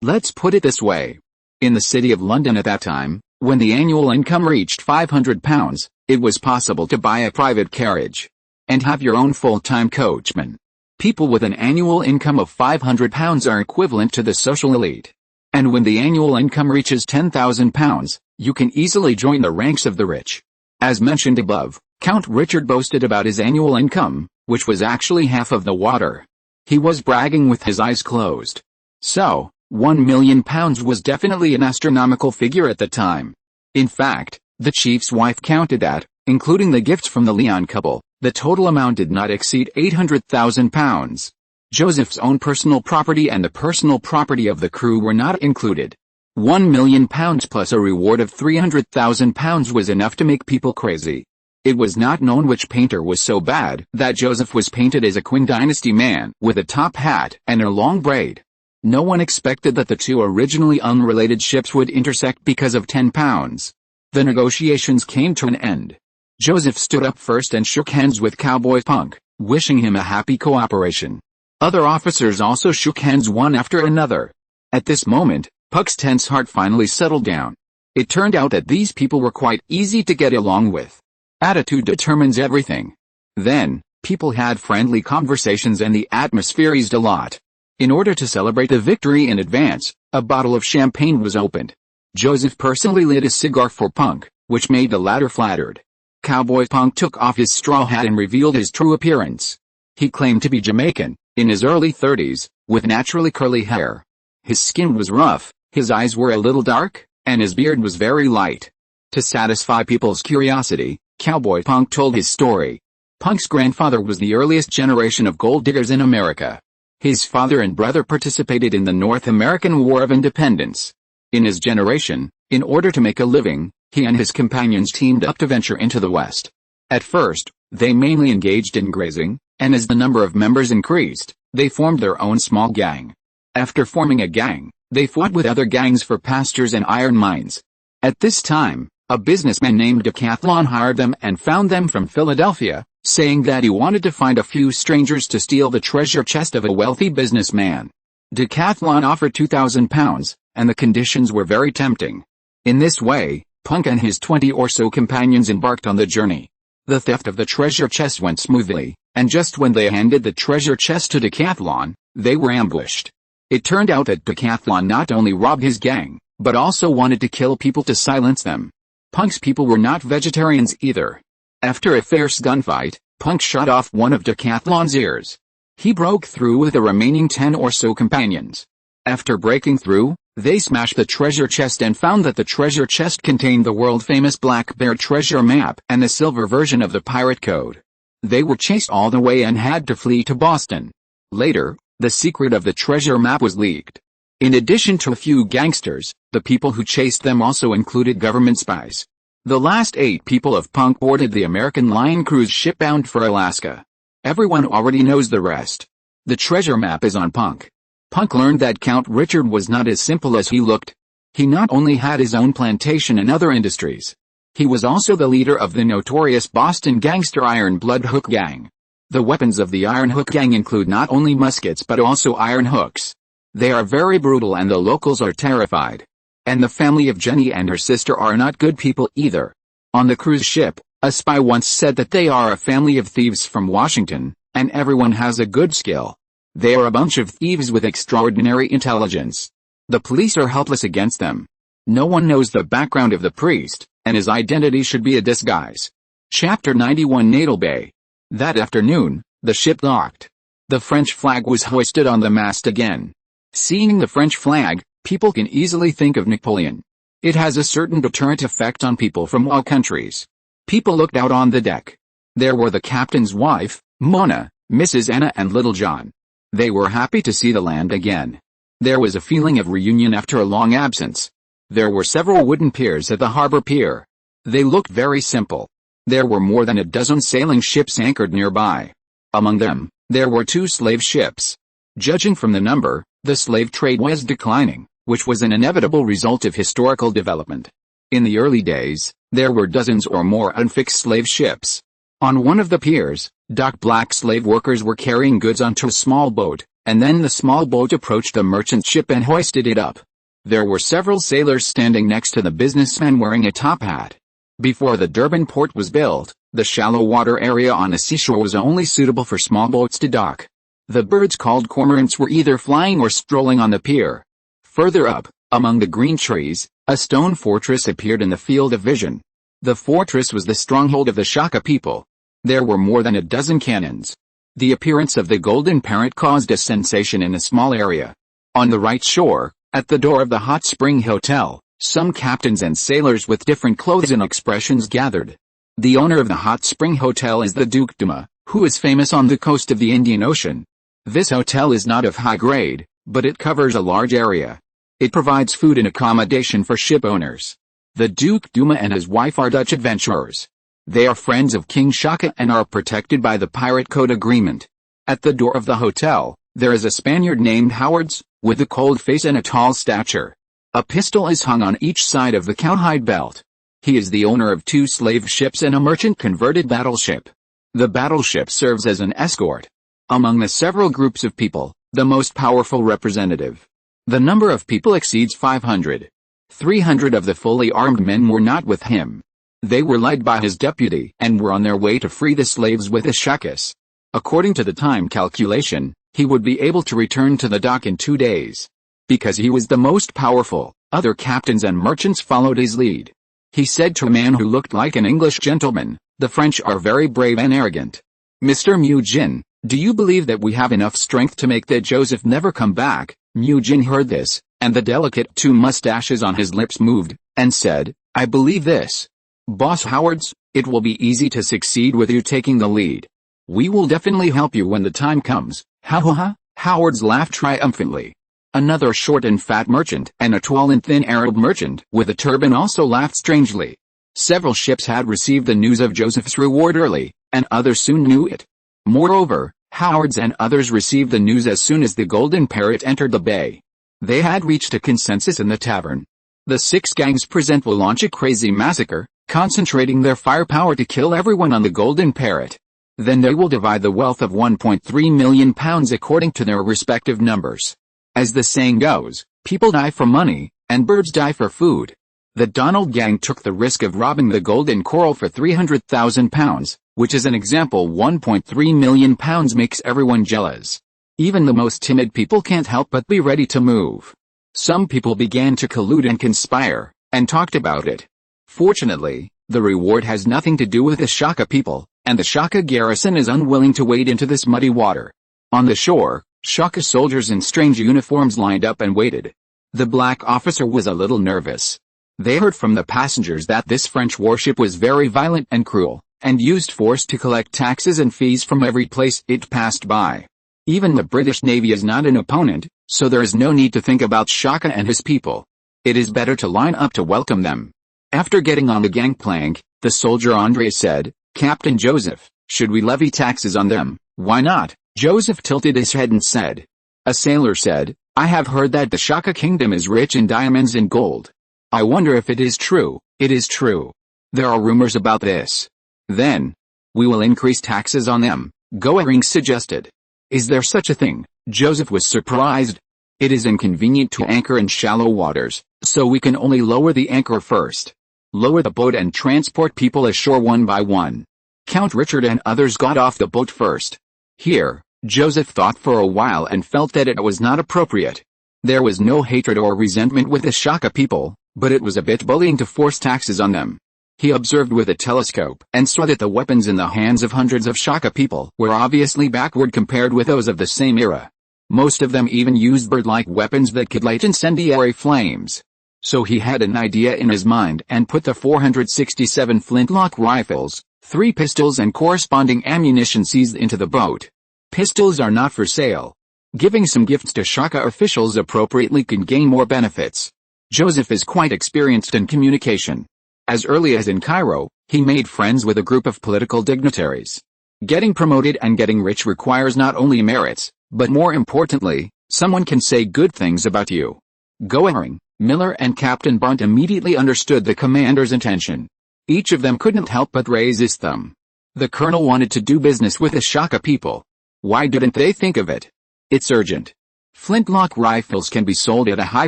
Let's put it this way. In the city of London at that time, when the annual income reached £500, It was possible to buy a private carriage and have your own full-time coachman. People with an annual income of £500 are equivalent to the social elite. And when the annual income reaches £10,000, you can easily join the ranks of the rich. As mentioned above, Count Richard boasted about his annual income, which was actually half of the water. He was bragging with his eyes closed. So, £1 million was definitely an astronomical figure at the time. In fact, the chief's wife counted that, including the gifts from the Leon couple, the total amount did not exceed £800,000. Joseph's own personal property and the personal property of the crew were not included. £1 million plus a reward of £300,000 was enough to make people crazy. It was not known which painter was so bad that Joseph was painted as a Qing dynasty man with a top hat and a long braid. No one expected that the two originally unrelated ships would intersect because of £10. The negotiations came to an end. Joseph stood up first and shook hands with Cowboy Punk, wishing him a happy cooperation. Other officers also shook hands one after another. At this moment, Punk's tense heart finally settled down. It turned out that these people were quite easy to get along with. Attitude determines everything. Then, people had friendly conversations and the atmosphere eased a lot. In order to celebrate the victory in advance, a bottle of champagne was opened. Joseph personally lit a cigar for Punk, which made the latter flattered. Cowboy Punk took off his straw hat and revealed his true appearance. He claimed to be Jamaican, in his early 30s, with naturally curly hair. His skin was rough, his eyes were a little dark, and his beard was very light. To satisfy people's curiosity, Cowboy Punk told his story. Punk's grandfather was the earliest generation of gold diggers in America. His father and brother participated in the North American War of Independence. In his generation, in order to make a living, he and his companions teamed up to venture into the West. At first, they mainly engaged in grazing, and as the number of members increased, they formed their own small gang. After forming a gang, they fought with other gangs for pastures and iron mines. At this time, a businessman named Decathlon hired them and found them from Philadelphia, saying that he wanted to find a few strangers to steal the treasure chest of a wealthy businessman. Decathlon offered £2,000, and the conditions were very tempting. In this way, Punk and his 20 or so companions embarked on the journey. The theft of the treasure chest went smoothly, and just when they handed the treasure chest to Decathlon, they were ambushed. It turned out that Decathlon not only robbed his gang, but also wanted to kill people to silence them. Punk's people were not vegetarians either. After a fierce gunfight, Punk shot off one of Decathlon's ears. He broke through with the remaining 10 or so companions. After breaking through, they smashed the treasure chest and found that the treasure chest contained the world-famous Black Bear treasure map and the silver version of the pirate code. They were chased all the way and had to flee to Boston. Later, the secret of the treasure map was leaked. In addition to a few gangsters, the people who chased them also included government spies. The last 8 people of Punk boarded the American Lion cruise ship bound for Alaska. Everyone already knows the rest. The treasure map is on Punk. Punk learned that Count Richard was not as simple as he looked. He not only had his own plantation and other industries. He was also the leader of the notorious Boston gangster Iron Blood Hook Gang. The weapons of the Iron Hook Gang include not only muskets but also iron hooks. They are very brutal and the locals are terrified. And the family of Jenny and her sister are not good people either. On the cruise ship, a spy once said that they are a family of thieves from Washington, and everyone has a good skill. They are a bunch of thieves with extraordinary intelligence. The police are helpless against them. No one knows the background of the priest, and his identity should be a disguise. Chapter 91 Natal Bay. That afternoon, the ship docked. The French flag was hoisted on the mast again. Seeing the French flag, people can easily think of Napoleon. It has a certain deterrent effect on people from all countries. People looked out on the deck. There were the captain's wife, Mona, Mrs. Anna and Little John. They were happy to see the land again. There was a feeling of reunion after a long absence. There were several wooden piers at the harbor pier. They looked very simple. There were more than a dozen sailing ships anchored nearby. Among them, there were 2 slave ships. Judging from the number, the slave trade was declining, which was an inevitable result of historical development. In the early days, there were dozens or more unfixed slave ships. On one of the piers, docked black slave workers were carrying goods onto a small boat, and then the small boat approached a merchant ship and hoisted it up. There were several sailors standing next to the businessman wearing a top hat. Before the Durban port was built, the shallow water area on the seashore was only suitable for small boats to dock. The birds called cormorants were either flying or strolling on the pier. Further up, among the green trees, a stone fortress appeared in the field of vision. The fortress was the stronghold of the Shaka people. There were more than a dozen cannons. The appearance of the golden parrot caused a sensation in the small area. On the right shore, at the door of the hot spring hotel, some captains and sailors with different clothes and expressions gathered. The owner of the hot spring hotel is the Duke Duma, who is famous on the coast of the Indian Ocean. This hotel is not of high grade, but it covers a large area. It provides food and accommodation for ship owners. The Duke Duma and his wife are Dutch adventurers. They are friends of King Shaka and are protected by the Pirate Code Agreement. At the door of the hotel, there is a Spaniard named Howards, with a cold face and a tall stature. A pistol is hung on each side of the cowhide belt. He is the owner of 2 slave ships and a merchant-converted battleship. The battleship serves as an escort. Among the several groups of people, the most powerful representative. The number of people exceeds 500. 300 of the fully armed men were not with him. They were led by his deputy and were on their way to free the slaves with the Shakas. According to the time calculation, he would be able to return to the dock in 2 days. Because he was the most powerful, other captains and merchants followed his lead. He said to a man who looked like an English gentleman, "The French are very brave and arrogant. Mr. Mujin, do you believe that we have enough strength to make that Joseph never come back?" Mujin heard this, and the delicate 2 mustaches on his lips moved, and said, "I believe this. Boss Howards, it will be easy to succeed with you taking the lead. We will definitely help you when the time comes." Ha ha ha, Howards laughed triumphantly. Another short and fat merchant and a tall and thin Arab merchant with a turban also laughed strangely. Several ships had received the news of Joseph's reward early, and others soon knew it. Moreover, Howards and others received the news as soon as the Golden Parrot entered the bay. They had reached a consensus in the tavern. The 6 gangs present will launch a crazy massacre, concentrating their firepower to kill everyone on the Golden Parrot. Then they will divide the wealth of £1.3 million according to their respective numbers. As the saying goes, people die for money, and birds die for food. The Donald gang took the risk of robbing the golden coral for £300,000, which is an example. £1.3 million makes everyone jealous. Even the most timid people can't help but be ready to move. Some people began to collude and conspire, and talked about it. Fortunately, the reward has nothing to do with the Shaka people, and the Shaka garrison is unwilling to wade into this muddy water. On the shore, Shaka soldiers in strange uniforms lined up and waited. The black officer was a little nervous. They heard from the passengers that this French warship was very violent and cruel, and used force to collect taxes and fees from every place it passed by. Even the British Navy is not an opponent, so there is no need to think about Shaka and his people. It is better to line up to welcome them. After getting on the gangplank, the soldier Andre said, "Captain Joseph, should we levy taxes on them?" "Why not?" Joseph tilted his head and said. A sailor said, "I have heard that the Shaka kingdom is rich in diamonds and gold. I wonder if it is true." "It is true. There are rumors about this." "Then, we will increase taxes on them," Goering suggested. "Is there such a thing?" Joseph was surprised. "It is inconvenient to anchor in shallow waters, so we can only lower the anchor first. Lower the boat and transport people ashore one by one." Count Richard and others got off the boat first. Here, Joseph thought for a while and felt that it was not appropriate. There was no hatred or resentment with the Shaka people, but it was a bit bullying to force taxes on them. He observed with a telescope and saw that the weapons in the hands of hundreds of Shaka people were obviously backward compared with those of the same era. Most of them even used bird-like weapons that could light incendiary flames. So he had an idea in his mind and put the 467 flintlock rifles, 3 pistols and corresponding ammunition seized into the boat. Pistols are not for sale. Giving some gifts to Shaka officials appropriately can gain more benefits. Joseph is quite experienced in communication. As early as in Cairo, he made friends with a group of political dignitaries. Getting promoted and getting rich requires not only merits, but more importantly, someone can say good things about you. Goering, Miller and Captain Bunt immediately understood the commander's intention. Each of them couldn't help but raise his thumb. The colonel wanted to do business with the Shaka people. Why didn't they think of it? It's urgent. Flintlock rifles can be sold at a high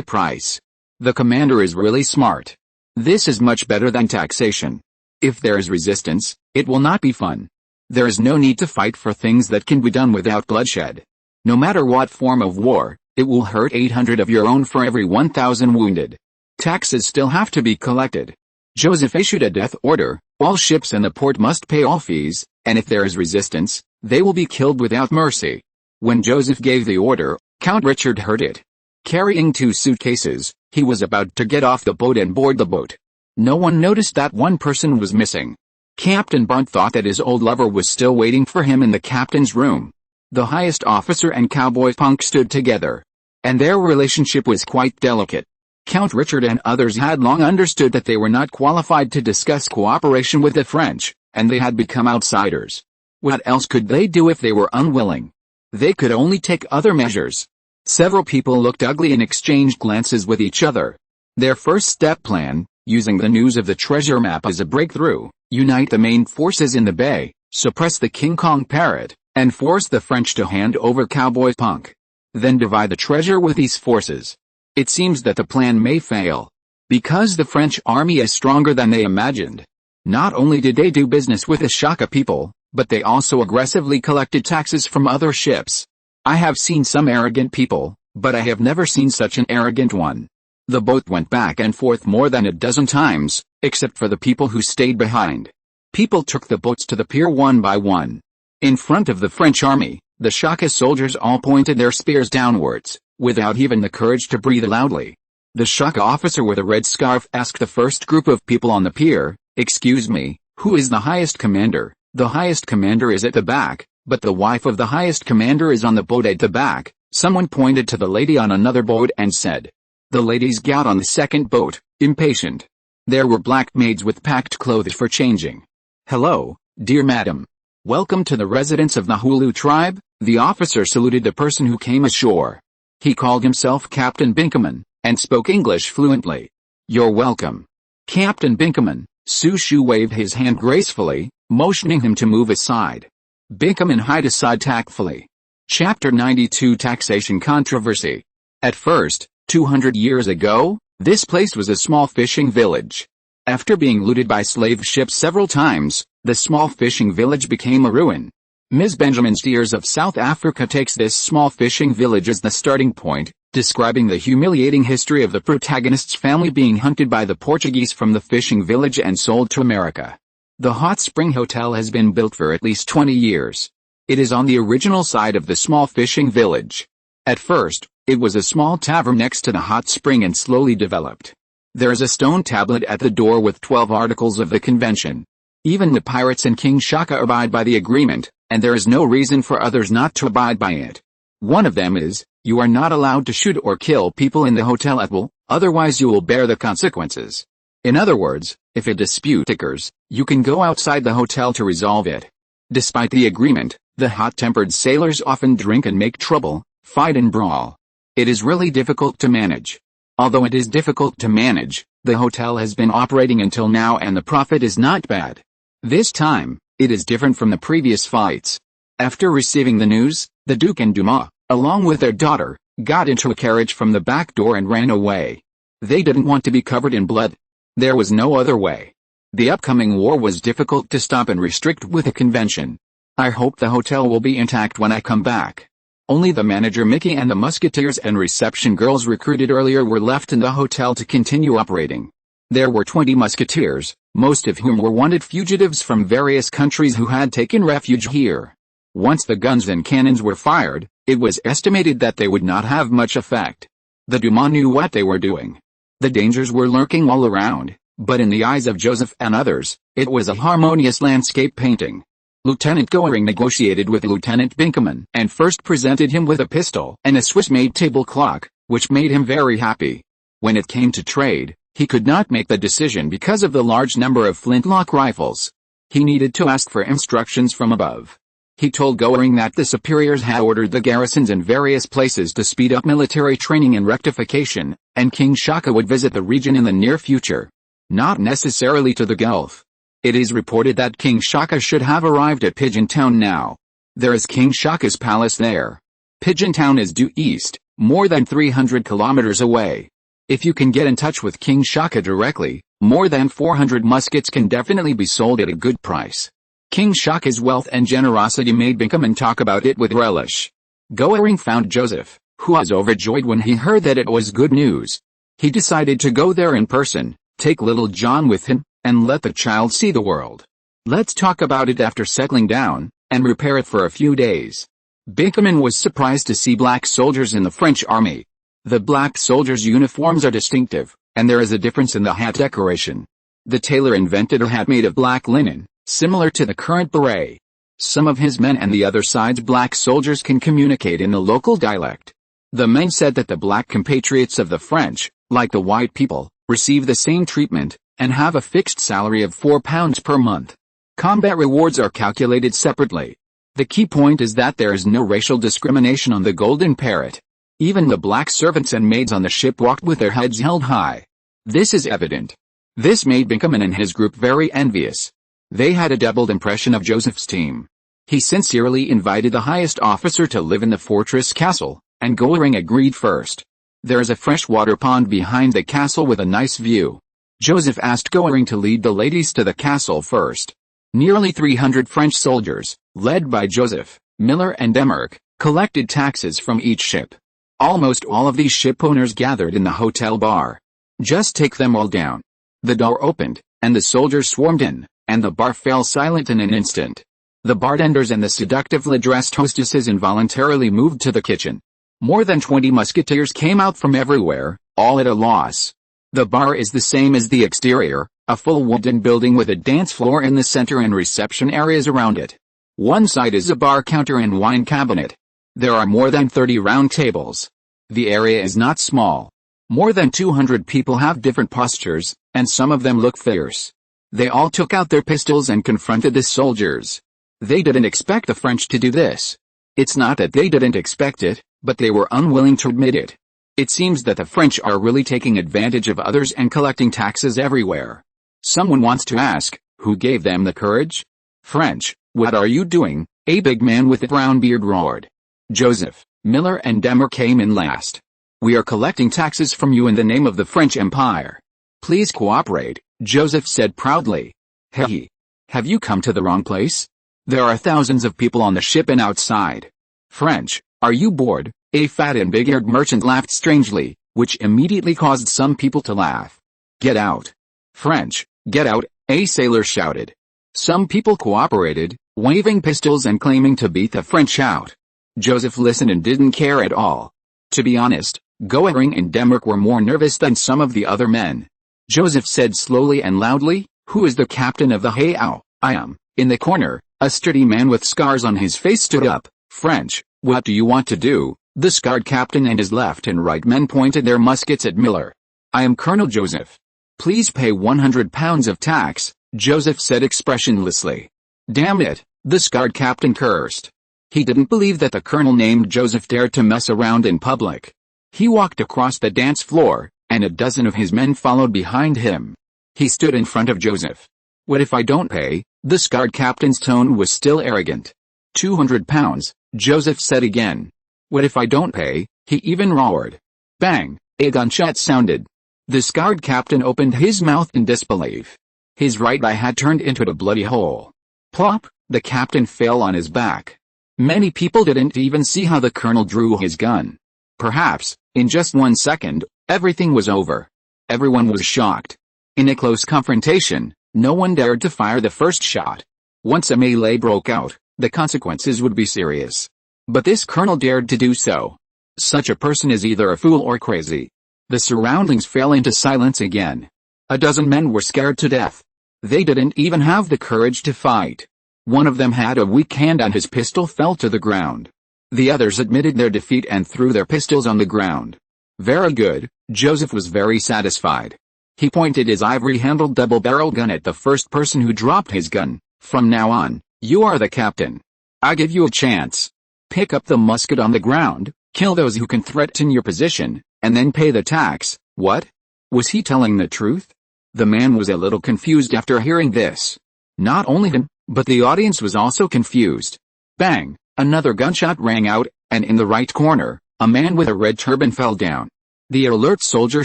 price. The commander is really smart. This is much better than taxation. If there is resistance, it will not be fun. There is no need to fight for things that can be done without bloodshed. No matter what form of war, it will hurt 800 of your own for every 1,000 wounded. Taxes still have to be collected. Joseph issued a death order, all ships in the port must pay all fees, and if there is resistance, they will be killed without mercy. When Joseph gave the order, Count Richard heard it. Carrying 2 suitcases, he was about to get off the boat and board the boat. No one noticed that one person was missing. Captain Bunt thought that his old lover was still waiting for him in the captain's room. The highest officer and Cowboy Punk stood together, and their relationship was quite delicate. Count Richard and others had long understood that they were not qualified to discuss cooperation with the French, and they had become outsiders. What else could they do if they were unwilling? They could only take other measures. Several people looked ugly and exchanged glances with each other. Their first step plan, using the news of the treasure map as a breakthrough, unite the main forces in the bay, suppress the King Kong parrot, and force the French to hand over Cowboy Punk. Then divide the treasure with these forces. It seems that the plan may fail, because the French army is stronger than they imagined. Not only did they do business with the Shaka people, but they also aggressively collected taxes from other ships. I have seen some arrogant people, but I have never seen such an arrogant one. The boat went back and forth more than a dozen times, except for the people who stayed behind. People took the boats to the pier one by one. In front of the French army, the Shaka soldiers all pointed their spears downwards, without even the courage to breathe loudly. The Shaka officer with a red scarf asked the first group of people on the pier, "Excuse me, who is the highest commander?" "The highest commander is at the back, but the wife of the highest commander is on the boat at the back." Someone pointed to the lady on another boat and said, "The lady's got on the second boat," impatient. There were black maids with packed clothes for changing. "Hello, dear madam. Welcome to the residence of the Hulu tribe." The officer saluted the person who came ashore. He called himself Captain Binkaman, and spoke English fluently. "You're welcome, Captain Binkaman." Sushu waved his hand gracefully, motioning him to move aside. Binkaman hid aside tactfully. Chapter 92 Taxation Controversy. At first, 200 years ago, this place was a small fishing village. After being looted by slave ships several times, the small fishing village became a ruin. Ms. Benjamin Steers of South Africa takes this small fishing village as the starting point, describing the humiliating history of the protagonist's family being hunted by the Portuguese from the fishing village and sold to America. The Hot Spring Hotel has been built for at least 20 years. It is on the original side of the small fishing village. At first, it was a small tavern next to the hot spring and slowly developed. There is a stone tablet at the door with 12 articles of the convention. Even the pirates and King Shaka abide by the agreement, and there is no reason for others not to abide by it. One of them is, you are not allowed to shoot or kill people in the hotel at will, otherwise you will bear the consequences. In other words, if a dispute occurs, you can go outside the hotel to resolve it. Despite the agreement, the hot-tempered sailors often drink and make trouble, fight and brawl. It is really difficult to manage. Although it is difficult to manage, the hotel has been operating until now and the profit is not bad. This time, it is different from the previous fights. After receiving the news, the Duke and Dumas, along with their daughter, got into a carriage from the back door and ran away. They didn't want to be covered in blood. There was no other way. The upcoming war was difficult to stop and restrict with a convention. I hope the hotel will be intact when I come back. Only the manager Mickey and the musketeers and reception girls recruited earlier were left in the hotel to continue operating. There were 20 musketeers, most of whom were wanted fugitives from various countries who had taken refuge here. Once the guns and cannons were fired, it was estimated that they would not have much effect. The Dumas knew what they were doing. The dangers were lurking all around, but in the eyes of Joseph and others, it was a harmonious landscape painting. Lieutenant Goering negotiated with Lieutenant Binkaman and first presented him with a pistol and a Swiss-made table clock, which made him very happy. When it came to trade, he could not make the decision because of the large number of flintlock rifles. He needed to ask for instructions from above. He told Goering that the superiors had ordered the garrisons in various places to speed up military training and rectification, and King Shaka would visit the region in the near future. Not necessarily to the Gulf. It is reported that King Shaka should have arrived at Pigeon Town now. There is King Shaka's palace there. Pigeon Town is due east, more than 300 kilometers away. If you can get in touch with King Shaka directly, More than 400 muskets can definitely be sold at a good price. King Shaka's wealth and generosity made Binkaman talk about it with relish. Goering found Joseph, who was overjoyed when he heard that it was good news. He decided to go there in person, take little John with him, and let the child see the world. Let's talk about it after settling down, and repair it for a few days. Binkaman was surprised to see black soldiers in the French army. The black soldiers' uniforms are distinctive, and there is a difference in the hat decoration. The tailor invented a hat made of black linen, similar to the current beret. Some of his men and the other side's black soldiers can communicate in the local dialect. The men said that the black compatriots of the French, like the white people, receive the same treatment, and have a fixed salary of £4 per month. Combat rewards are calculated separately. The key point is that there is no racial discrimination on the Golden Parrot. Even the black servants and maids on the ship walked with their heads held high. This is evident. This made Binkaman and his group very envious. They had a doubled impression of Joseph's team. He sincerely invited the highest officer to live in the fortress castle, and Goering agreed first. There is a freshwater pond behind the castle with a nice view. Joseph asked Goering to lead the ladies to the castle first. Nearly 300 French soldiers, led by Joseph, Miller and Demarque, collected taxes from each ship. Almost all of these ship owners gathered in the hotel bar. Just take them all down. The door opened, and the soldiers swarmed in, and the bar fell silent in an instant. The bartenders and the seductively dressed hostesses involuntarily moved to the kitchen. More than 20 musketeers came out from everywhere, all at a loss. The bar is the same as the exterior, a full wooden building with a dance floor in the center and reception areas around it. One side is a bar counter and wine cabinet. There are more than 30 round tables. The area is not small. More than 200 people have different postures, and some of them look fierce. They all took out their pistols and confronted the soldiers. They didn't expect the French to do this. It's not that they didn't expect it, but they were unwilling to admit it. It seems that the French are really taking advantage of others and collecting taxes everywhere. Someone wants to ask, who gave them the courage? French, what are you doing? A big man with a brown beard roared. Joseph, Miller and Demarque came in last. We are collecting taxes from you in the name of the French Empire. Please cooperate, Joseph said proudly. Hey, have you come to the wrong place? There are thousands of people on the ship and outside. French, are you bored? A fat and big-eared merchant laughed strangely, which immediately caused some people to laugh. Get out. French, get out, a sailor shouted. Some people cooperated, waving pistols and claiming to beat the French out. Joseph listened and didn't care at all. To be honest, Goering and Demarque were more nervous than some of the other men. Joseph said slowly and loudly, who is the captain of the Heiau? I am. In the corner, a sturdy man with scars on his face stood up. French, what do you want to do? The scarred captain and his left and right men pointed their muskets at Miller. I am Colonel Joseph. Please pay £100 of tax, Joseph said expressionlessly. Damn it, the scarred captain cursed. He didn't believe that the colonel named Joseph dared to mess around in public. He walked across the dance floor, and a dozen of his men followed behind him. He stood in front of Joseph. What if I don't pay? The scarred captain's tone was still arrogant. £200, Joseph said again. What if I don't pay? He even roared. Bang, a gunshot sounded. The scarred captain opened his mouth in disbelief. His right eye had turned into a bloody hole. Plop, the captain fell on his back. Many people didn't even see how the colonel drew his gun. Perhaps, in just 1 second, everything was over. Everyone was shocked. In a close confrontation, no one dared to fire the first shot. Once a melee broke out, the consequences would be serious. But this colonel dared to do so. Such a person is either a fool or crazy. The surroundings fell into silence again. A dozen men were scared to death. They didn't even have the courage to fight. One of them had a weak hand and his pistol fell to the ground. The others admitted their defeat and threw their pistols on the ground. Very good, Joseph was very satisfied. He pointed his ivory-handled double-barrel gun at the first person who dropped his gun. From now on, you are the captain. I give you a chance. Pick up the musket on the ground, kill those who can threaten your position, and then pay the tax. What? Was he telling the truth? The man was a little confused after hearing this. Not only him, but the audience was also confused. Bang, another gunshot rang out, and in the right corner, a man with a red turban fell down. The alert soldier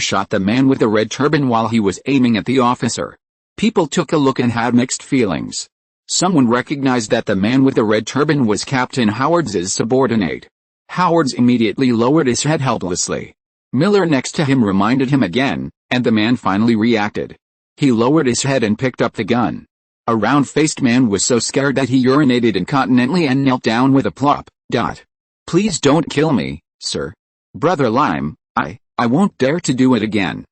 shot the man with the red turban while he was aiming at the officer. People took a look and had mixed feelings. Someone recognized that the man with the red turban was Captain Howard's subordinate. Howard's immediately lowered his head helplessly. Miller next to him reminded him again, and the man finally reacted. He lowered his head and picked up the gun. A round-faced man was so scared that he urinated incontinently and knelt down with a plop. Please don't kill me, sir. Brother Lime, I won't dare to do it again.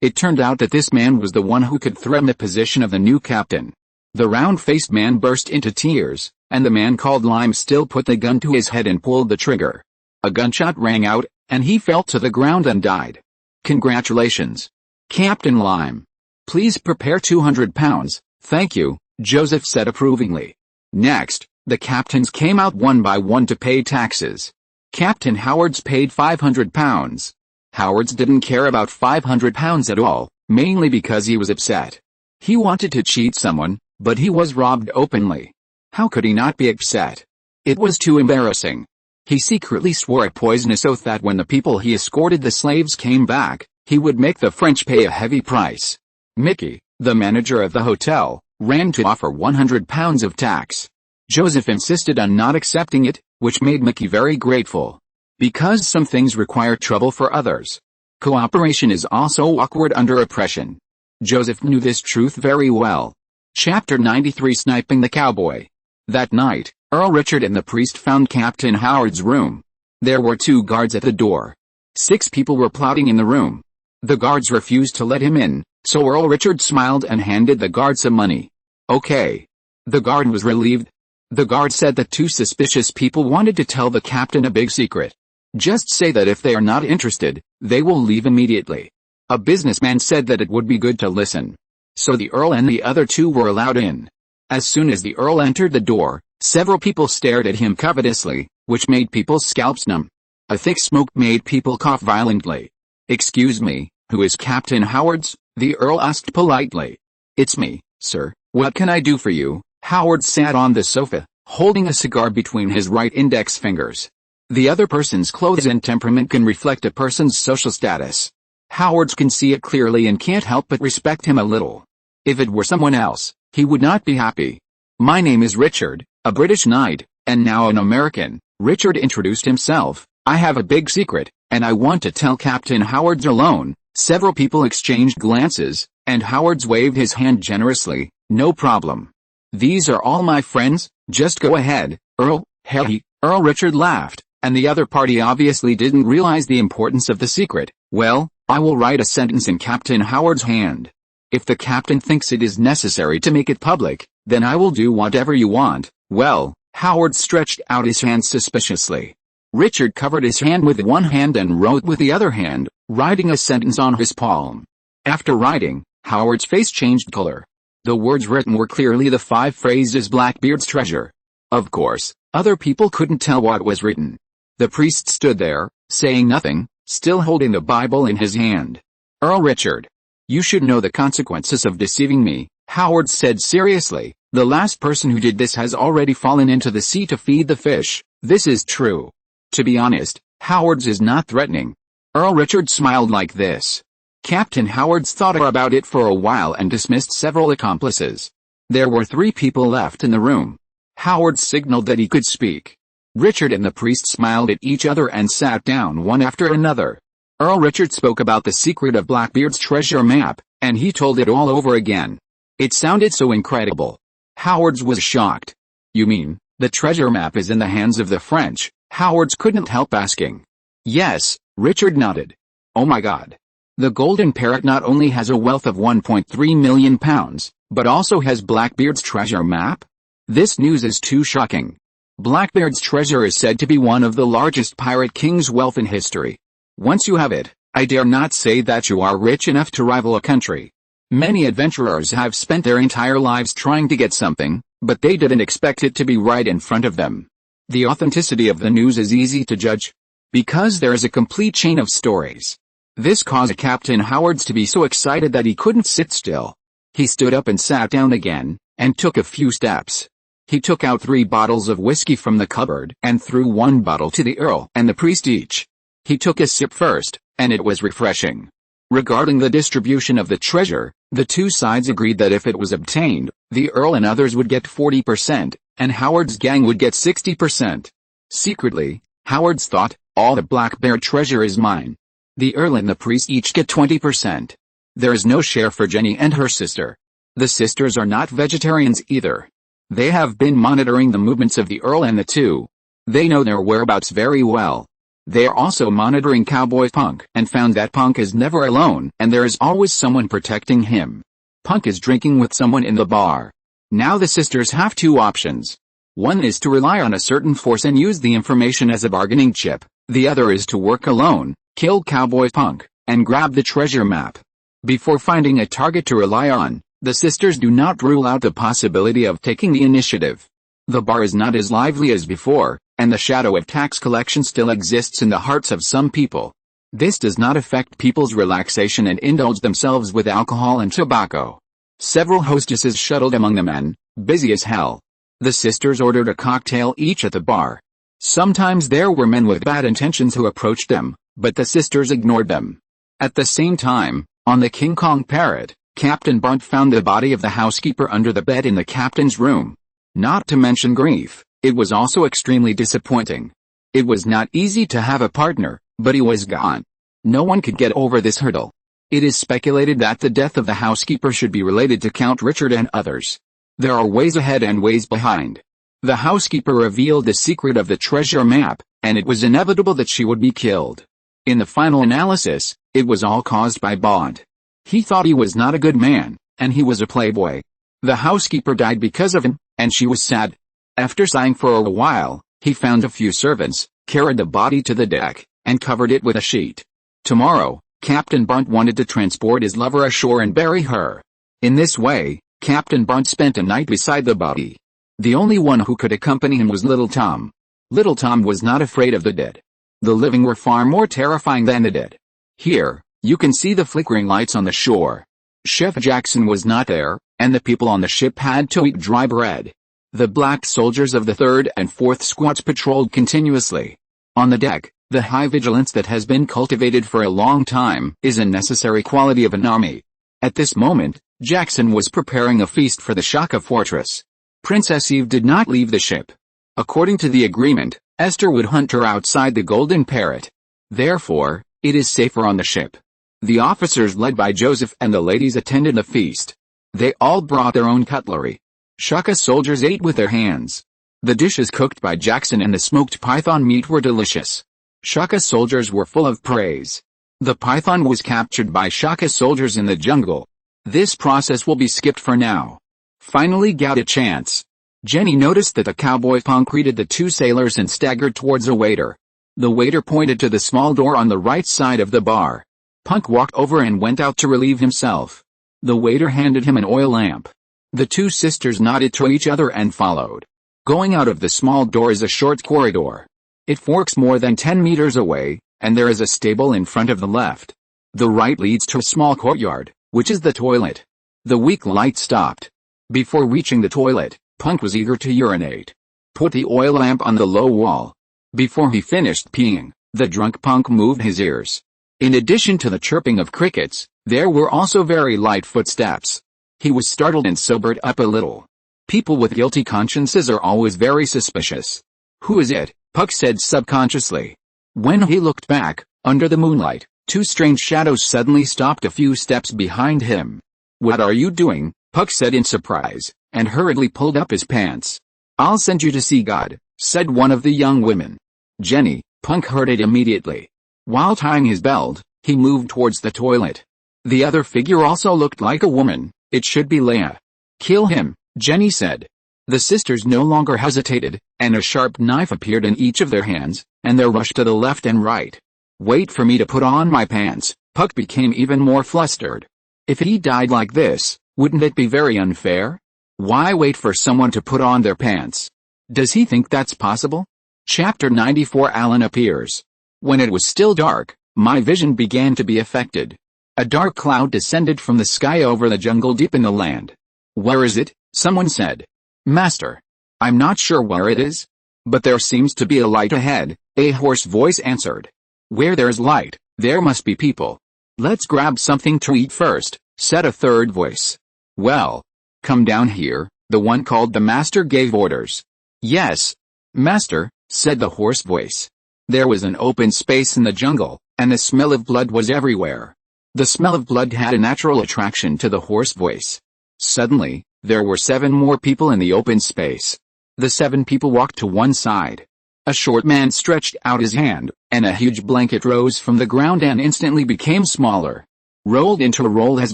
It turned out that this man was the one who could threaten the position of the new captain. The round-faced man burst into tears, and the man called Lime still put the gun to his head and pulled the trigger. A gunshot rang out, and he fell to the ground and died. Congratulations, Captain Lime. Please prepare 200 pounds, thank you, Joseph said approvingly. Next, the captains came out one by one to pay taxes. Captain Howard's paid 500 pounds. Howard's didn't care about 500 pounds at all, mainly because he was upset. He wanted to cheat someone, but he was robbed openly. How could he not be upset? It was too embarrassing. He secretly swore a poisonous oath that when the people he escorted the slaves came back, he would make the French pay a heavy price. Mickey, the manager of the hotel, ran to offer 100 pounds of tax. Joseph insisted on not accepting it, which made Mickey very grateful. Because some things require trouble for others. Cooperation is also awkward under oppression. Joseph knew this truth very well. Chapter 93 Sniping the Cowboy. That night, Earl Richard and the priest found Captain Howard's room. There were 2 guards at the door. 6 people were plotting in the room. The guards refused to let him in, so Earl Richard smiled and handed the guard some money. Okay. The guard was relieved. The guard said that 2 suspicious people wanted to tell the captain a big secret. Just say that if they are not interested, they will leave immediately. A businessman said that it would be good to listen. So the Earl and the other 2 were allowed in. As soon as the Earl entered the door, several people stared at him covetously, which made people's scalps numb. A thick smoke made people cough violently. Excuse me, who is Captain Howard's? The Earl asked politely. It's me, sir. What can I do for you? Howard sat on the sofa, holding a cigar between his right index fingers. The other person's clothes and temperament can reflect a person's social status. Howard can see it clearly and can't help but respect him a little. If it were someone else, he would not be happy. My name is Richard, a British knight, and now an American. Richard introduced himself. I have a big secret, and I want to tell Captain Howard alone. Several people exchanged glances, and Howard waved his hand generously. No problem. These are all my friends, just go ahead, Earl. Hey, Earl Richard laughed, and the other party obviously didn't realize the importance of the secret. Well, I will write a sentence in Captain Howard's hand. If the captain thinks it is necessary to make it public, then I will do whatever you want. Well, Howard stretched out his hand suspiciously. Richard covered his hand with one hand and wrote with the other hand, writing a sentence on his palm. After writing, Howard's face changed color. The words written were clearly the 5 phrases Blackbeard's treasure. Of course, other people couldn't tell what was written. The priest stood there, saying nothing, still holding the Bible in his hand. Earl Richard, you should know the consequences of deceiving me, Howard said seriously. The last person who did this has already fallen into the sea to feed the fish. This is true. To be honest, Howard's is not threatening. Earl Richard smiled like this. Captain Howard's thought about it for a while and dismissed several accomplices. There were 3 people left in the room. Howard signaled that he could speak. Richard and the priest smiled at each other and sat down one after another. Earl Richard spoke about the secret of Blackbeard's treasure map, and he told it all over again. It sounded so incredible. Howard was shocked. You mean, the treasure map is in the hands of the French? Howard couldn't help asking. Yes, Richard nodded. Oh my God. The Golden Parrot not only has a wealth of 1.3 million pounds, but also has Blackbeard's treasure map? This news is too shocking. Blackbeard's treasure is said to be one of the largest pirate king's wealth in history. Once you have it, I dare not say that you are rich enough to rival a country. Many adventurers have spent their entire lives trying to get something, but they didn't expect it to be right in front of them. The authenticity of the news is easy to judge, because there is a complete chain of stories. This caused Captain Howard to be so excited that he couldn't sit still. He stood up and sat down again, and took a few steps. He took out 3 bottles of whiskey from the cupboard and threw 1 bottle to the Earl and the priest each. He took a sip first, and it was refreshing. Regarding the distribution of the treasure, the two sides agreed that if it was obtained, the Earl and others would get 40%, and Howard's gang would get 60%. Secretly, Howard's thought, all the Black Bear treasure is mine. The Earl and the priest each get 20%. There is no share for Jenny and her sister. The sisters are not vegetarians either. They have been monitoring the movements of the Earl and the two. They know their whereabouts very well. They are also monitoring Cowboy Punk and found that Punk is never alone and there is always someone protecting him. Punk is drinking with someone in the bar. Now the sisters have two options. One is to rely on a certain force and use the information as a bargaining chip. The other is to work alone, kill Cowboy Punk, and grab the treasure map. Before finding a target to rely on, the sisters do not rule out the possibility of taking the initiative. The bar is not as lively as before, and the shadow of tax collection still exists in the hearts of some people. This does not affect people's relaxation and indulge themselves with alcohol and tobacco. Several hostesses shuttled among the men, busy as hell. The sisters ordered a cocktail each at the bar. Sometimes there were men with bad intentions who approached them, but the sisters ignored them. At the same time, on the King Kong Parrot, Captain Bunt found the body of the housekeeper under the bed in the captain's room. Not to mention grief, it was also extremely disappointing. It was not easy to have a partner, but he was gone. No one could get over this hurdle. It is speculated that the death of the housekeeper should be related to Count Richard and others. There are ways ahead and ways behind. The housekeeper revealed the secret of the treasure map, and it was inevitable that she would be killed. In the final analysis, it was all caused by Bond. He thought he was not a good man, and he was a playboy. The housekeeper died because of him, and she was sad. After sighing for a while, he found a few servants, carried the body to the deck, and covered it with a sheet. Tomorrow, Captain Bunt wanted to transport his lover ashore and bury her. In this way, Captain Bunt spent a night beside the body. The only one who could accompany him was Little Tom. Little Tom was not afraid of the dead. The living were far more terrifying than the dead. Here, you can see the flickering lights on the shore. Chef Jackson was not there, and the people on the ship had to eat dry bread. The black soldiers of the 3rd and 4th squads patrolled continuously. On the deck, the high vigilance that has been cultivated for a long time is a necessary quality of an army. At this moment, Jackson was preparing a feast for the Shaka fortress. Princess Eve did not leave the ship. According to the agreement, Esther would hunt her outside the Golden Parrot. Therefore, it is safer on the ship. The officers led by Joseph and the ladies attended the feast. They all brought their own cutlery. Shaka soldiers ate with their hands. The dishes cooked by Jackson and the smoked python meat were delicious. Shaka soldiers were full of praise. The python was captured by Shaka soldiers in the jungle. This process will be skipped for now. Finally got a chance. Jenny noticed that the cowboy Punk greeted the two sailors and staggered towards a waiter. The waiter pointed to the small door on the right side of the bar. Punk walked over and went out to relieve himself. The waiter handed him an oil lamp. The two sisters nodded to each other and followed. Going out of the small door is a short corridor. It forks more than 10 meters away, and there is a stable in front of the left. The right leads to a small courtyard, which is the toilet. The weak light stopped. Before reaching the toilet, Punk was eager to urinate. Put the oil lamp on the low wall. Before he finished peeing, the drunk Punk moved his ears. In addition to the chirping of crickets, there were also very light footsteps. He was startled and sobered up a little. People with guilty consciences are always very suspicious. Who is it? Puck said subconsciously. When he looked back, under the moonlight, two strange shadows suddenly stopped a few steps behind him. What are you doing? Puck said in surprise, and hurriedly pulled up his pants. I'll send you to see God, said one of the young women. Jenny, Punk heard it immediately. While tying his belt, he moved towards the toilet. The other figure also looked like a woman. It should be Leia. Kill him, Jenny said. The sisters no longer hesitated, and a sharp knife appeared in each of their hands, and they rushed to the left and right. Wait for me to put on my pants. Puck became even more flustered. If he died like this, wouldn't it be very unfair? Why wait for someone to put on their pants? Does he think that's possible? Chapter 94 Alan appears. When it was still dark, my vision began to be affected. A dark cloud descended from the sky over the jungle deep in the land. Where is it? Someone said. Master. I'm not sure where it is. But there seems to be a light ahead, a hoarse voice answered. Where there's light, there must be people. Let's grab something to eat first, said a third voice. Well, come down here, the one called the master gave orders. Yes, master, said the hoarse voice. There was an open space in the jungle, and the smell of blood was everywhere. The smell of blood had a natural attraction to the hoarse voice. Suddenly, there were 7 more people in the open space. The 7 people walked to one side. A short man stretched out his hand, and a huge blanket rose from the ground and instantly became smaller. Rolled into a roll as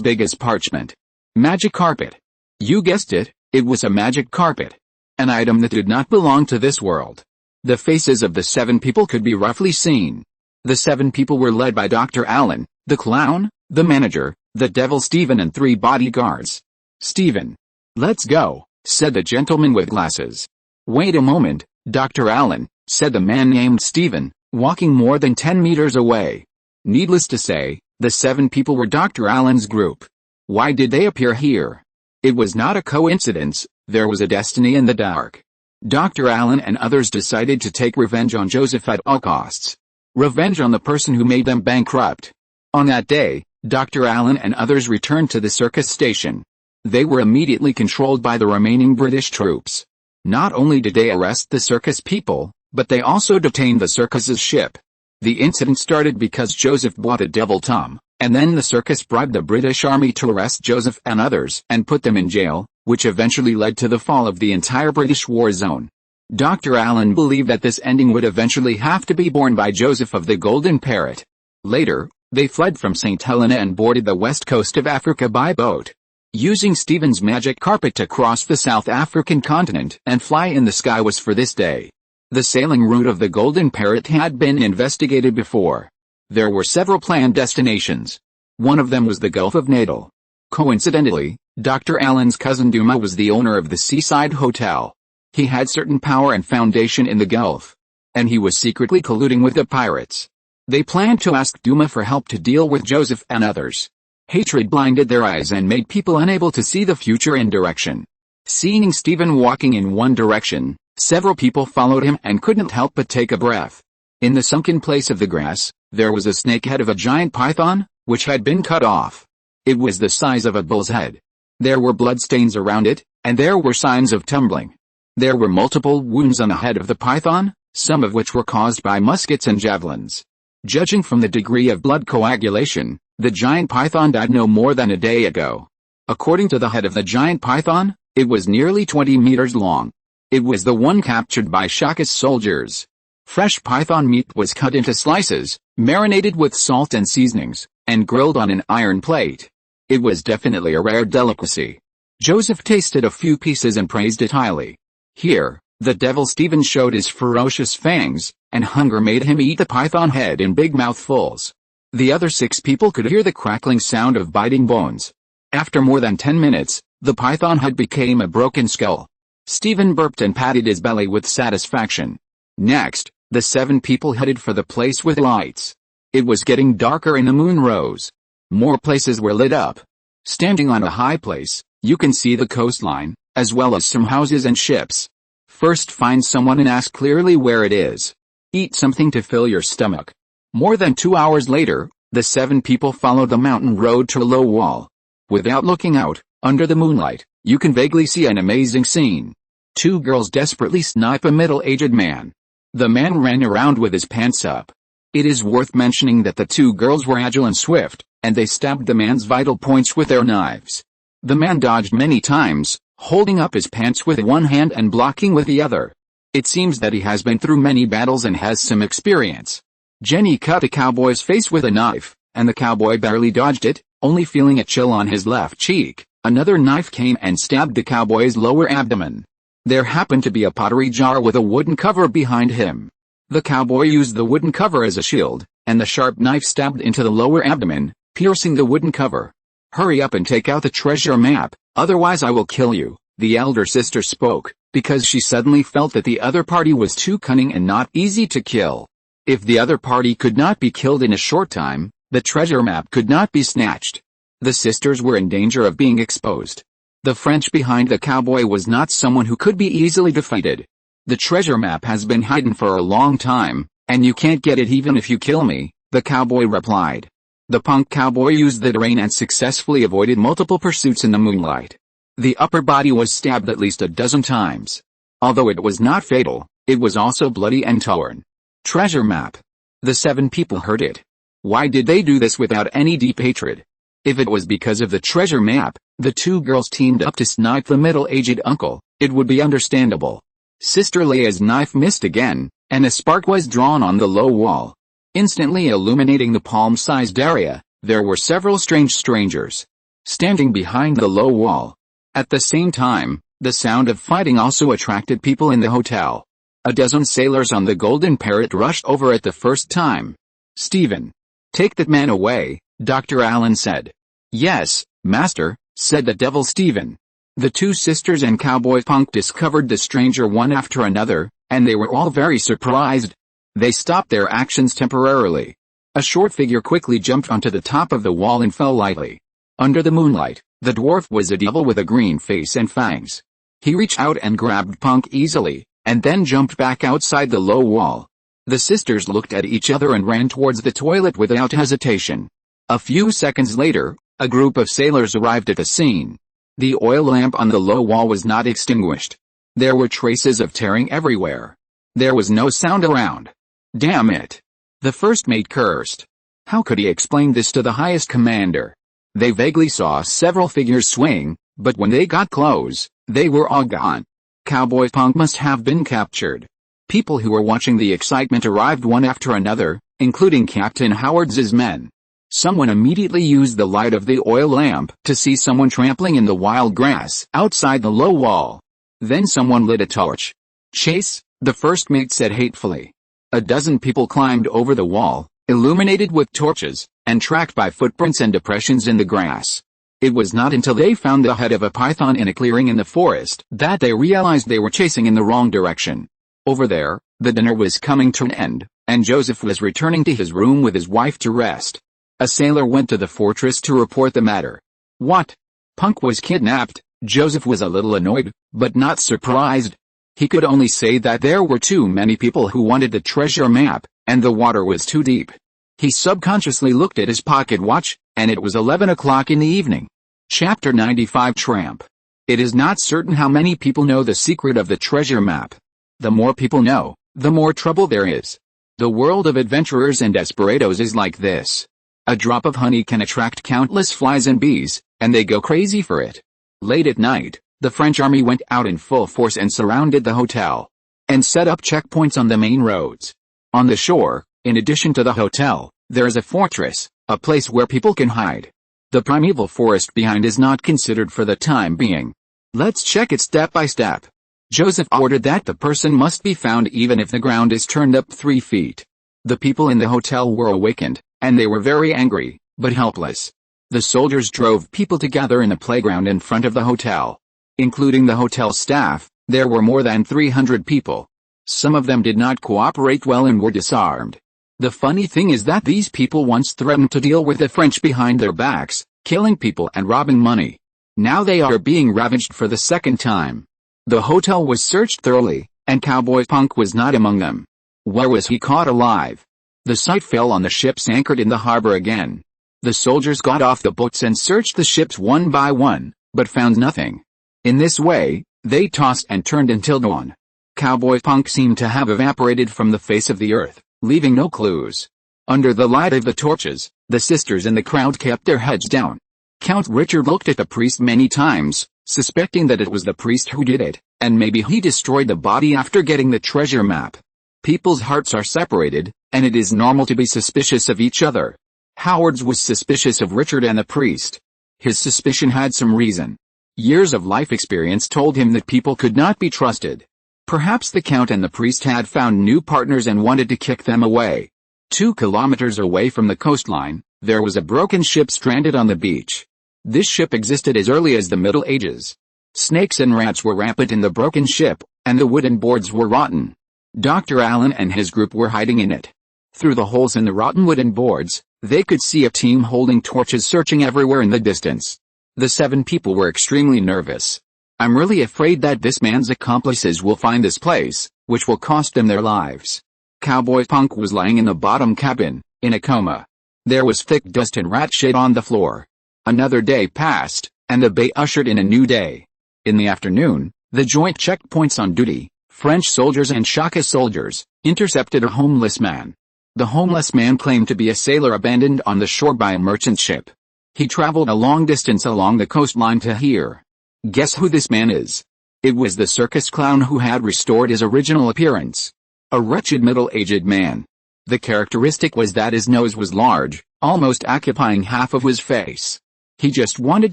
big as parchment. Magic carpet. You guessed it, it was a magic carpet. An item that did not belong to this world. The faces of the 7 people could be roughly seen. The 7 people were led by Dr. Allen, the clown, the manager, the devil Stephen and 3 bodyguards. Stephen. Let's go, said the gentleman with glasses. Wait a moment, Dr. Allen, said the man named Stephen, walking more than 10 meters away. Needless to say, the 7 people were Dr. Allen's group. Why did they appear here? It was not a coincidence, there was a destiny in the dark. Dr. Allen and others decided to take revenge on Joseph at all costs. Revenge on the person who made them bankrupt. On that day, Dr. Allen and others returned to the circus station. They were immediately controlled by the remaining British troops. Not only did they arrest the circus people, but they also detained the circus's ship. The incident started because Joseph bought a devil Tom, and then the circus bribed the British Army to arrest Joseph and others and put them in jail, which eventually led to the fall of the entire British war zone. Dr. Allen believed that this ending would eventually have to be borne by Joseph of the Golden Parrot. Later, they fled from St. Helena and boarded the west coast of Africa by boat. Using Stephen's magic carpet to cross the South African continent and fly in the sky was for this day. The sailing route of the Golden Parrot had been investigated before. There were several planned destinations. One of them was the Gulf of Natal. Coincidentally, Dr. Allen's cousin Duma was the owner of the Seaside Hotel. He had certain power and foundation in the Gulf. And he was secretly colluding with the pirates. They planned to ask Duma for help to deal with Joseph and others. Hatred blinded their eyes and made people unable to see the future and direction. Seeing Stephen walking in one direction, several people followed him and couldn't help but take a breath. In the sunken place of the grass, there was a snake head of a giant python, which had been cut off. It was the size of a bull's head. There were bloodstains around it, and there were signs of tumbling. There were multiple wounds on the head of the python, some of which were caused by muskets and javelins. Judging from the degree of blood coagulation, the giant python died no more than a day ago. According to the head of the giant python, it was nearly 20 meters long. It was the one captured by Shaka's soldiers. Fresh python meat was cut into slices, marinated with salt and seasonings, and grilled on an iron plate. It was definitely a rare delicacy. Joseph tasted a few pieces and praised it highly. Here, the devil Stephen showed his ferocious fangs, and hunger made him eat the python head in big mouthfuls. The other 6 people could hear the crackling sound of biting bones. After more than 10 minutes, the python head became a broken skull. Stephen burped and patted his belly with satisfaction. Next, the 7 people headed for the place with lights. It was getting darker and the moon rose. More places were lit up. Standing on a high place, you can see the coastline, as well as some houses and ships. First find someone and ask clearly where it is. Eat something to fill your stomach. More than 2 hours later, the 7 people followed the mountain road to a low wall. Without looking out, under the moonlight, you can vaguely see an amazing scene. 2 girls desperately snipe a middle-aged man. The man ran around with his pants up. It is worth mentioning that the 2 girls were agile and swift, and they stabbed the man's vital points with their knives. The man dodged many times, holding up his pants with one hand and blocking with the other. It seems that he has been through many battles and has some experience. Jenny cut a cowboy's face with a knife, and the cowboy barely dodged it, only feeling a chill on his left cheek. Another knife came and stabbed the cowboy's lower abdomen. There happened to be a pottery jar with a wooden cover behind him. The cowboy used the wooden cover as a shield, and the sharp knife stabbed into the lower abdomen, piercing the wooden cover. "Hurry up and take out the treasure map, otherwise I will kill you," the elder sister spoke, because she suddenly felt that the other party was too cunning and not easy to kill. If the other party could not be killed in a short time, the treasure map could not be snatched. The sisters were in danger of being exposed. The French behind the cowboy was not someone who could be easily defeated. The treasure map has been hidden for a long time, "And you can't get it even if you kill me," the cowboy replied. The punk cowboy used the terrain and successfully avoided multiple pursuits in the moonlight. The upper body was stabbed at least a dozen times. Although it was not fatal, it was also bloody and torn. Treasure map. The 7 people heard it. Why did they do this without any deep hatred? If it was because of the treasure map, the 2 girls teamed up to snipe the middle-aged uncle, it would be understandable. Sister Leia's knife missed again, and a spark was drawn on the low wall. Instantly illuminating the palm-sized area, there were several strange strangers standing behind the low wall. At the same time, the sound of fighting also attracted people in the hotel. A dozen sailors on the Golden Parrot rushed over at the first time. "Stephen, take that man away," Dr. Allen said. "Yes, master," said the devil Stephen. The 2 sisters and cowboy punk discovered the stranger one after another, and they were all very surprised. They stopped their actions temporarily. A short figure quickly jumped onto the top of the wall and fell lightly. Under the moonlight, the dwarf was a devil with a green face and fangs. He reached out and grabbed Punk easily, and then jumped back outside the low wall. The sisters looked at each other and ran towards the toilet without hesitation. A few seconds later, a group of sailors arrived at the scene. The oil lamp on the low wall was not extinguished. There were traces of tearing everywhere. There was no sound around. "Damn it!" the first mate cursed. How could he explain this to the highest commander? They vaguely saw several figures swing, but when they got close, they were all gone. Cowboy Punk must have been captured. People who were watching the excitement arrived one after another, including Captain Howard's men. Someone immediately used the light of the oil lamp to see someone trampling in the wild grass outside the low wall. Then someone lit a torch. "Chase," the first mate said hatefully. A dozen people climbed over the wall, illuminated with torches, and tracked by footprints and depressions in the grass. It was not until they found the head of a python in a clearing in the forest that they realized they were chasing in the wrong direction. Over there, the dinner was coming to an end, and Joseph was returning to his room with his wife to rest. A sailor went to the fortress to report the matter. "What? Punk was kidnapped?" Joseph was a little annoyed, but not surprised. He could only say that there were too many people who wanted the treasure map, and the water was too deep. He subconsciously looked at his pocket watch, and it was 11 o'clock in the evening. Chapter 95 Tramp. It is not certain how many people know the secret of the treasure map. The more people know, the more trouble there is. The world of adventurers and desperados is like this. A drop of honey can attract countless flies and bees, and they go crazy for it. Late at night, the French army went out in full force and surrounded the hotel, and set up checkpoints on the main roads. On the shore, in addition to the hotel, there is a fortress, a place where people can hide. The primeval forest behind is not considered for the time being. Let's check it step by step. Joseph ordered that the person must be found even if the ground is turned up 3 feet. The people in the hotel were awakened, and they were very angry, but helpless. The soldiers drove people to gather in a playground in front of the hotel. Including the hotel staff, there were more than 300 people. Some of them did not cooperate well and were disarmed. The funny thing is that these people once threatened to deal with the French behind their backs, killing people and robbing money. Now they are being ravaged for the second time. The hotel was searched thoroughly, and Cowboy Punk was not among them. Where was he caught alive? The sight fell on the ships anchored in the harbor again. The soldiers got off the boats and searched the ships one by one, but found nothing. In this way, they tossed and turned until dawn. Cowboy Punk seemed to have evaporated from the face of the earth, leaving no clues. Under the light of the torches, the sisters in the crowd kept their heads down. Count Richard looked at the priest many times, suspecting that it was the priest who did it, and maybe he destroyed the body after getting the treasure map. People's hearts are separated, and it is normal to be suspicious of each other. Howard's was suspicious of Richard and the priest. His suspicion had some reason. Years of life experience told him that people could not be trusted. Perhaps the count and the priest had found new partners and wanted to kick them away. 2 kilometers away from the coastline, there was a broken ship stranded on the beach. This ship existed as early as the Middle Ages. Snakes and rats were rampant in the broken ship, and the wooden boards were rotten. Dr. Allen and his group were hiding in it. Through the holes in the rotten wooden boards, they could see a team holding torches searching everywhere in the distance. The 7 people were extremely nervous. "I'm really afraid that this man's accomplices will find this place, which will cost them their lives." Cowboy Punk was lying in the bottom cabin, in a coma. There was thick dust and rat shit on the floor. Another day passed, and the bay ushered in a new day. In the afternoon, the joint checkpoints on duty, French soldiers and Shaka soldiers, intercepted a homeless man. The homeless man claimed to be a sailor abandoned on the shore by a merchant ship. He traveled a long distance along the coastline to here. Guess who this man is? It was the circus clown who had restored his original appearance. A wretched middle-aged man. The characteristic was that his nose was large, almost occupying half of his face. He just wanted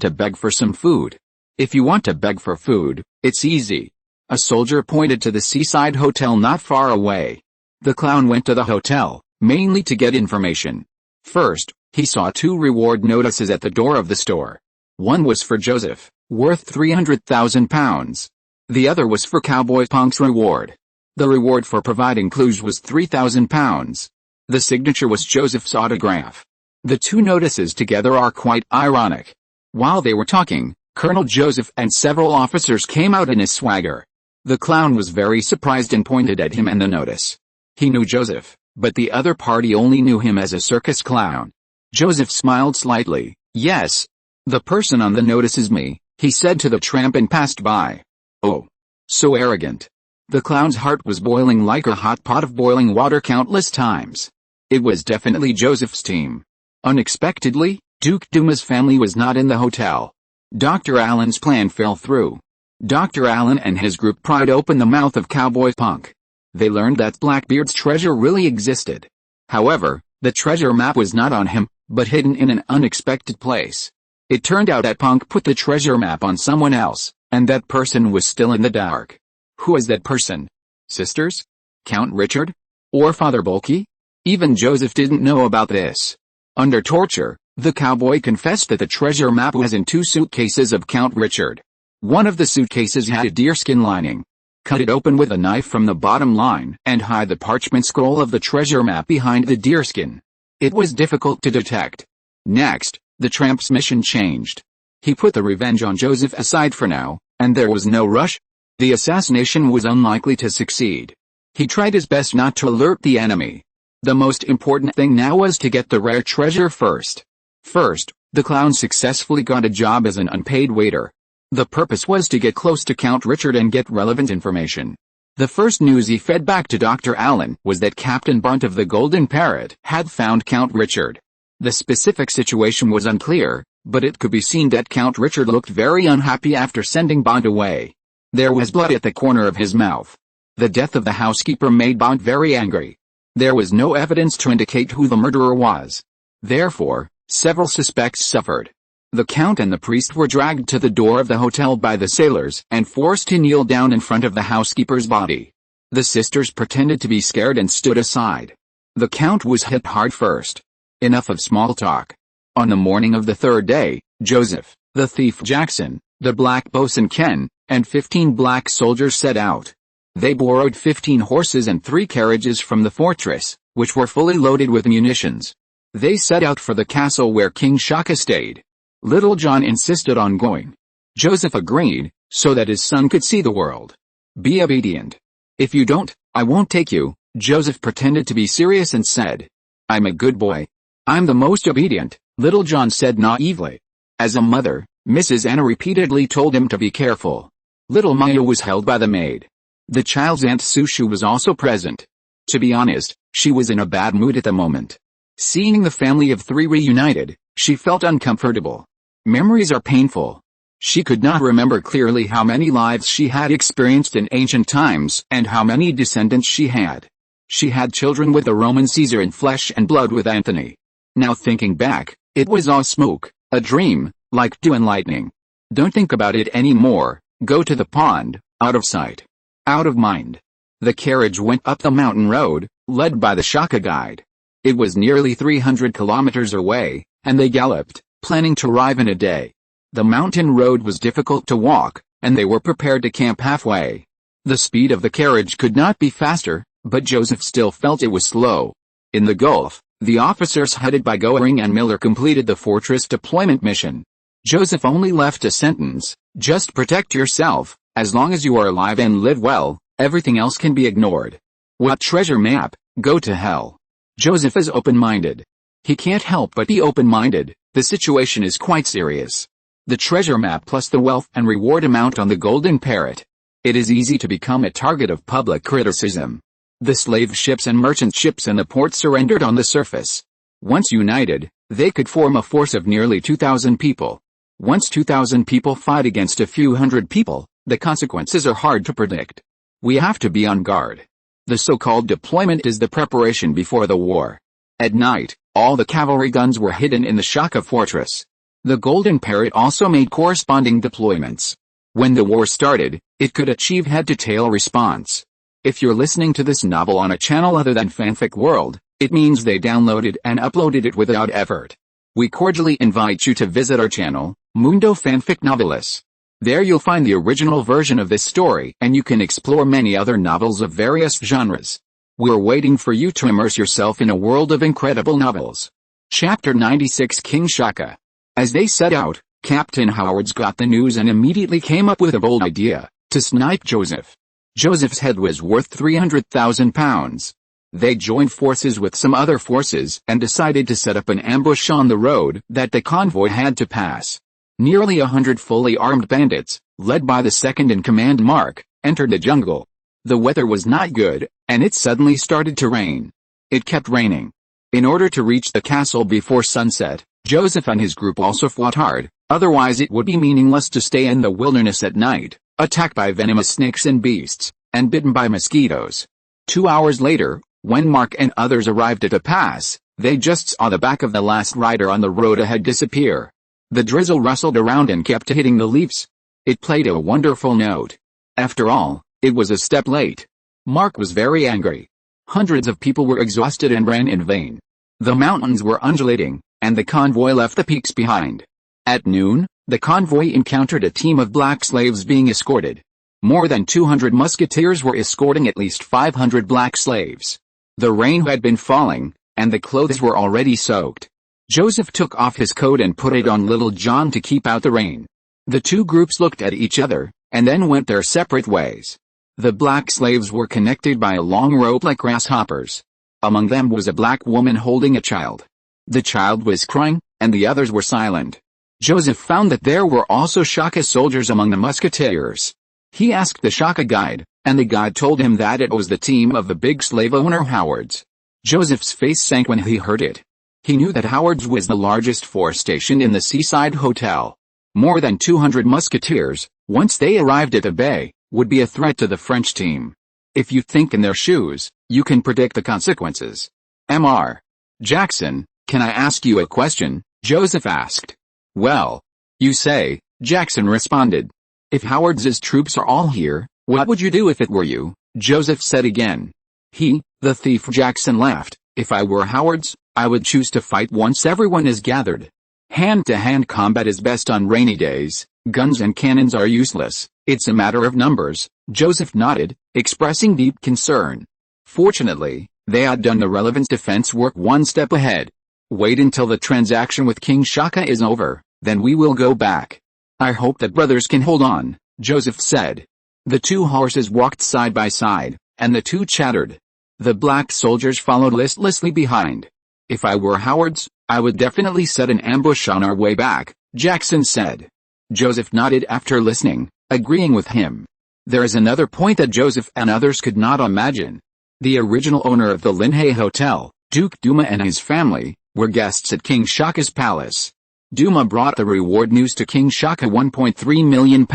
to beg for some food. If you want to beg for food, it's easy. A soldier pointed to the seaside hotel not far away. The clown went to the hotel, mainly to get information. First, he saw 2 reward notices at the door of the store. One was for Joseph, worth £300,000. The other was for Cowboy Punk's reward. The reward for providing clues was £3,000. The signature was Joseph's autograph. The 2 notices together are quite ironic. While they were talking, Colonel Joseph and several officers came out in his swagger. The clown was very surprised and pointed at him and the notice. He knew Joseph, but the other party only knew him as a circus clown. Joseph smiled slightly. Yes. The person on the notice is me, he said to the tramp and passed by. Oh. So arrogant. The clown's heart was boiling like a hot pot of boiling water countless times. It was definitely Joseph's team. Unexpectedly, Duke Duma's family was not in the hotel. Dr. Allen's plan fell through. Dr. Allen and his group pried open the mouth of Cowboy Punk. They learned that Blackbeard's treasure really existed. However, the treasure map was not on him, but hidden in an unexpected place. It turned out that Punk put the treasure map on someone else, and that person was still in the dark. Who was that person? Sisters? Count Richard? Or Father Bulky? Even Joseph didn't know about this. Under torture, the cowboy confessed that the treasure map was in 2 suitcases of Count Richard. One of the suitcases had a deerskin lining. Cut it open with a knife from the bottom line and hide the parchment scroll of the treasure map behind the deerskin. It was difficult to detect. Next, the tramp's mission changed. He put the revenge on Joseph aside for now, and there was no rush. The assassination was unlikely to succeed. He tried his best not to alert the enemy. The most important thing now was to get the rare treasure first. First, the clown successfully got a job as an unpaid waiter. The purpose was to get close to Count Richard and get relevant information. The first news he fed back to Dr. Allen was that Captain Bunt of the Golden Parrot had found Count Richard. The specific situation was unclear, but it could be seen that Count Richard looked very unhappy after sending Bunt away. There was blood at the corner of his mouth. The death of the housekeeper made Bunt very angry. There was no evidence to indicate who the murderer was. Therefore, several suspects suffered. The Count and the priest were dragged to the door of the hotel by the sailors and forced to kneel down in front of the housekeeper's body. The sisters pretended to be scared and stood aside. The Count was hit hard first. Enough of small talk. On the morning of the 3rd day, Joseph, the thief Jackson, the black bosun Ken, and 15 black soldiers set out. They borrowed 15 horses and 3 carriages from the fortress, which were fully loaded with munitions. They set out for the castle where King Shaka stayed. Little John insisted on going. Joseph agreed, so that his son could see the world. Be obedient. If you don't, I won't take you. Joseph pretended to be serious and said, I'm a good boy. I'm the most obedient, Little John said naively. As a mother, Mrs. Anna repeatedly told him to be careful. Little Maya was held by the maid. The child's Aunt Sushu was also present. To be honest, she was in a bad mood at the moment. Seeing the family of 3 reunited, she felt uncomfortable. Memories are painful. She could not remember clearly how many lives she had experienced in ancient times and how many descendants she had. She had children with the Roman Caesar and flesh and blood with Anthony. Now thinking back, it was all smoke, a dream, like dew and lightning. Don't think about it anymore, go to the pond, out of sight, out of mind. The carriage went up the mountain road, led by the Shaka guide. It was nearly 300 kilometers away, and they galloped, planning to arrive in a day. The mountain road was difficult to walk, and they were prepared to camp halfway. The speed of the carriage could not be faster, but Joseph still felt it was slow. In the Gulf, the officers headed by Goering and Miller completed the fortress deployment mission. Joseph only left a sentence, just protect yourself, as long as you are alive and live well, everything else can be ignored. What treasure map? Go to hell. Joseph is open-minded. He can't help but be open-minded. The situation is quite serious. The treasure map plus the wealth and reward amount on the golden parrot. It is easy to become a target of public criticism. The slave ships and merchant ships in the port surrendered on the surface. Once united, they could form a force of nearly 2,000 people. Once 2,000 people fight against a few hundred people, the consequences are hard to predict. We have to be on guard. The so-called deployment is the preparation before the war. At night, all the cavalry guns were hidden in the Shaka fortress. The Golden Parrot also made corresponding deployments. When the war started, it could achieve head-to-tail response. If you're listening to this novel on a channel other than Fanfic World, it means they downloaded and uploaded it without effort. We cordially invite you to visit our channel, Mundo Fanfic Novelis. There you'll find the original version of this story and you can explore many other novels of various genres. We're waiting for you to immerse yourself in a world of incredible novels. Chapter 96 King Shaka. As they set out, Captain Howard's got the news and immediately came up with a bold idea, to snipe Joseph. Joseph's head was worth £300,000. They joined forces with some other forces and decided to set up an ambush on the road that the convoy had to pass. Nearly 100 fully armed bandits, led by the second-in-command Mark, entered the jungle. The weather was not good, and it suddenly started to rain. It kept raining. In order to reach the castle before sunset, Joseph and his group also fought hard, otherwise it would be meaningless to stay in the wilderness at night, attacked by venomous snakes and beasts, and bitten by mosquitoes. 2 hours later, when Mark and others arrived at a pass, they just saw the back of the last rider on the road ahead disappear. The drizzle rustled around and kept hitting the leaves. It played a wonderful note. After all, it was a step late. Mark was very angry. Hundreds of people were exhausted and ran in vain. The mountains were undulating, and the convoy left the peaks behind. At noon, the convoy encountered a team of black slaves being escorted. More than 200 musketeers were escorting at least 500 black slaves. The rain had been falling, and the clothes were already soaked. Joseph took off his coat and put it on Little John to keep out the rain. The two groups looked at each other, and then went their separate ways. The black slaves were connected by a long rope like grasshoppers. Among them was a black woman holding a child. The child was crying, and the others were silent. Joseph found that there were also Shaka soldiers among the musketeers. He asked the Shaka guide, and the guide told him that it was the team of the big slave owner Howard's. Joseph's face sank when he heard it. He knew that Howard's was the largest force stationed in the seaside hotel. More than 200 musketeers, once they arrived at the bay, would be a threat to the French team. If you think in their shoes, you can predict the consequences. Mr. Jackson, can I ask you a question? Joseph asked. Well, you say, Jackson responded. If Howard's troops are all here, what would you do if it were you? Joseph said again. He, the thief Jackson laughed. If I were Howard's, I would choose to fight once everyone is gathered. Hand-to-hand combat is best on rainy days. Guns and cannons are useless. It's a matter of numbers. Joseph nodded, expressing deep concern. Fortunately, they had done the relevant defense work one step ahead. Wait until the transaction with King Shaka is over, then we will go back. I hope that brothers can hold on, Joseph said. The two horses walked side by side, and the two chattered. The black soldiers followed listlessly behind. If I were Howard's, I would definitely set an ambush on our way back, Jackson said. Joseph nodded after listening, agreeing with him. There is another point that Joseph and others could not imagine. The original owner of the Linhay Hotel, Duke Duma, and his family, were guests at King Shaka's palace. Duma brought the reward news to King Shaka, £1.3 million,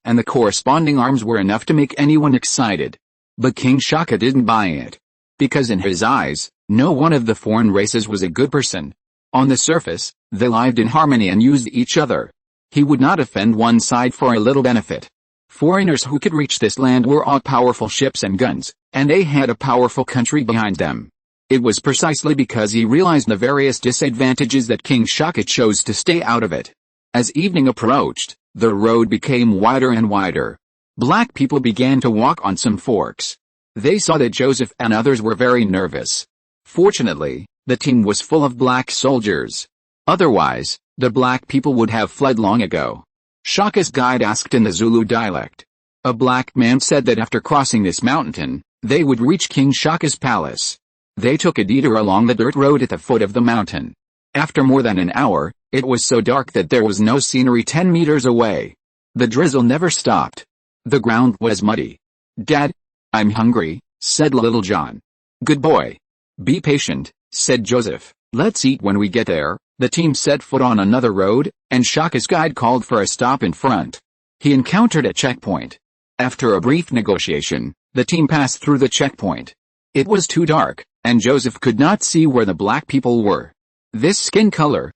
and the corresponding arms were enough to make anyone excited. But King Shaka didn't buy it. Because in his eyes, no one of the foreign races was a good person. On the surface, they lived in harmony and used each other. He would not offend one side for a little benefit. Foreigners who could reach this land were all powerful ships and guns, and they had a powerful country behind them. It was precisely because he realized the various disadvantages that King Shaka chose to stay out of it. As evening approached, the road became wider and wider. Black people began to walk on some forks. They saw that Joseph and others were very nervous. Fortunately, the team was full of black soldiers. Otherwise, the black people would have fled long ago. Shaka's guide asked in the Zulu dialect. A black man said that after crossing this mountain, they would reach King Shaka's palace. They took a detour along the dirt road at the foot of the mountain. After more than an hour, it was so dark that there was no scenery 10 meters away. The drizzle never stopped. The ground was muddy. "Dad, I'm hungry," said Little John. "Good boy. Be patient," said Joseph. "Let's eat when we get there." The team set foot on another road, and Shaka's guide called for a stop in front. He encountered a checkpoint. After a brief negotiation, the team passed through the checkpoint. It was too dark, and Joseph could not see where the black people were. This skin color,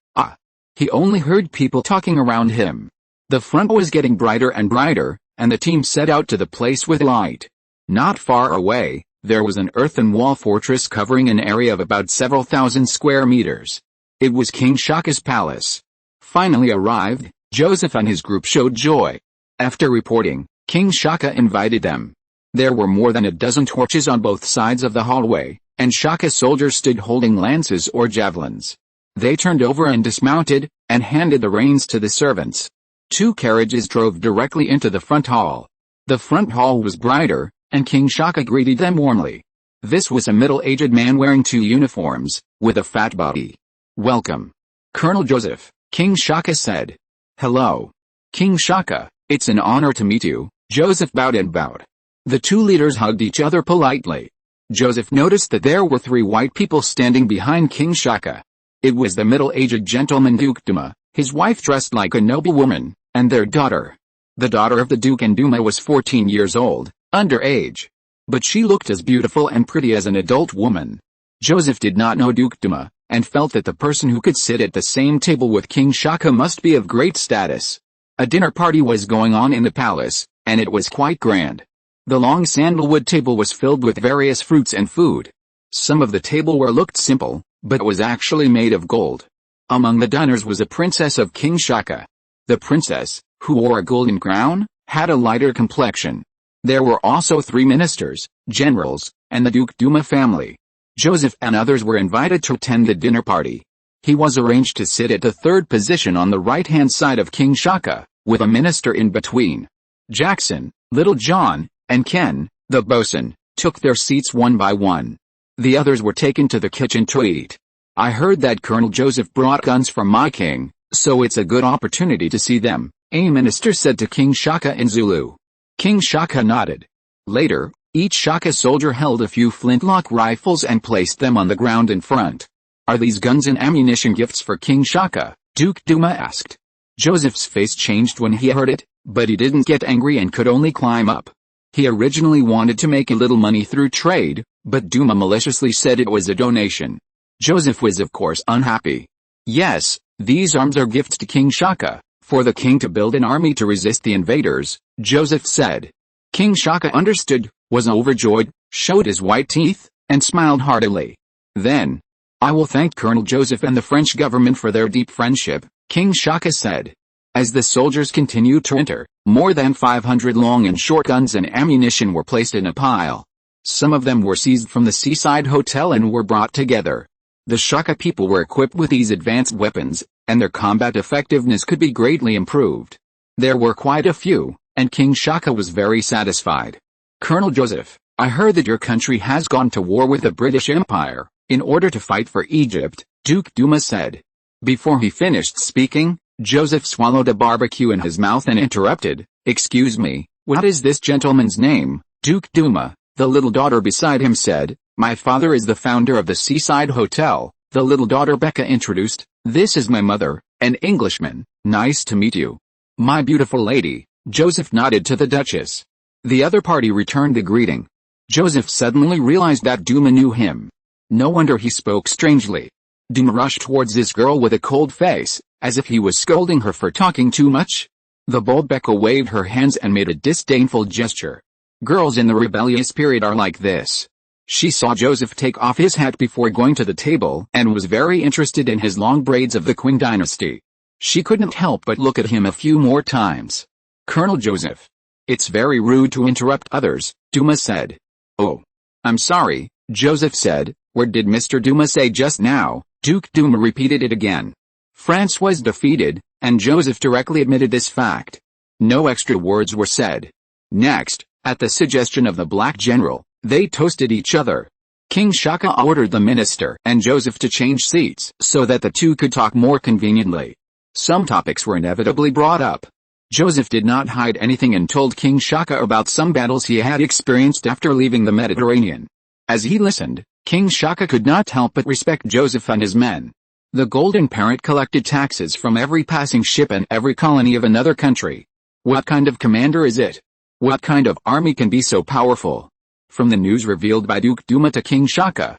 He only heard people talking around him. The front was getting brighter and brighter, and the team set out to the place with light. Not far away, there was an earthen wall fortress covering an area of about several thousand square meters. It was King Shaka's palace. Finally arrived, Joseph and his group showed joy. After reporting, King Shaka invited them. There were more than a dozen torches on both sides of the hallway, and Shaka soldiers stood holding lances or javelins. They turned over and dismounted, and handed the reins to the servants. 2 carriages drove directly into the front hall. The front hall was brighter, and King Shaka greeted them warmly. This was a middle-aged man wearing 2 uniforms, with a fat body. "Welcome, Colonel Joseph," King Shaka said. "Hello, King Shaka, it's an honor to meet you," Joseph bowed and bowed. The 2 leaders hugged each other politely. Joseph noticed that there were 3 white people standing behind King Shaka. It was the middle-aged gentleman Duke Duma, his wife dressed like a noblewoman, and their daughter. The daughter of the Duke and Duma was 14 years old, underage. But she looked as beautiful and pretty as an adult woman. Joseph did not know Duke Duma, and felt that the person who could sit at the same table with King Shaka must be of great status. A dinner party was going on in the palace, and it was quite grand. The long sandalwood table was filled with various fruits and food. Some of the tableware looked simple, but was actually made of gold. Among the diners was a princess of King Shaka. The princess, who wore a golden crown, had a lighter complexion. There were also 3 ministers, generals, and the Duke Duma family. Joseph and others were invited to attend the dinner party. He was arranged to sit at the 3rd position on the right-hand side of King Shaka, with a minister in between. Jackson, Little John, and Ken, the bosun, took their seats one by one. The others were taken to the kitchen to eat. "I heard that Colonel Joseph brought guns from my king, so it's a good opportunity to see them," a minister said to King Shaka in Zulu. King Shaka nodded. Later, each Shaka soldier held a few flintlock rifles and placed them on the ground in front. "Are these guns and ammunition gifts for King Shaka?" Duke Duma asked. Joseph's face changed when he heard it, but he didn't get angry and could only climb up. He originally wanted to make a little money through trade, but Duma maliciously said it was a donation. Joseph was of course unhappy. "Yes, these arms are gifts to King Shaka, for the king to build an army to resist the invaders," Joseph said. King Shaka understood, was overjoyed, showed his white teeth, and smiled heartily. Then, "I will thank Colonel Joseph and the French government for their deep friendship," King Shaka said. As the soldiers continued to enter, more than 500 long and short guns and ammunition were placed in a pile. Some of them were seized from the seaside hotel and were brought together. The Shaka people were equipped with these advanced weapons, and their combat effectiveness could be greatly improved. There were quite a few, and King Shaka was very satisfied. "Colonel Joseph, I heard that your country has gone to war with the British Empire, in order to fight for Egypt," Duke Duma said. Before he finished speaking, Joseph swallowed a barbecue in his mouth and interrupted, "Excuse me, what is this gentleman's name?" Duke Duma, the little daughter beside him said, "My father is the founder of the Seaside Hotel." The little daughter Becca introduced, "This is my mother, an Englishman. Nice to meet you." "My beautiful lady," Joseph nodded to the Duchess. The other party returned the greeting. Joseph suddenly realized that Duma knew him. No wonder he spoke strangely. Duma rushed towards this girl with a cold face, as if he was scolding her for talking too much. The bold Becca waved her hands and made a disdainful gesture. Girls in the rebellious period are like this. She saw Joseph take off his hat before going to the table and was very interested in his long braids of the Qing dynasty. She couldn't help but look at him a few more times. "Colonel Joseph. It's very rude to interrupt others," Duma said. "Oh. I'm sorry," Joseph said. "What did Mr. Duma say just now?" Duke Duma repeated it again. France was defeated, and Joseph directly admitted this fact. No extra words were said. Next, at the suggestion of the black general, they toasted each other. King Shaka ordered the minister and Joseph to change seats so that the two could talk more conveniently. Some topics were inevitably brought up. Joseph did not hide anything and told King Shaka about some battles he had experienced after leaving the Mediterranean. As he listened, King Shaka could not help but respect Joseph and his men. The Golden Parrot collected taxes from every passing ship and every colony of another country. What kind of commander is it? What kind of army can be so powerful? From the news revealed by Duke Duma to King Shaka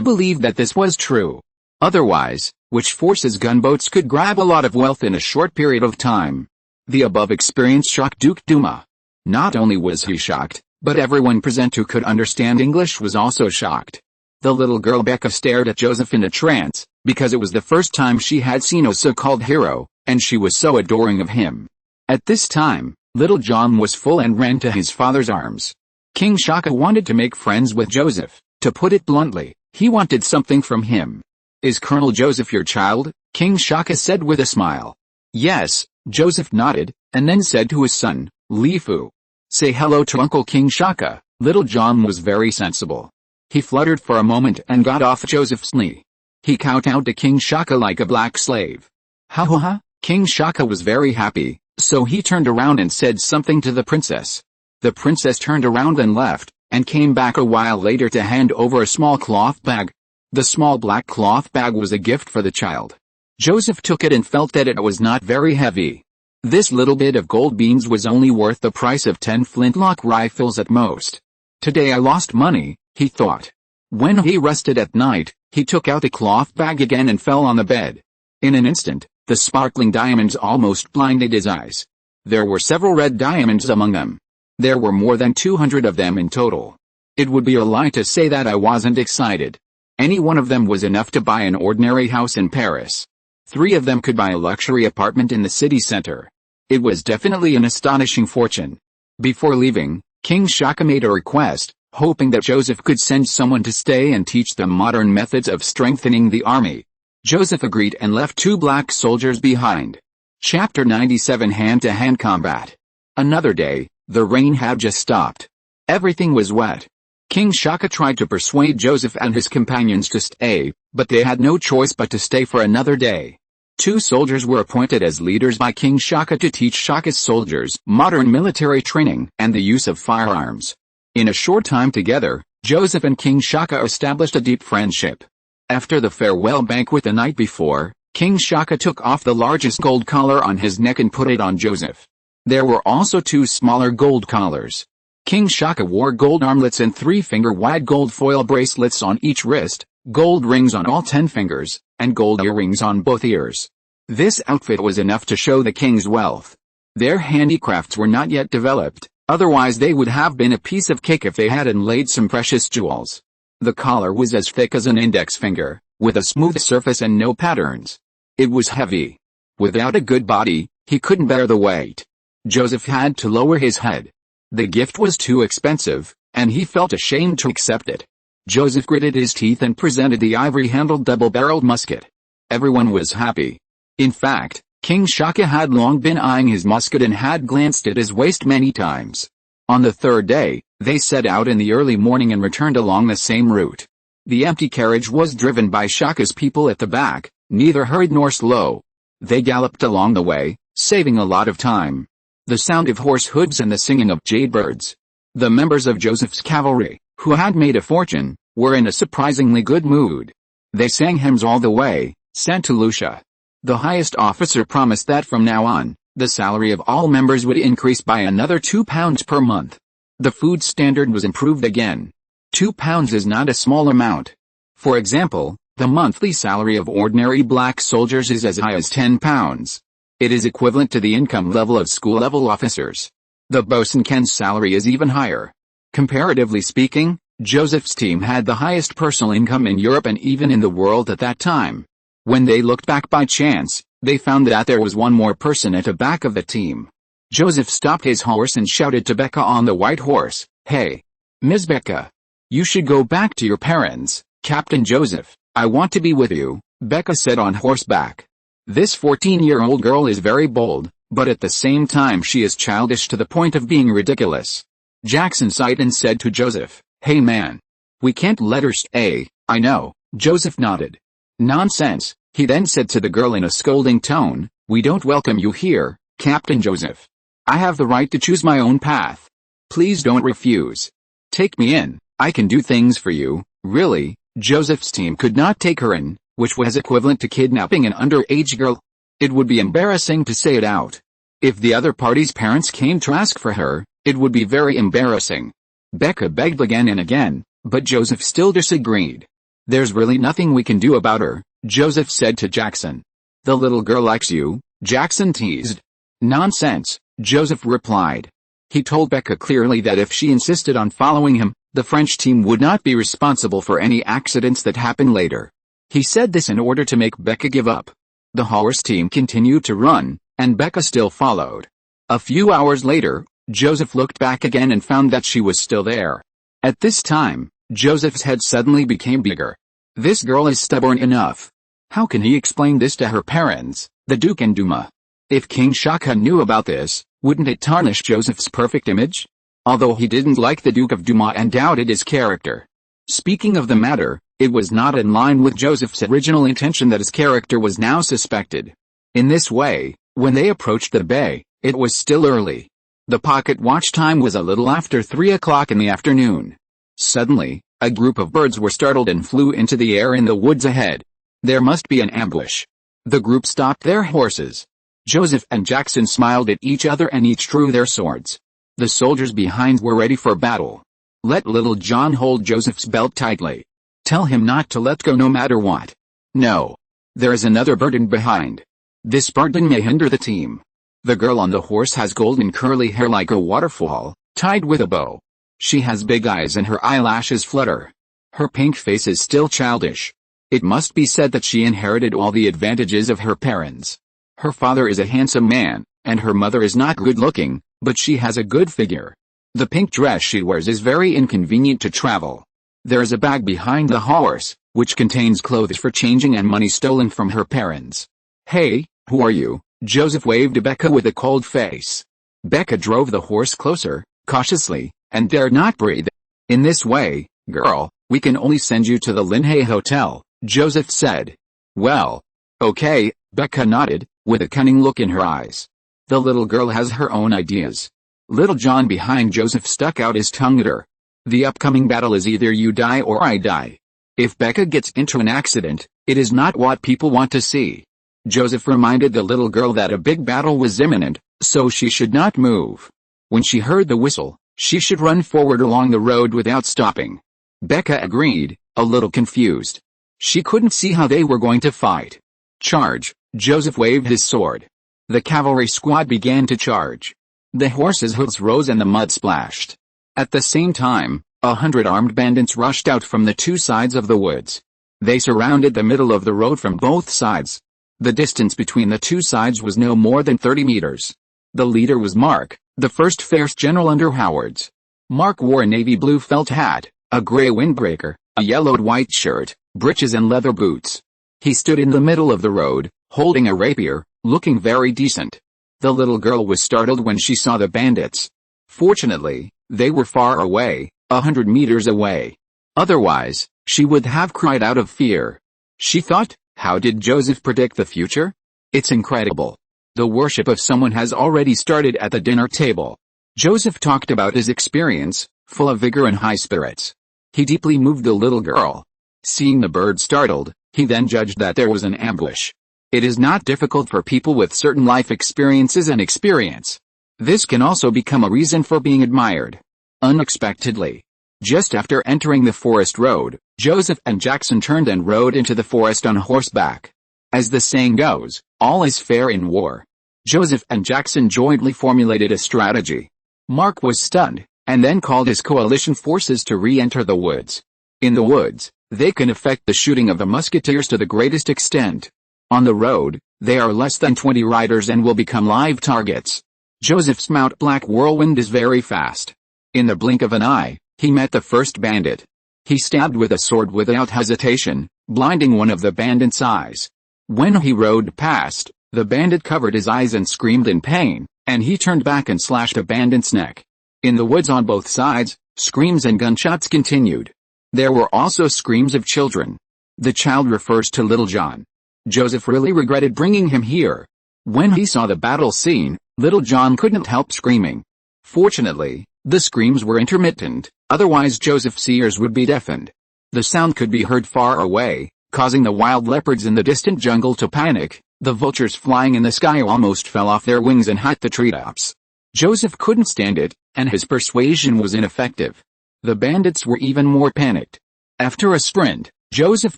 believed that this was true. Otherwise, which forces gunboats could grab a lot of wealth in a short period of time? The above experience shocked Duke Duma. Not only was he shocked, but everyone present who could understand English was also shocked. The little girl Becca stared at Joseph in a trance, because it was the first time she had seen a so-called hero, and she was so adoring of him. At this time, little John was full and ran to his father's arms. King Shaka wanted to make friends with Joseph. To put it bluntly, he wanted something from him. "Is Colonel Joseph your child?" King Shaka said with a smile. "Yes," Joseph nodded, and then said to his son, "Li Fu, say hello to Uncle King Shaka." Little John was very sensible. He fluttered for a moment and got off Joseph's knee. He kowtowed to King Shaka like a black slave. Ha ha ha! King Shaka was very happy, so he turned around and said something to the princess. The princess turned around and left, and came back a while later to hand over a small cloth bag. The small black cloth bag was a gift for the child. Joseph took it and felt that it was not very heavy. This little bit of gold beans was only worth the price of 10 flintlock rifles at most. Today I lost money, he thought. When he rested at night, he took out the cloth bag again and fell on the bed. In an instant, the sparkling diamonds almost blinded his eyes. There were several red diamonds among them. There were more than 200 of them in total. It would be a lie to say that I wasn't excited. Any one of them was enough to buy an ordinary house in Paris. 3 of them could buy a luxury apartment in the city center. It was definitely an astonishing fortune. Before leaving, King Shaka made a request, hoping that Joseph could send someone to stay and teach them modern methods of strengthening the army. Joseph agreed and left 2 black soldiers behind. Chapter 97 Hand-to-hand combat. Another day, the rain had just stopped. Everything was wet. King Shaka tried to persuade Joseph and his companions to stay, but they had no choice but to stay for another day. 2 soldiers were appointed as leaders by King Shaka to teach Shaka's soldiers modern military training and the use of firearms. In a short time together, Joseph and King Shaka established a deep friendship. After the farewell banquet the night before, King Shaka took off the largest gold collar on his neck and put it on Joseph. There were also 2 smaller gold collars. King Shaka wore gold armlets and 3-finger-wide gold foil bracelets on each wrist, gold rings on all 10 fingers, and gold earrings on both ears. This outfit was enough to show the king's wealth. Their handicrafts were not yet developed, otherwise they would have been a piece of cake if they had inlaid some precious jewels. The collar was as thick as an index finger, with a smooth surface and no patterns. It was heavy. Without a good body, he couldn't bear the weight. Joseph had to lower his head. The gift was too expensive, and he felt ashamed to accept it. Joseph gritted his teeth and presented the ivory-handled double-barreled musket. Everyone was happy. In fact, King Shaka had long been eyeing his musket and had glanced at his waist many times. On the 3rd day, they set out in the early morning and returned along the same route. The empty carriage was driven by Shaka's people at the back, neither hurried nor slow. They galloped along the way, saving a lot of time. The sound of horse hooves and the singing of jade birds. The members of Joseph's cavalry, who had made a fortune, were in a surprisingly good mood. They sang hymns all the way, Santa Lucia. The highest officer promised that from now on, the salary of all members would increase by another £2 per month. The food standard was improved again. £2 is not a small amount. For example, the monthly salary of ordinary black soldiers is as high as £10. It is equivalent to the income level of school-level officers. The bosun-can's salary is even higher. Comparatively speaking, Joseph's team had the highest personal income in Europe and even in the world at that time. When they looked back by chance, they found that there was one more person at the back of the team. Joseph stopped his horse and shouted to Becca on the white horse, "Hey, Miss Becca. You should go back to your parents, Captain Joseph. I want to be with you," Becca said on horseback. This 14-year-old girl is very bold, but at the same time she is childish to the point of being ridiculous. Jackson sighed and said to Joseph, "Hey man. We can't let her stay. I know, Joseph nodded. Nonsense, he then said to the girl in a scolding tone, we don't welcome you here, Captain Joseph. I have the right to choose my own path. Please don't refuse. Take me in, I can do things for you. Really, Joseph's team could not take her in, which was equivalent to kidnapping an underage girl. It would be embarrassing to say it out. If the other party's parents came to ask for her, it would be very embarrassing. Becca begged again and again, but Joseph still disagreed. There's really nothing we can do about her, Joseph said to Jackson. The little girl likes you, Jackson teased. Nonsense, Joseph replied. He told Becca clearly that if she insisted on following him, the French team would not be responsible for any accidents that happened later. He said this in order to make Becca give up. The horse team continued to run, and Becca still followed. A few hours later, Joseph looked back again and found that she was still there. At this time, Joseph's head suddenly became bigger. This girl is stubborn enough. How can he explain this to her parents, the Duke and Duma? If King Shaka knew about this, wouldn't it tarnish Joseph's perfect image? Although he didn't like the Duke of Duma and doubted his character. Speaking of the matter, it was not in line with Joseph's original intention that his character was now suspected. In this way, when they approached the bay, it was still early. The pocket watch time was a little after 3 o'clock in the afternoon. Suddenly, a group of birds were startled and flew into the air in the woods ahead. There must be an ambush. The group stopped their horses. Joseph and Jackson smiled at each other and each drew their swords. The soldiers behind were ready for battle. Let Little John hold Joseph's belt tightly. Tell him not to let go no matter what. No. There is another burden behind. This burden may hinder the team. The girl on the horse has golden curly hair like a waterfall, tied with a bow. She has big eyes and her eyelashes flutter. Her pink face is still childish. It must be said that she inherited all the advantages of her parents. Her father is a handsome man, and her mother is not good-looking, but she has a good figure. The pink dress she wears is very inconvenient to travel. There is a bag behind the horse, which contains clothes for changing and money stolen from her parents. Hey, who are you? Joseph waved to Becca with a cold face. Becca drove the horse closer, cautiously, and dared not breathe. In this way, girl, we can only send you to the Linhay Hotel, Joseph said. Well, okay, Becca nodded, with a cunning look in her eyes. The little girl has her own ideas. Little John behind Joseph stuck out his tongue at her. The upcoming battle is either you die or I die. If Becca gets into an accident, it is not what people want to see. Joseph reminded the little girl that a big battle was imminent, so she should not move. When she heard the whistle, she should run forward along the road without stopping. Becca agreed, a little confused. She couldn't see how they were going to fight. Charge, Joseph waved his sword. The cavalry squad began to charge. The horses' hooves rose and the mud splashed. At the same time, 100 armed bandits rushed out from the two sides of the woods. They surrounded the middle of the road from both sides. The distance between the two sides was no more than 30 meters. The leader was Mark, the first first general under Howard's. Mark wore a navy blue felt hat, a gray windbreaker, a yellowed white shirt, breeches and leather boots. He stood in the middle of the road, holding a rapier, looking very decent. The little girl was startled when she saw the bandits. Fortunately, they were far away, 100 meters away. Otherwise, she would have cried out of fear. She thought, how did Joseph predict the future? It's incredible. The worship of someone has already started at the dinner table. Joseph talked about his experience, full of vigor and high spirits. He deeply moved the little girl. Seeing the bird startled, he then judged that there was an ambush. It is not difficult for people with certain life experiences and experience. This can also become a reason for being admired. Unexpectedly. Just after entering the forest road, Joseph and Jackson turned and rode into the forest on horseback. As the saying goes, all is fair in war. Joseph and Jackson jointly formulated a strategy. Mark was stunned, and then called his coalition forces to re-enter the woods. In the woods, they can effect the shooting of the musketeers to the greatest extent. On the road, they are less than 20 riders and will become live targets. Joseph's mount Black Whirlwind is very fast. In the blink of an eye, he met the first bandit. He stabbed with a sword without hesitation, blinding one of the bandit's eyes. When he rode past, the bandit covered his eyes and screamed in pain, and he turned back and slashed a bandit's neck. In the woods on both sides, screams and gunshots continued. There were also screams of children. The child refers to Little John. Joseph really regretted bringing him here. When he saw the battle scene, Little John couldn't help screaming. Fortunately, the screams were intermittent, otherwise Joseph's ears would be deafened. The sound could be heard far away, causing the wild leopards in the distant jungle to panic. The vultures flying in the sky almost fell off their wings and hit the treetops. Joseph couldn't stand it, and his persuasion was ineffective. The bandits were even more panicked. After a sprint, Joseph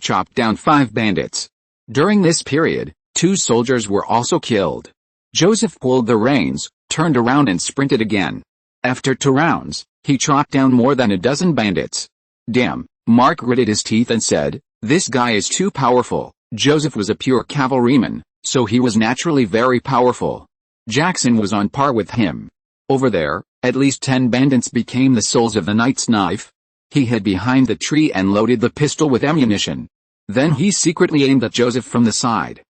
chopped down 5 bandits. During this period, 2 soldiers were also killed. Joseph pulled the reins, turned around and sprinted again. After 2 rounds, he chopped down more than a dozen bandits. Damn, Mark gritted his teeth and said, "This guy is too powerful." Joseph was a pure cavalryman, so he was naturally very powerful. Jackson was on par with him. Over there, at least 10 bandits became the souls of the knight's knife. He hid behind the tree and loaded the pistol with ammunition. Then he secretly aimed at Joseph from the side.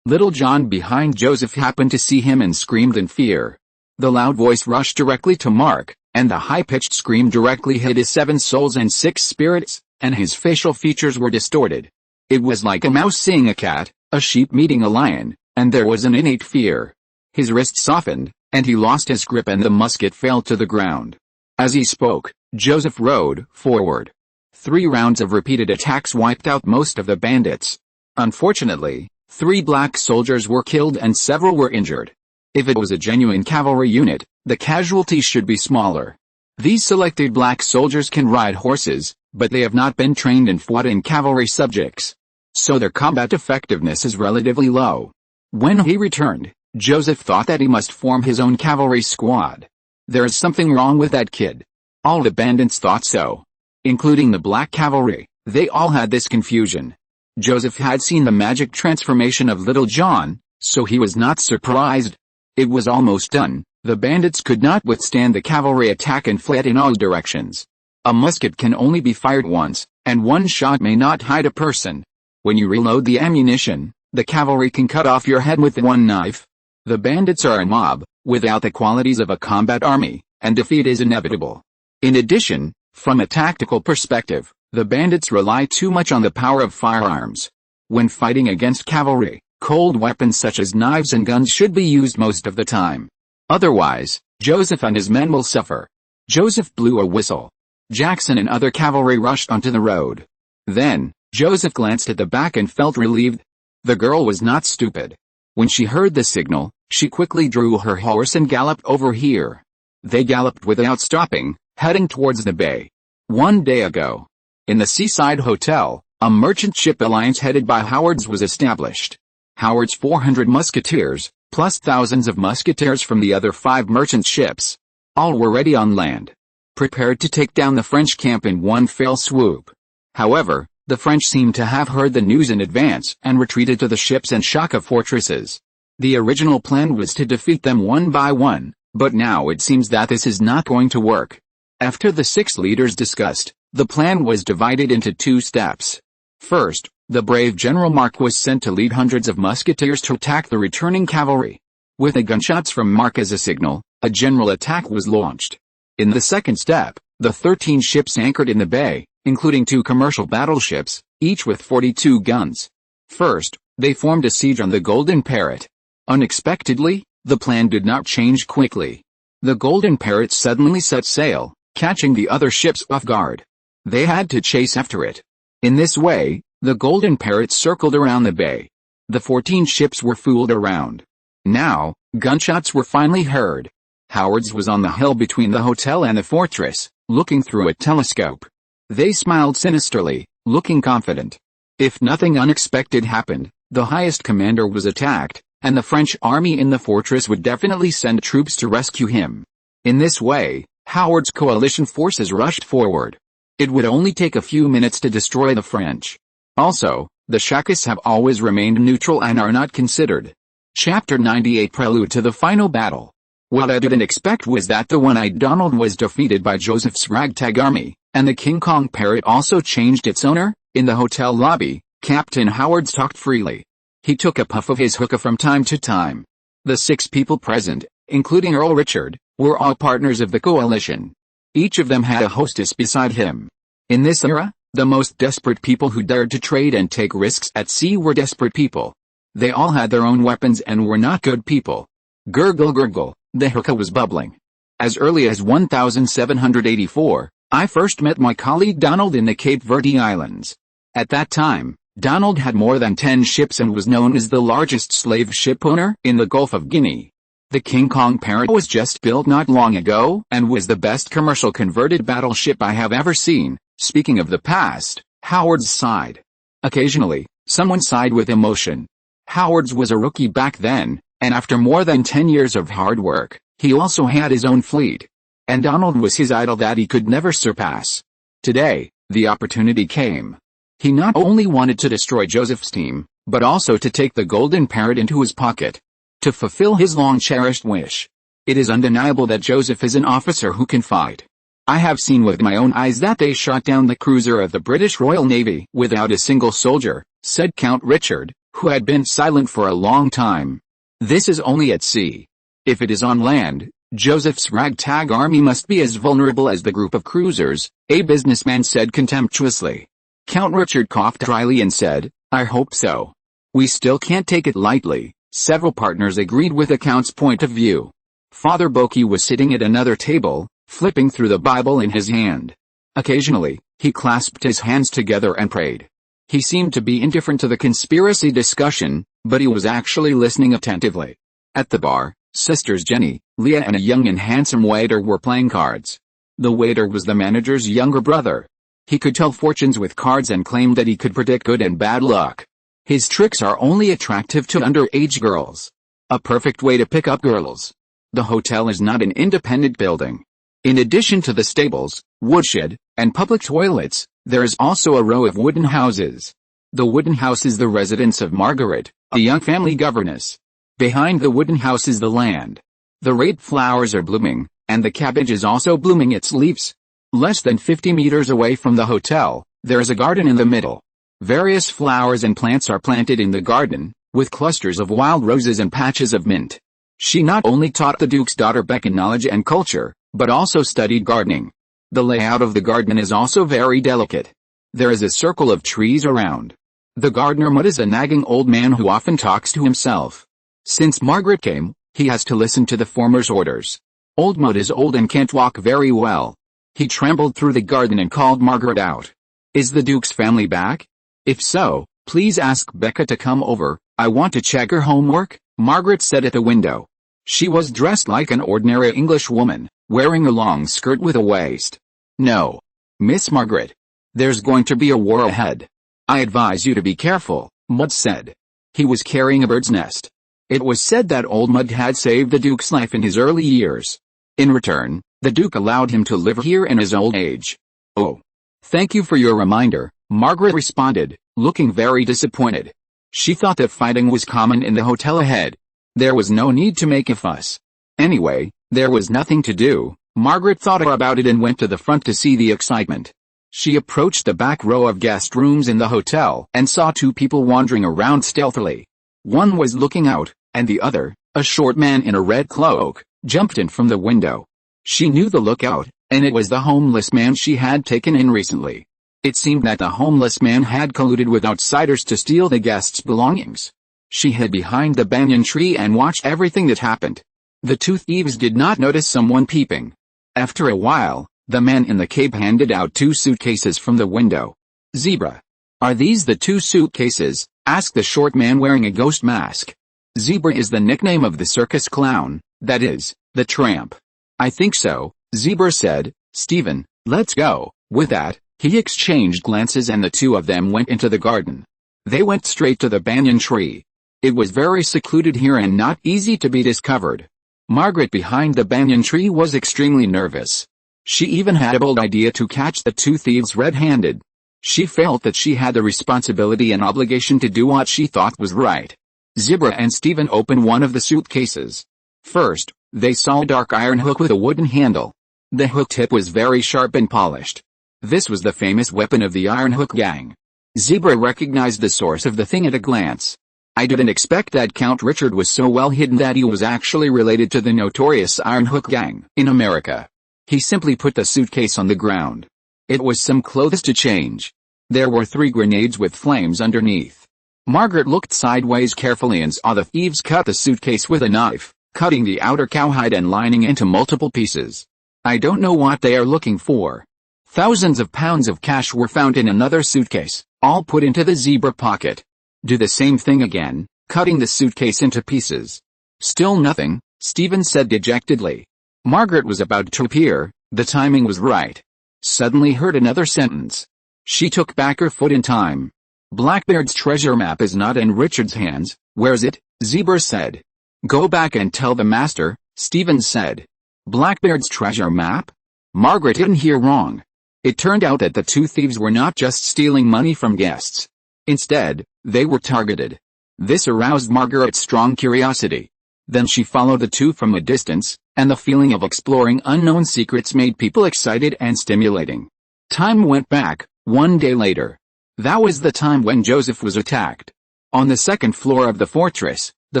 Little John behind Joseph happened to see him and screamed in fear. The loud voice rushed directly to Mark, and the high-pitched scream directly hit his 7 souls and 6 spirits, and his facial features were distorted. It was like a mouse seeing a cat, a sheep meeting a lion, and there was an innate fear. His wrist softened, and he lost his grip and the musket fell to the ground. As he spoke, Joseph rode forward. 3 rounds of repeated attacks wiped out most of the bandits. Unfortunately, 3 black soldiers were killed and several were injured. If it was a genuine cavalry unit, the casualties should be smaller. These selected black soldiers can ride horses, but they have not been trained and fought in cavalry subjects, so their combat effectiveness is relatively low. When he returned, Joseph thought that he must form his own cavalry squad. There is something wrong with that kid. All the bandits thought so, including the black cavalry. They all had this confusion. Joseph had seen the magic transformation of Little John, so he was not surprised. It was almost done. The bandits could not withstand the cavalry attack and fled in all directions. A musket can only be fired once, and 1 shot may not hide a person. When you reload the ammunition, the cavalry can cut off your head with 1 knife. The bandits are a mob, without the qualities of a combat army, and defeat is inevitable. In addition, from a tactical perspective, the bandits rely too much on the power of firearms. When fighting against cavalry, cold weapons such as knives and guns should be used most of the time. Otherwise, Joseph and his men will suffer. Joseph blew a whistle. Jackson and other cavalry rushed onto the road. Then, Joseph glanced at the back and felt relieved. The girl was not stupid. When she heard the signal, she quickly drew her horse and galloped over here. They galloped without stopping, heading towards the bay. 1 day ago, in the seaside hotel, a merchant ship alliance headed by Howard's was established. Howard's 400 musketeers, plus thousands of musketeers from the other 5 merchant ships. All were ready on land, prepared to take down the French camp in one fell swoop. However, the French seemed to have heard the news in advance and retreated to the ships and Shaka fortresses. The original plan was to defeat them one by one, but now it seems that this is not going to work. After the 6 leaders discussed, the plan was divided into 2 steps. First, the brave General Mark was sent to lead hundreds of musketeers to attack the returning cavalry. With the gunshots from Mark as a signal, a general attack was launched. In the second step, the 13 ships anchored in the bay, including 2 commercial battleships, each with 42 guns. First, they formed a siege on the Golden Parrot. Unexpectedly, the plan did not change quickly. The Golden Parrot suddenly set sail, catching the other ships off guard. They had to chase after it. In this way, the Golden Parrot circled around the bay. The 14 ships were fooled around. Now, gunshots were finally heard. Howard's was on the hill between the hotel and the fortress, looking through a telescope. They smiled sinisterly, looking confident. If nothing unexpected happened, the highest commander was attacked, and the French army in the fortress would definitely send troops to rescue him. In this way, Howard's coalition forces rushed forward. It would only take a few minutes to destroy the French. Also, the Shakas have always remained neutral and are not considered. Chapter 98 Prelude to the Final Battle. What I didn't expect was that the one-eyed Donald was defeated by Joseph's ragtag army, and the King Kong parrot also changed its owner. In the hotel lobby, Captain Howard talked freely. He took a puff of his hookah from time to time. The 6 people present, including Earl Richard, were all partners of the coalition. Each of them had a hostess beside him. In this era, the most desperate people who dared to trade and take risks at sea were desperate people. They all had their own weapons and were not good people. Gurgle gurgle, the hookah was bubbling. As early as 1784, I first met my colleague Donald in the Cape Verde Islands. At that time, Donald had more than 10 ships and was known as the largest slave ship owner in the Gulf of Guinea. The King Kong Parrot was just built not long ago and was the best commercial converted battleship I have ever seen. Speaking of the past, Howard's sighed. Occasionally, someone sighed with emotion. Howard's was a rookie back then, and after more than 10 years of hard work, he also had his own fleet. And Donald was his idol that he could never surpass. Today, the opportunity came. He not only wanted to destroy Joseph's team, but also to take the golden parrot into his pocket. To fulfill his long-cherished wish. It is undeniable that Joseph is an officer who can fight. I have seen with my own eyes that they shot down the cruiser of the British Royal Navy without a single soldier, said Count Richard, who had been silent for a long time. This is only at sea. If it is on land, Joseph's ragtag army must be as vulnerable as the group of cruisers, a businessman said contemptuously. Count Richard coughed dryly and said, I hope so. We still can't take it lightly. Several partners agreed with the Count's point of view. Father Bokeh was sitting at another table, flipping through the Bible in his hand. Occasionally, he clasped his hands together and prayed. He seemed to be indifferent to the conspiracy discussion, but he was actually listening attentively. At the bar, sisters Jenny, Leah and a young and handsome waiter were playing cards. The waiter was the manager's younger brother. He could tell fortunes with cards and claimed that he could predict good and bad luck. His tricks are only attractive to underage girls. A perfect way to pick up girls. The hotel is not an independent building. In addition to the stables, woodshed, and public toilets, there is also a row of wooden houses. The wooden house is the residence of Margaret, a young family governess. Behind the wooden house is the land. The rape flowers are blooming, and the cabbage is also blooming its leaves. Less than 50 meters away from the hotel, there is a garden in the middle. Various flowers and plants are planted in the garden, with clusters of wild roses and patches of mint. She not only taught the Duke's daughter Becca knowledge and culture, but also studied gardening. The layout of the garden is also very delicate. There is a circle of trees around. The gardener Mudd is a nagging old man who often talks to himself. Since Margaret came, he has to listen to the former's orders. Old Mudd is old and can't walk very well. He trembled through the garden and called Margaret out. Is the Duke's family back? If so, please ask Becca to come over. I want to check her homework, Margaret said at the window. She was dressed like an ordinary English woman, wearing a long skirt with a waist. No. Miss Margaret. There's going to be a war ahead. I advise you to be careful, Mudd said. He was carrying a bird's nest. It was said that old Mudd had saved the Duke's life in his early years. In return, the Duke allowed him to live here in his old age. Oh. Thank you for your reminder, Margaret responded, looking very disappointed. She thought that fighting was common in the hotel ahead. There was no need to make a fuss. Anyway, there was nothing to do. Margaret thought about it and went to the front to see the excitement. She approached the back row of guest rooms in the hotel and saw two people wandering around stealthily. One was looking out, and the other, a short man in a red cloak, jumped in from the window. She knew the lookout, and it was the homeless man she had taken in recently. It seemed that the homeless man had colluded with outsiders to steal the guests' belongings. She hid behind the banyan tree and watched everything that happened. The two thieves did not notice someone peeping. After a while, the man in the cape handed out 2 suitcases from the window. Zebra. Are these the 2 suitcases? Asked the short man wearing a ghost mask. Zebra is the nickname of the circus clown, that is, the tramp. I think so, Zebra said. Stephen, let's go. With that, he exchanged glances and the two of them went into the garden. They went straight to the banyan tree. It was very secluded here and not easy to be discovered. Margaret behind the banyan tree was extremely nervous. She even had a bold idea to catch the 2 thieves red-handed. She felt that she had the responsibility and obligation to do what she thought was right. Zebra and Stephen opened one of the suitcases. First, they saw a dark iron hook with a wooden handle. The hook tip was very sharp and polished. This was the famous weapon of the Iron Hook Gang. Zebra recognized the source of the thing at a glance. I didn't expect that Count Richard was so well hidden that he was actually related to the notorious Iron Hook Gang in America. He simply put the suitcase on the ground. It was some clothes to change. There were 3 grenades with flames underneath. Margaret looked sideways carefully and saw the thieves cut the suitcase with a knife, cutting the outer cowhide and lining into multiple pieces. I don't know what they are looking for. Thousands of pounds of cash were found in another suitcase, all put into the zebra pocket. Do the same thing again, cutting the suitcase into pieces. Still nothing, Stephen said dejectedly. Margaret was about to appear, the timing was right. Suddenly heard another sentence. She took back her foot in time. Blackbeard's treasure map is not in Richard's hands. Where's it? Zebra said. Go back and tell the master, Stephen said. Blackbeard's treasure map? Margaret didn't hear wrong. It turned out that the 2 thieves were not just stealing money from guests. Instead, they were targeted. This aroused Margaret's strong curiosity. Then she followed the 2 from a distance, and the feeling of exploring unknown secrets made people excited and stimulating. Time went back, 1 day later. That was the time when Joseph was attacked. On the 2nd floor of the fortress, the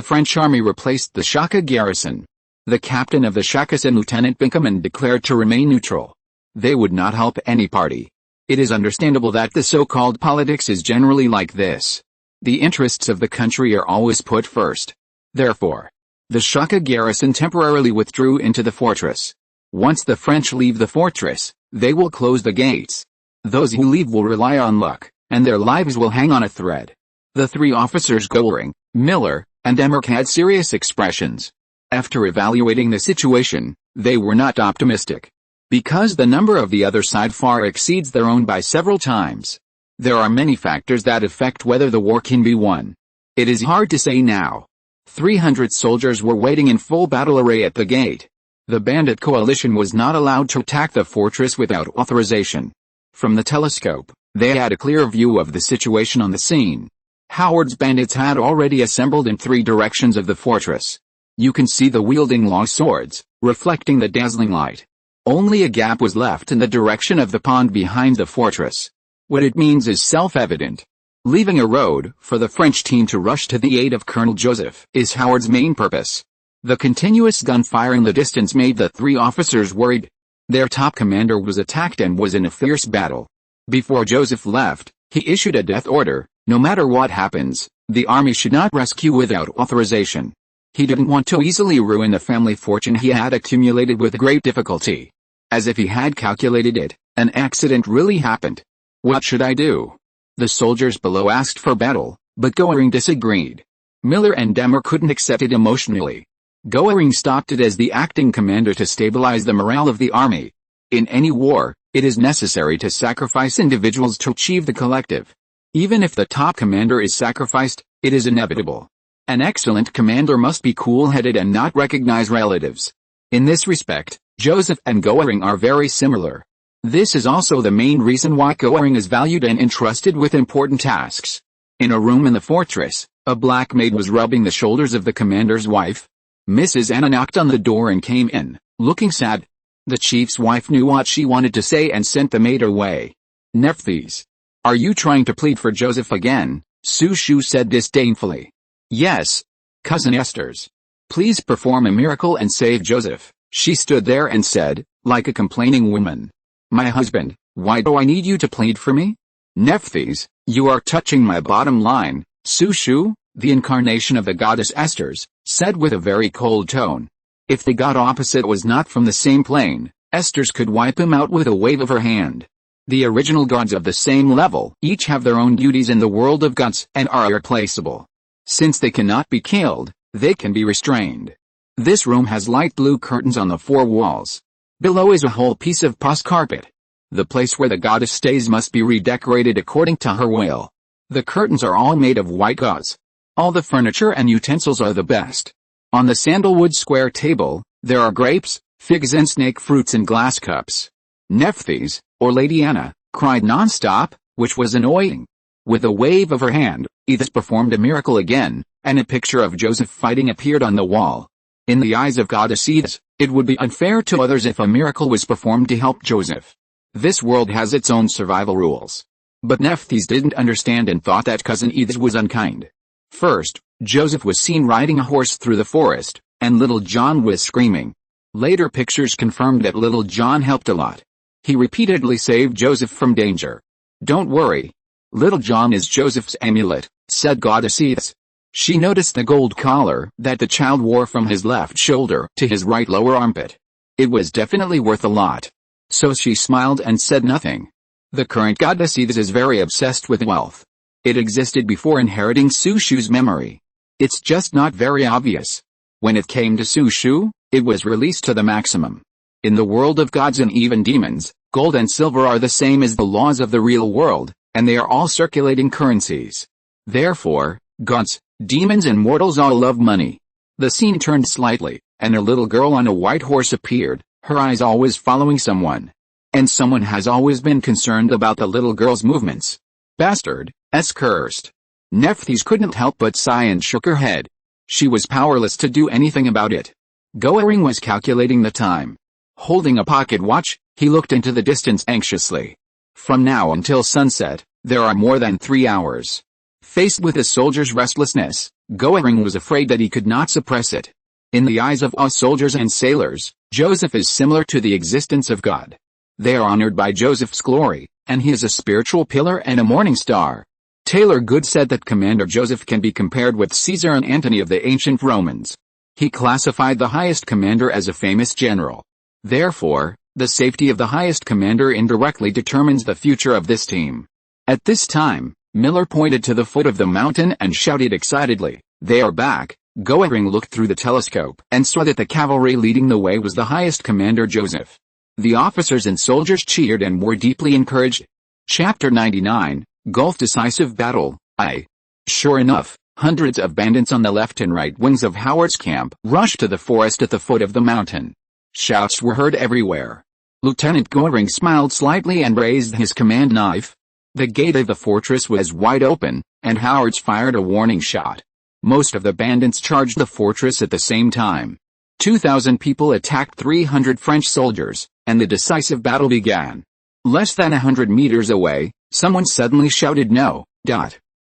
French army replaced the Shaka garrison. The captain of the Shakas and Lieutenant Binkaman declared to remain neutral. They would not help any party. It is understandable that the so-called politics is generally like this. The interests of the country are always put first. Therefore, the Shaka garrison temporarily withdrew into the fortress. Once the French leave the fortress, they will close the gates. Those who leave will rely on luck, and their lives will hang on a thread. The 3 officers Goering, Miller, and Emmerich had serious expressions. After evaluating the situation, they were not optimistic. Because the number of the other side far exceeds their own by several times. There are many factors that affect whether the war can be won. It is hard to say now. 300 soldiers were waiting in full battle array at the gate. The bandit coalition was not allowed to attack the fortress without authorization. From the telescope, they had a clear view of the situation on the scene. Howard's bandits had already assembled in 3 directions of the fortress. You can see the wielding long swords, reflecting the dazzling light. Only a gap was left in the direction of the pond behind the fortress. What it means is self-evident. Leaving a road for the French team to rush to the aid of Colonel Joseph is Howard's main purpose. The continuous gunfire in the distance made the 3 officers worried. Their top commander was attacked and was in a fierce battle. Before Joseph left, he issued a death order. No matter what happens, the army should not rescue without authorization. He didn't want to easily ruin the family fortune he had accumulated with great difficulty. As if he had calculated it, an accident really happened. What should I do? The soldiers below asked for battle, but Goering disagreed. Miller and Demmer couldn't accept it emotionally. Goering stopped it as the acting commander to stabilize the morale of the army. In any war, it is necessary to sacrifice individuals to achieve the collective. Even if the top commander is sacrificed, it is inevitable. An excellent commander must be cool-headed and not recognize relatives. In this respect, Joseph and Goering are very similar. This is also the main reason why Goering is valued and entrusted with important tasks. In a room in the fortress, a black maid was rubbing the shoulders of the commander's wife. Mrs. Anna knocked on the door and came in, looking sad. The chief's wife knew what she wanted to say and sent the maid away. Nephthys. Are you trying to plead for Joseph again? Su Shu said disdainfully. Yes. Cousin Esther's. Please perform a miracle and save Joseph. She stood there and said, like a complaining woman. My husband, why do I need you to plead for me? Nephthys, you are touching my bottom line, Su Shu, the incarnation of the goddess Esther's, said with a very cold tone. If the god opposite was not from the same plane, Esther's could wipe him out with a wave of her hand. The original gods of the same level each have their own duties in the world of gods and are irreplaceable. Since they cannot be killed, they can be restrained. This room has light blue curtains on the 4 walls. Below is a whole piece of puss carpet. The place where the goddess stays must be redecorated according to her will. The curtains are all made of white gauze. All the furniture and utensils are the best. On the sandalwood square table, there are grapes, figs and snake fruits in glass cups. Nephthys, or Lady Anna, cried non-stop, which was annoying. With a wave of her hand, Edith performed a miracle again, and a picture of Joseph fighting appeared on the wall. In the eyes of Goddess Edith, it would be unfair to others if a miracle was performed to help Joseph. This world has its own survival rules. But Nephthys didn't understand and thought that cousin Edith was unkind. First, Joseph was seen riding a horse through the forest, and little John was screaming. Later pictures confirmed that little John helped a lot. He repeatedly saved Joseph from danger. "Don't worry. Little John is Joseph's amulet," said goddesses. She noticed the gold collar that the child wore from his left shoulder to his right lower armpit. It was definitely worth a lot. So she smiled and said nothing. The current goddesses is very obsessed with wealth. It existed before inheriting Su Shu's memory. It's just not very obvious. When it came to Su Shu, it was released to the maximum. In the world of gods and even demons, gold and silver are the same as the laws of the real world, and they are all circulating currencies. Therefore, gods, demons and mortals all love money. The scene turned slightly, and a little girl on a white horse appeared, her eyes always following someone. And someone has always been concerned about the little girl's movements. Bastard, cursed. Nephthys couldn't help but sigh and shook her head. She was powerless to do anything about it. Goering was calculating the time. Holding a pocket watch, he looked into the distance anxiously. From now until sunset, there are more than 3 hours. Faced with his soldier's restlessness, Goering was afraid that he could not suppress it. In the eyes of us soldiers and sailors, Joseph is similar to the existence of God. They are honored by Joseph's glory, and he is a spiritual pillar and a morning star. Taylor Good said that Commander Joseph can be compared with Caesar and Antony of the ancient Romans. He classified the highest commander as a famous general. Therefore, the safety of the highest commander indirectly determines the future of this team. At this time, Miller pointed to the foot of the mountain and shouted excitedly, "They are back." Goering looked through the telescope and saw that the cavalry leading the way was the highest commander Joseph. The officers and soldiers cheered and were deeply encouraged. Chapter 99, Gulf Decisive Battle, I. Sure enough, hundreds of bandits on the left and right wings of Howard's camp rushed to the forest at the foot of the mountain. Shouts were heard everywhere. Lieutenant Goering smiled slightly and raised his command knife. The gate of the fortress was wide open, and Howard fired a warning shot. Most of the bandits charged the fortress at the same time. 2,000 people attacked 300 French soldiers, and the decisive battle began. Less than 100 meters away, someone suddenly shouted no.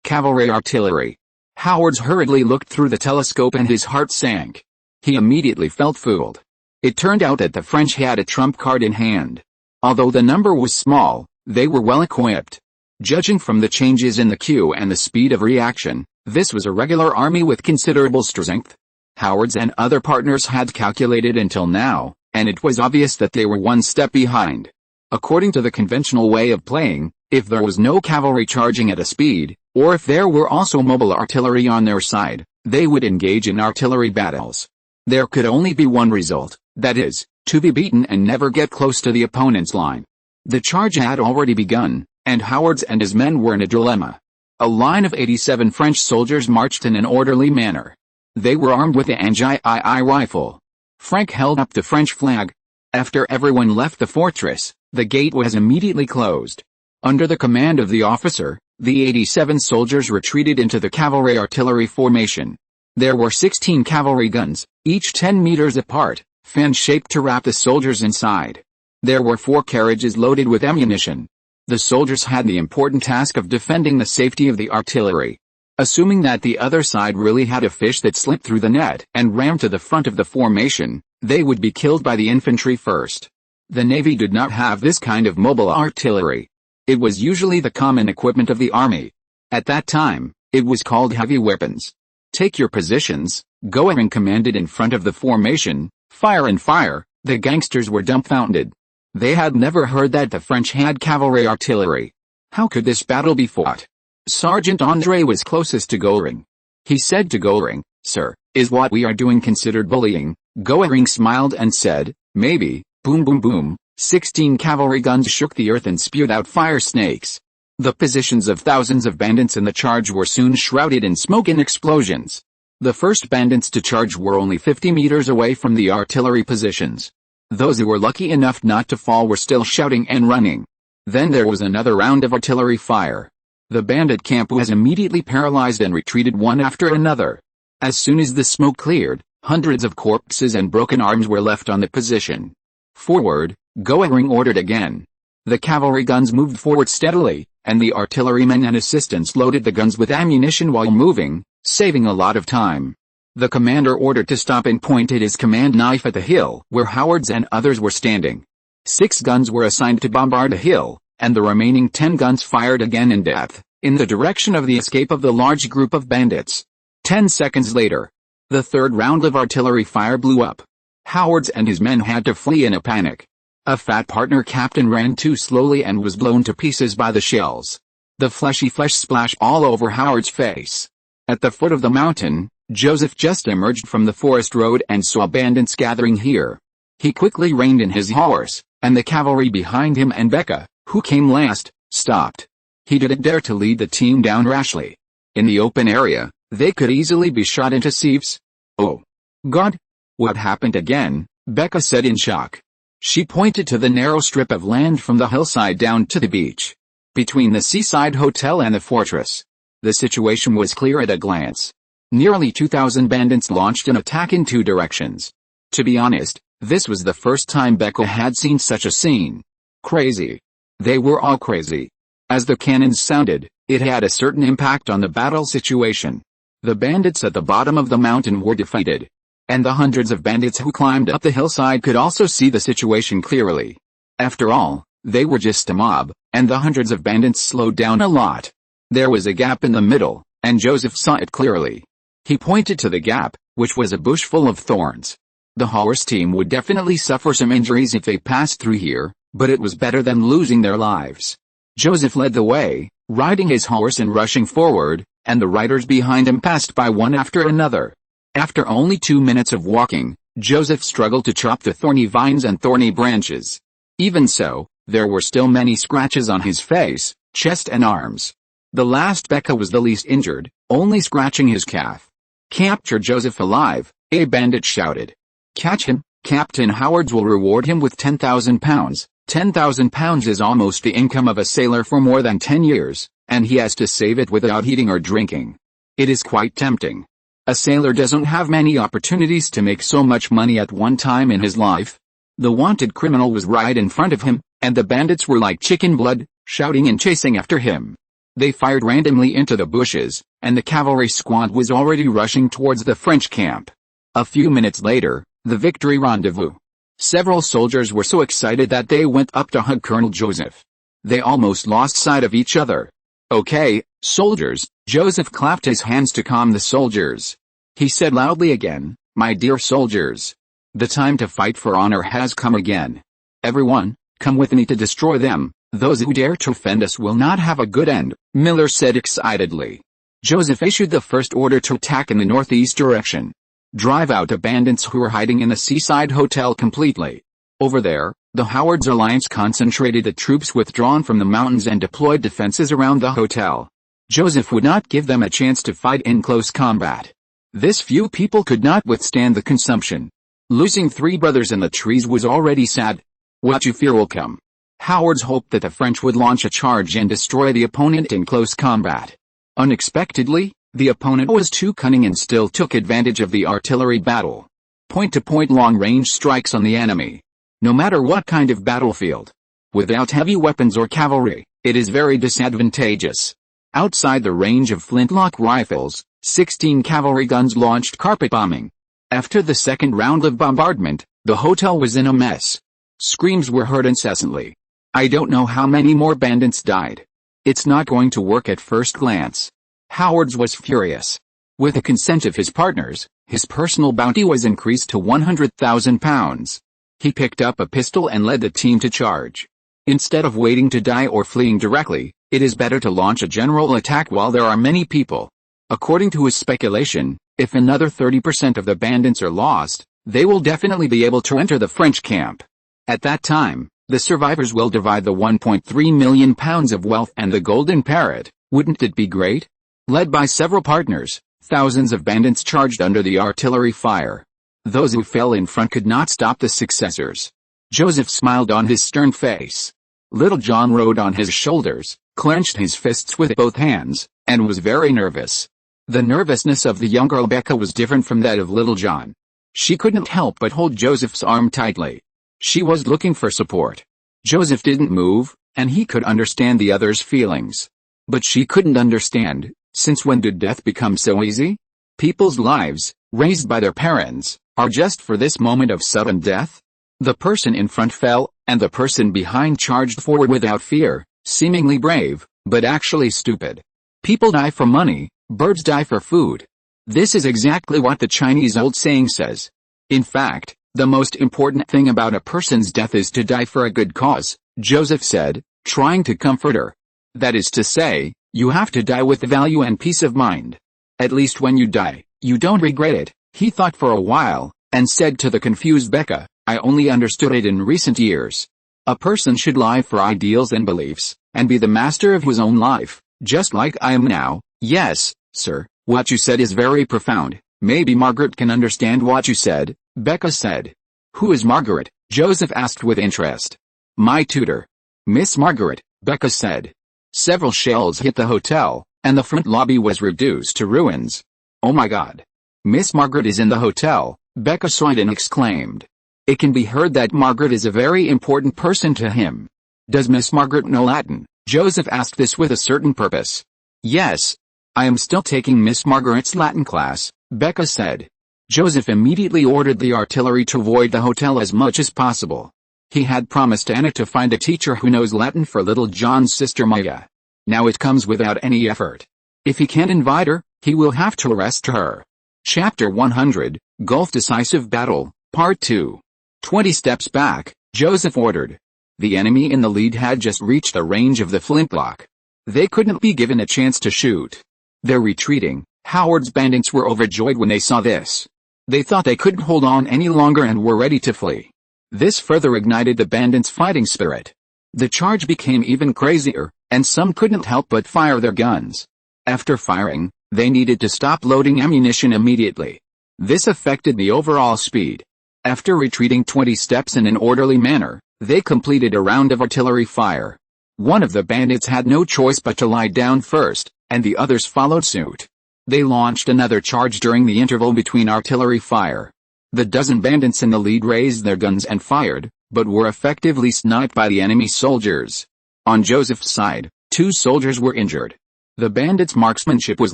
Cavalry artillery. Howard hurriedly looked through the telescope and his heart sank. He immediately felt fooled. It turned out that the French had a trump card in hand. Although the number was small, they were well equipped. Judging from the changes in the queue and the speed of reaction, this was a regular army with considerable strength. Howard's and other partners had calculated until now, and it was obvious that they were one step behind. According to the conventional way of playing, if there was no cavalry charging at a speed, or if there were also mobile artillery on their side, they would engage in artillery battles. There could only be one result, that is, to be beaten and never get close to the opponent's line. The charge had already begun, and Howard and his men were in a dilemma. A line of 87 French soldiers marched in an orderly manner. They were armed with the Angi rifle. Frank held up the French flag. After everyone left the fortress, the gate was immediately closed. Under the command of the officer, the 87 soldiers retreated into the cavalry artillery formation. There were 16 cavalry guns, each 10 meters apart, fan-shaped to wrap the soldiers inside. There were 4 carriages loaded with ammunition. The soldiers had the important task of defending the safety of the artillery. Assuming that the other side really had a fish that slipped through the net and ran to the front of the formation, they would be killed by the infantry first. The Navy did not have this kind of mobile artillery. It was usually the common equipment of the Army. At that time, it was called heavy weapons. "Take your positions," Goering commanded in front of the formation. "Fire and fire." The gangsters were dumbfounded. They had never heard that the French had cavalry artillery. How could this battle be fought? Sergeant André was closest to Goering. He said to Goering, "Sir, is what we are doing considered bullying?" Goering smiled and said, "Maybe." Boom boom boom, 16 cavalry guns shook the earth and spewed out fire snakes. The positions of thousands of bandits in the charge were soon shrouded in smoke and explosions. The first bandits to charge were only 50 meters away from the artillery positions. Those who were lucky enough not to fall were still shouting and running. Then there was another round of artillery fire. The bandit camp was immediately paralyzed and retreated one after another. As soon as the smoke cleared, hundreds of corpses and broken arms were left on the position. "Forward," Goering ordered again. The cavalry guns moved forward steadily, and the artillerymen and assistants loaded the guns with ammunition while moving, saving a lot of time. The commander ordered to stop and pointed his command knife at the hill where Howard and others were standing. 6 guns were assigned to bombard a hill, and the remaining 10 guns fired again in depth, in the direction of the escape of the large group of bandits. 10 seconds later, the third round of artillery fire blew up. Howard and his men had to flee in a panic. A fat partner captain ran too slowly and was blown to pieces by the shells. The fleshy flesh splashed all over Howard's face. At the foot of the mountain, Joseph just emerged from the forest road and saw bandits gathering here. He quickly reined in his horse, and the cavalry behind him and Becca, who came last, stopped. He didn't dare to lead the team down rashly. In the open area, they could easily be shot into sieves. Oh, God! What happened again? Becca said in shock. She pointed to the narrow strip of land from the hillside down to the beach, between the seaside hotel and the fortress. The situation was clear at a glance. Nearly 2,000 bandits launched an attack in 2 directions. To be honest, this was the first time Becca had seen such a scene. Crazy. They were all crazy. As the cannons sounded, it had a certain impact on the battle situation. The bandits at the bottom of the mountain were defeated, and the hundreds of bandits who climbed up the hillside could also see the situation clearly. After all, they were just a mob, and the hundreds of bandits slowed down a lot. There was a gap in the middle, and Joseph saw it clearly. He pointed to the gap, which was a bush full of thorns. The horse team would definitely suffer some injuries if they passed through here, but it was better than losing their lives. Joseph led the way, riding his horse and rushing forward, and the riders behind him passed by one after another. After only 2 minutes of walking, Joseph struggled to chop the thorny vines and thorny branches. Even so, there were still many scratches on his face, chest and arms. The last Becca was the least injured, only scratching his calf. "Capture Joseph alive," a bandit shouted. "Catch him, Captain Howard will reward him with £10,000. £10,000 is almost the income of a sailor for more than 10 years, and he has to save it without eating or drinking. It is quite tempting. A sailor doesn't have many opportunities to make so much money at one time in his life." The wanted criminal was right in front of him, and the bandits were like chicken blood, shouting and chasing after him. They fired randomly into the bushes, and the cavalry squad was already rushing towards the French camp. A few minutes later, the victory rendezvous. Several soldiers were so excited that they went up to hug Colonel Joseph. They almost lost sight of each other. "Okay, soldiers," Joseph clapped his hands to calm the soldiers. He said loudly again, "My dear soldiers, the time to fight for honor has come again. Everyone, come with me to destroy them. Those who dare to offend us will not have a good end," Miller said excitedly. Joseph issued the first order to attack in the northeast direction. "Drive out the bandits who are hiding in the seaside hotel completely." Over there, the Howard's alliance concentrated the troops withdrawn from the mountains and deployed defenses around the hotel. Joseph would not give them a chance to fight in close combat. This few people could not withstand the consumption. Losing 3 brothers in the trees was already sad. What you fear will come. Howard hoped that the French would launch a charge and destroy the opponent in close combat. Unexpectedly, the opponent was too cunning and still took advantage of the artillery battle. Point-to-point long-range strikes on the enemy. No matter what kind of battlefield. Without heavy weapons or cavalry, it is very disadvantageous. Outside the range of flintlock rifles, 16 cavalry guns launched carpet bombing. After the second round of bombardment, the hotel was in a mess. Screams were heard incessantly. I don't know how many more bandits died. It's not going to work at first glance. Howard was furious. With the consent of his partners, his personal bounty was increased to £100,000. He picked up a pistol and led the team to charge. Instead of waiting to die or fleeing directly, it is better to launch a general attack while there are many people. According to his speculation, if another 30% of the bandits are lost, they will definitely be able to enter the French camp. At that time, the survivors will divide the £1.3 million of wealth and the golden parrot. Wouldn't it be great? Led by several partners, thousands of bandits charged under the artillery fire. Those who fell in front could not stop the successors. Joseph smiled on his stern face. Little John rode on his shoulders, clenched his fists with both hands, and was very nervous. The nervousness of the young girl Becca was different from that of Little John. She couldn't help but hold Joseph's arm tightly. She was looking for support. Joseph didn't move, and he could understand the other's feelings. But she couldn't understand, since when did death become so easy? People's lives, raised by their parents, are just for this moment of sudden death? The person in front fell, and the person behind charged forward without fear, seemingly brave, but actually stupid. People die for money, birds die for food. This is exactly what the Chinese old saying says. In fact, the most important thing about a person's death is to die for a good cause, Joseph said, trying to comfort her. That is to say, you have to die with value and peace of mind. At least when you die, you don't regret it. He thought for a while, and said to the confused Becca, I only understood it in recent years. A person should live for ideals and beliefs, and be the master of his own life, just like I am now. Yes, sir, what you said is very profound. Maybe Margaret can understand what you said, Becca said. Who is Margaret? Joseph asked with interest. My tutor. Miss Margaret, Becca said. Several shells hit the hotel, and the front lobby was reduced to ruins. Oh my God. Miss Margaret is in the hotel, Becca sighed and exclaimed. It can be heard that Margaret is a very important person to him. Does Miss Margaret know Latin? Joseph asked this with a certain purpose. Yes. I am still taking Miss Margaret's Latin class, Becca said. Joseph immediately ordered the artillery to avoid the hotel as much as possible. He had promised Anna to find a teacher who knows Latin for little John's sister Maya. Now it comes without any effort. If he can't invite her, he will have to arrest her. Chapter 100, Gulf Decisive Battle, Part 2. 20 steps back, Joseph ordered. The enemy in the lead had just reached the range of the flintlock. They couldn't be given a chance to shoot. They're retreating. Howard's bandits were overjoyed when they saw this. They thought they couldn't hold on any longer and were ready to flee. This further ignited the bandits' fighting spirit. The charge became even crazier, and some couldn't help but fire their guns. After firing, they needed to stop loading ammunition immediately. This affected the overall speed. After retreating 20 steps in an orderly manner, they completed a round of artillery fire. One of the bandits had no choice but to lie down first, and the others followed suit. They launched another charge during the interval between artillery fire. The dozen bandits in the lead raised their guns and fired, but were effectively sniped by the enemy soldiers. On Joseph's side, 2 soldiers were injured. The bandits' marksmanship was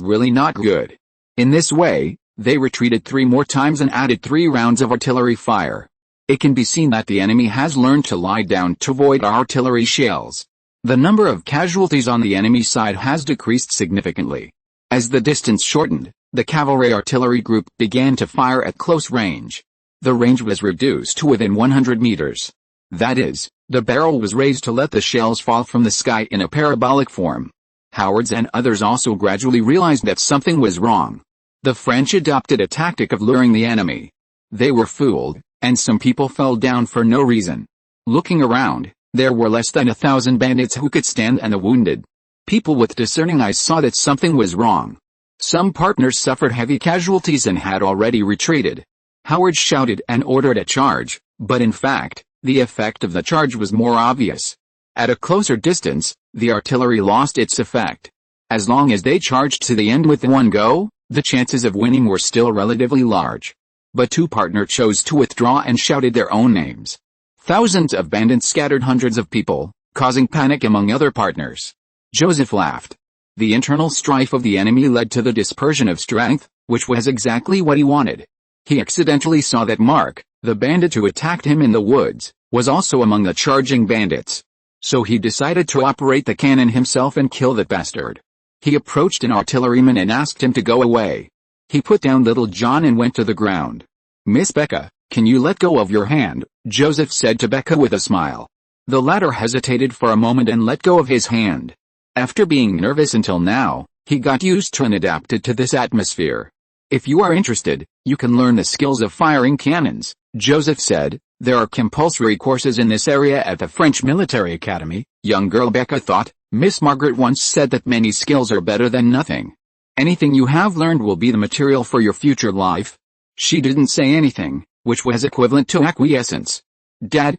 really not good. In this way, they retreated 3 more times and added 3 rounds of artillery fire. It can be seen that the enemy has learned to lie down to avoid artillery shells. The number of casualties on the enemy side has decreased significantly. As the distance shortened, the cavalry artillery group began to fire at close range. The range was reduced to within 100 meters. That is, the barrel was raised to let the shells fall from the sky in a parabolic form. Howard's and others also gradually realized that something was wrong. The French adopted a tactic of luring the enemy. They were fooled, and some people fell down for no reason. Looking around, there were less than 1,000 bandits who could stand and the wounded. People with discerning eyes saw that something was wrong. Some partners suffered heavy casualties and had already retreated. Howard shouted and ordered a charge, but in fact, the effect of the charge was more obvious. At a closer distance, the artillery lost its effect. As long as they charged to the end with one go, the chances of winning were still relatively large. But 2 partners chose to withdraw and shouted their own names. Thousands of bandits scattered hundreds of people, causing panic among other partners. Joseph laughed. The internal strife of the enemy led to the dispersion of strength, which was exactly what he wanted. He accidentally saw that Mark, the bandit who attacked him in the woods, was also among the charging bandits. So he decided to operate the cannon himself and kill that bastard. He approached an artilleryman and asked him to go away. He put down little John and went to the ground. Miss Becca, can you let go of your hand? Joseph said to Becca with a smile. The latter hesitated for a moment and let go of his hand. After being nervous until now, he got used to and adapted to this atmosphere. If you are interested, you can learn the skills of firing cannons, Joseph said. There are compulsory courses in this area at the French Military Academy. Young girl, Becca thought. Miss Margaret once said that many skills are better than nothing. Anything you have learned will be the material for your future life. She didn't say anything, which was equivalent to acquiescence. Dad,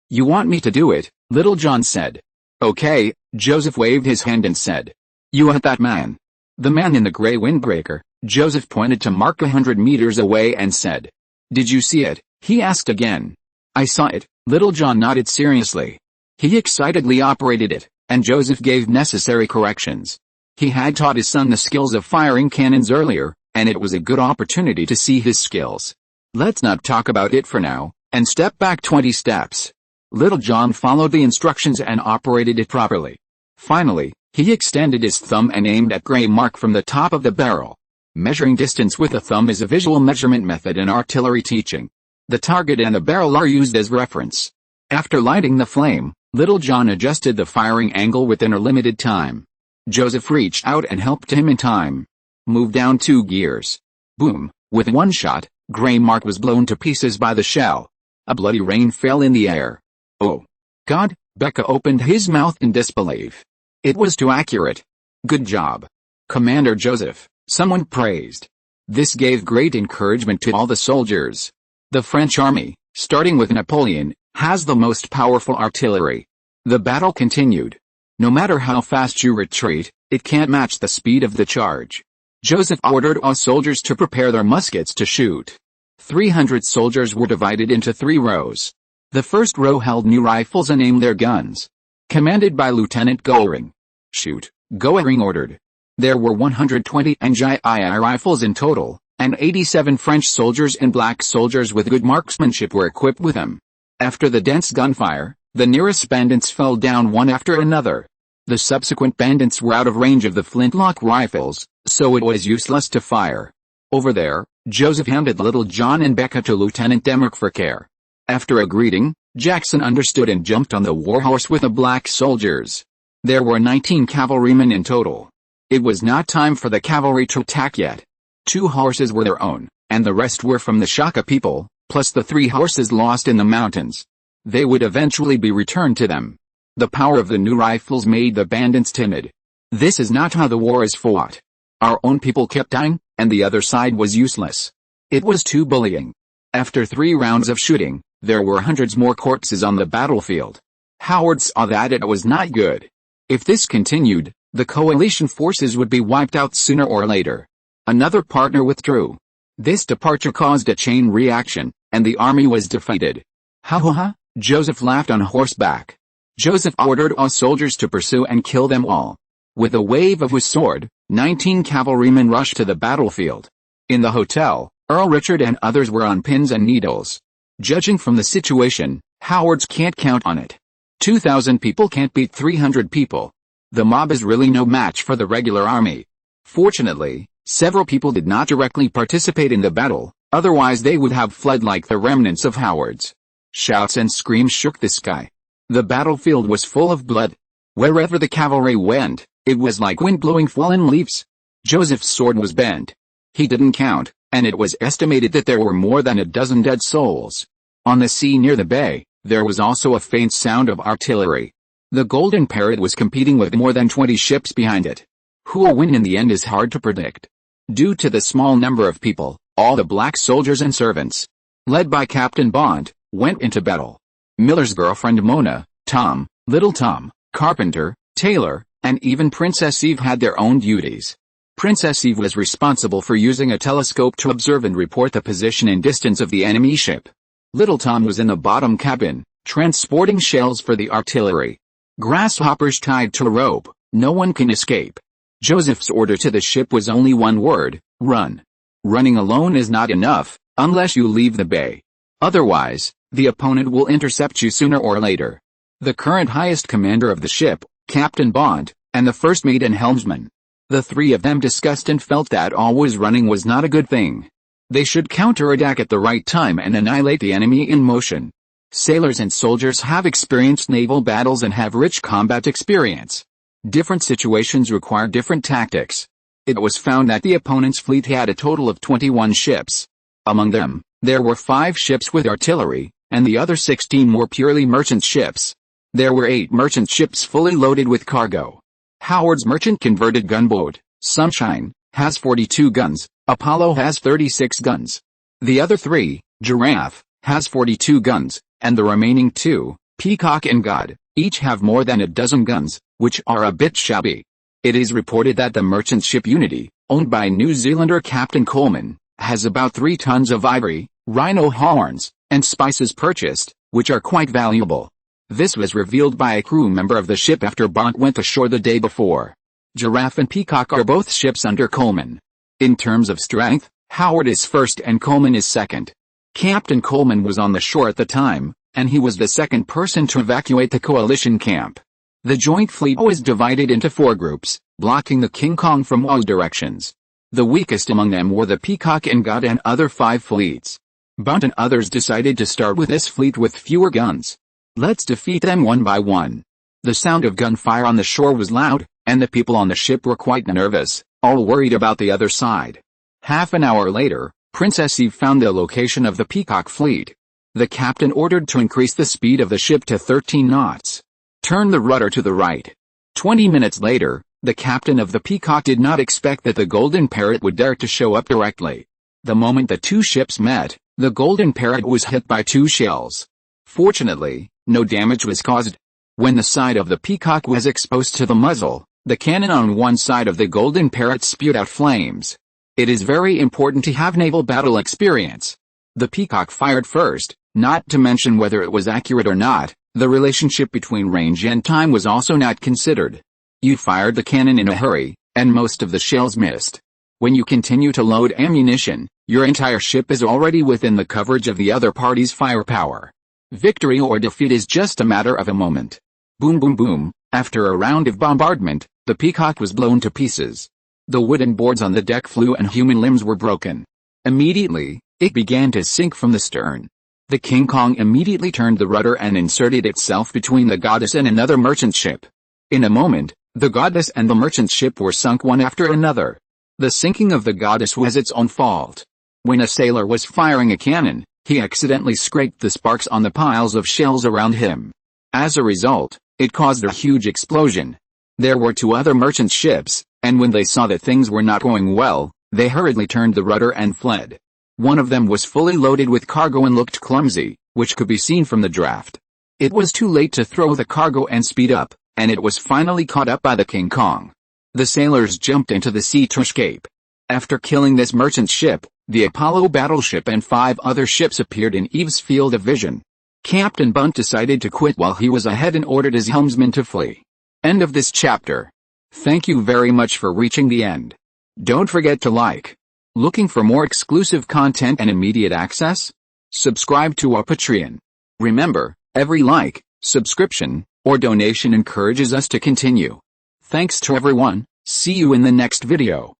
you want me to do it? Little John said. Okay, Joseph waved his hand and said. You want that man? The man in the gray windbreaker. Joseph pointed to Mark 100 meters away and said. Did you see it? He asked again. I saw it. Little John nodded seriously. He excitedly operated it, and Joseph gave necessary corrections. He had taught his son the skills of firing cannons earlier, and it was a good opportunity to see his skills. Let's not talk about it for now, and step back 20 steps. Little John followed the instructions and operated it properly. Finally, he extended his thumb and aimed at gray mark from the top of the barrel. Measuring distance with the thumb is a visual measurement method in artillery teaching. The target and the barrel are used as reference. After lighting the flame, Little John adjusted the firing angle within a limited time. Joseph reached out and helped him in time. Move down 2 gears. Boom! With one shot, gray mark was blown to pieces by the shell. A bloody rain fell in the air. Oh, God! Becca opened his mouth in disbelief. It was too accurate. Good job, Commander Joseph, someone praised. This gave great encouragement to all the soldiers. The French army, starting with Napoleon, has the most powerful artillery. The battle continued. No matter how fast you retreat, it can't match the speed of the charge. Joseph ordered all soldiers to prepare their muskets to shoot. 300 soldiers were divided into 3 rows. The first row held new rifles and aimed their guns. Commanded by Lieutenant Goering. Shoot, Goering ordered. There were 120 NGI rifles in total, and 87 French soldiers and black soldiers with good marksmanship were equipped with them. After the dense gunfire, the nearest bandits fell down one after another. The subsequent bandits were out of range of the flintlock rifles, so it was useless to fire. Over there, Joseph handed Little John and Becca to Lieutenant Demrick for care. After a greeting, Jackson understood and jumped on the warhorse with the black soldiers. There were 19 cavalrymen in total. It was not time for the cavalry to attack yet. 2 horses were their own, and the rest were from the Shaka people, plus the 3 horses lost in the mountains. They would eventually be returned to them. The power of the new rifles made the bandits timid. This is not how the war is fought. Our own people kept dying, and the other side was useless. It was too bullying. After 3 rounds of shooting, there were hundreds more corpses on the battlefield. Howard saw that it was not good. If this continued, the coalition forces would be wiped out sooner or later. Another partner withdrew. This departure caused a chain reaction, and the army was defeated. Ha ha ha, Joseph laughed on horseback. Joseph ordered all soldiers to pursue and kill them all. With a wave of his sword, 19 cavalrymen rushed to the battlefield. In the hotel, Earl Richard and others were on pins and needles. Judging from the situation, Howards can't count on it. 2,000 people can't beat 300 people. The mob is really no match for the regular army. Fortunately, several people did not directly participate in the battle, otherwise they would have fled like the remnants of Howards. Shouts and screams shook the sky. The battlefield was full of blood. Wherever the cavalry went, it was like wind blowing fallen leaves. Joseph's sword was bent. He didn't count, and it was estimated that there were more than a dozen dead souls. On the sea near the bay, there was also a faint sound of artillery. The Golden Parrot was competing with more than 20 ships behind it. Who will win in the end is hard to predict. Due to the small number of people, all the black soldiers and servants, led by Captain Bond, went into battle. Miller's girlfriend Mona, Tom, Little Tom, Carpenter, Taylor, and even Princess Eve had their own duties. Princess Eve was responsible for using a telescope to observe and report the position and distance of the enemy ship. Little Tom was in the bottom cabin, transporting shells for the artillery. Grasshoppers tied to a rope, no one can escape. Joseph's order to the ship was only one word: run. Running alone is not enough, unless you leave the bay. Otherwise, the opponent will intercept you sooner or later. The current highest commander of the ship, Captain Bond, and the first mate and helmsman. The 3 of them discussed and felt that always running was not a good thing. They should counterattack at the right time and annihilate the enemy in motion. Sailors and soldiers have experienced naval battles and have rich combat experience. Different situations require different tactics. It was found that the opponent's fleet had a total of 21 ships. Among them, there were 5 ships with artillery, and the other 16 were purely merchant ships. There were 8 merchant ships fully loaded with cargo. Howard's merchant converted gunboat, Sunshine, has 42 guns, Apollo has 36 guns. The other 3, Giraffe, has 42 guns, and the remaining 2, Peacock and God, each have more than a dozen guns, which are a bit shabby. It is reported that the merchant ship Unity, owned by New Zealander Captain Coleman, has about 3 tons of ivory, rhino horns, and spices purchased, which are quite valuable. This was revealed by a crew member of the ship after Bond went ashore the day before. Giraffe and Peacock are both ships under Coleman. In terms of strength, Howard is first and Coleman is second. Captain Coleman was on the shore at the time, and he was the second person to evacuate the coalition camp. The joint fleet was divided into 4 groups, blocking the King Kong from all directions. The weakest among them were the Peacock and God and other 5 fleets. Bunt and others decided to start with this fleet with fewer guns. Let's defeat them one by one. The sound of gunfire on the shore was loud, and the people on the ship were quite nervous, all worried about the other side. Half an hour later, Princess Eve found the location of the Peacock fleet. The captain ordered to increase the speed of the ship to 13 knots. Turn the rudder to the right. 20 minutes later, the captain of the Peacock did not expect that the Golden Parrot would dare to show up directly. The moment the 2 ships met, the Golden Parrot was hit by 2 shells. Fortunately, no damage was caused. When the side of the Peacock was exposed to the muzzle, the cannon on one side of the Golden Parrot spewed out flames. It is very important to have naval battle experience. The Peacock fired first, not to mention whether it was accurate or not. The relationship between range and time was also not considered. You fired the cannon in a hurry, and most of the shells missed. When you continue to load ammunition, your entire ship is already within the coverage of the other party's firepower. Victory or defeat is just a matter of a moment. Boom boom boom. After a round of bombardment, the Peacock was blown to pieces. The wooden boards on the deck flew and human limbs were broken. Immediately, it began to sink from the stern. The King Kong immediately turned the rudder and inserted itself between the Goddess and another merchant ship. In a moment, the Goddess and the merchant ship were sunk one after another. The sinking of the Goddess was its own fault. When a sailor was firing a cannon, he accidentally scraped the sparks on the piles of shells around him. As a result, it caused a huge explosion. There were 2 other merchant ships, and when they saw that things were not going well, they hurriedly turned the rudder and fled. One of them was fully loaded with cargo and looked clumsy, which could be seen from the draft. It was too late to throw the cargo and speed up, and it was finally caught up by the King Kong. The sailors jumped into the sea to escape. After killing this merchant ship, the Apollo battleship and 5 other ships appeared in Eve's field of vision. Captain Bunt decided to quit while he was ahead and ordered his helmsman to flee. End of this chapter. Thank you very much for reaching the end. Don't forget to like. Looking for more exclusive content and immediate access? Subscribe to our Patreon. Remember, every like, subscription, or donation encourages us to continue. Thanks to everyone. See you in the next video.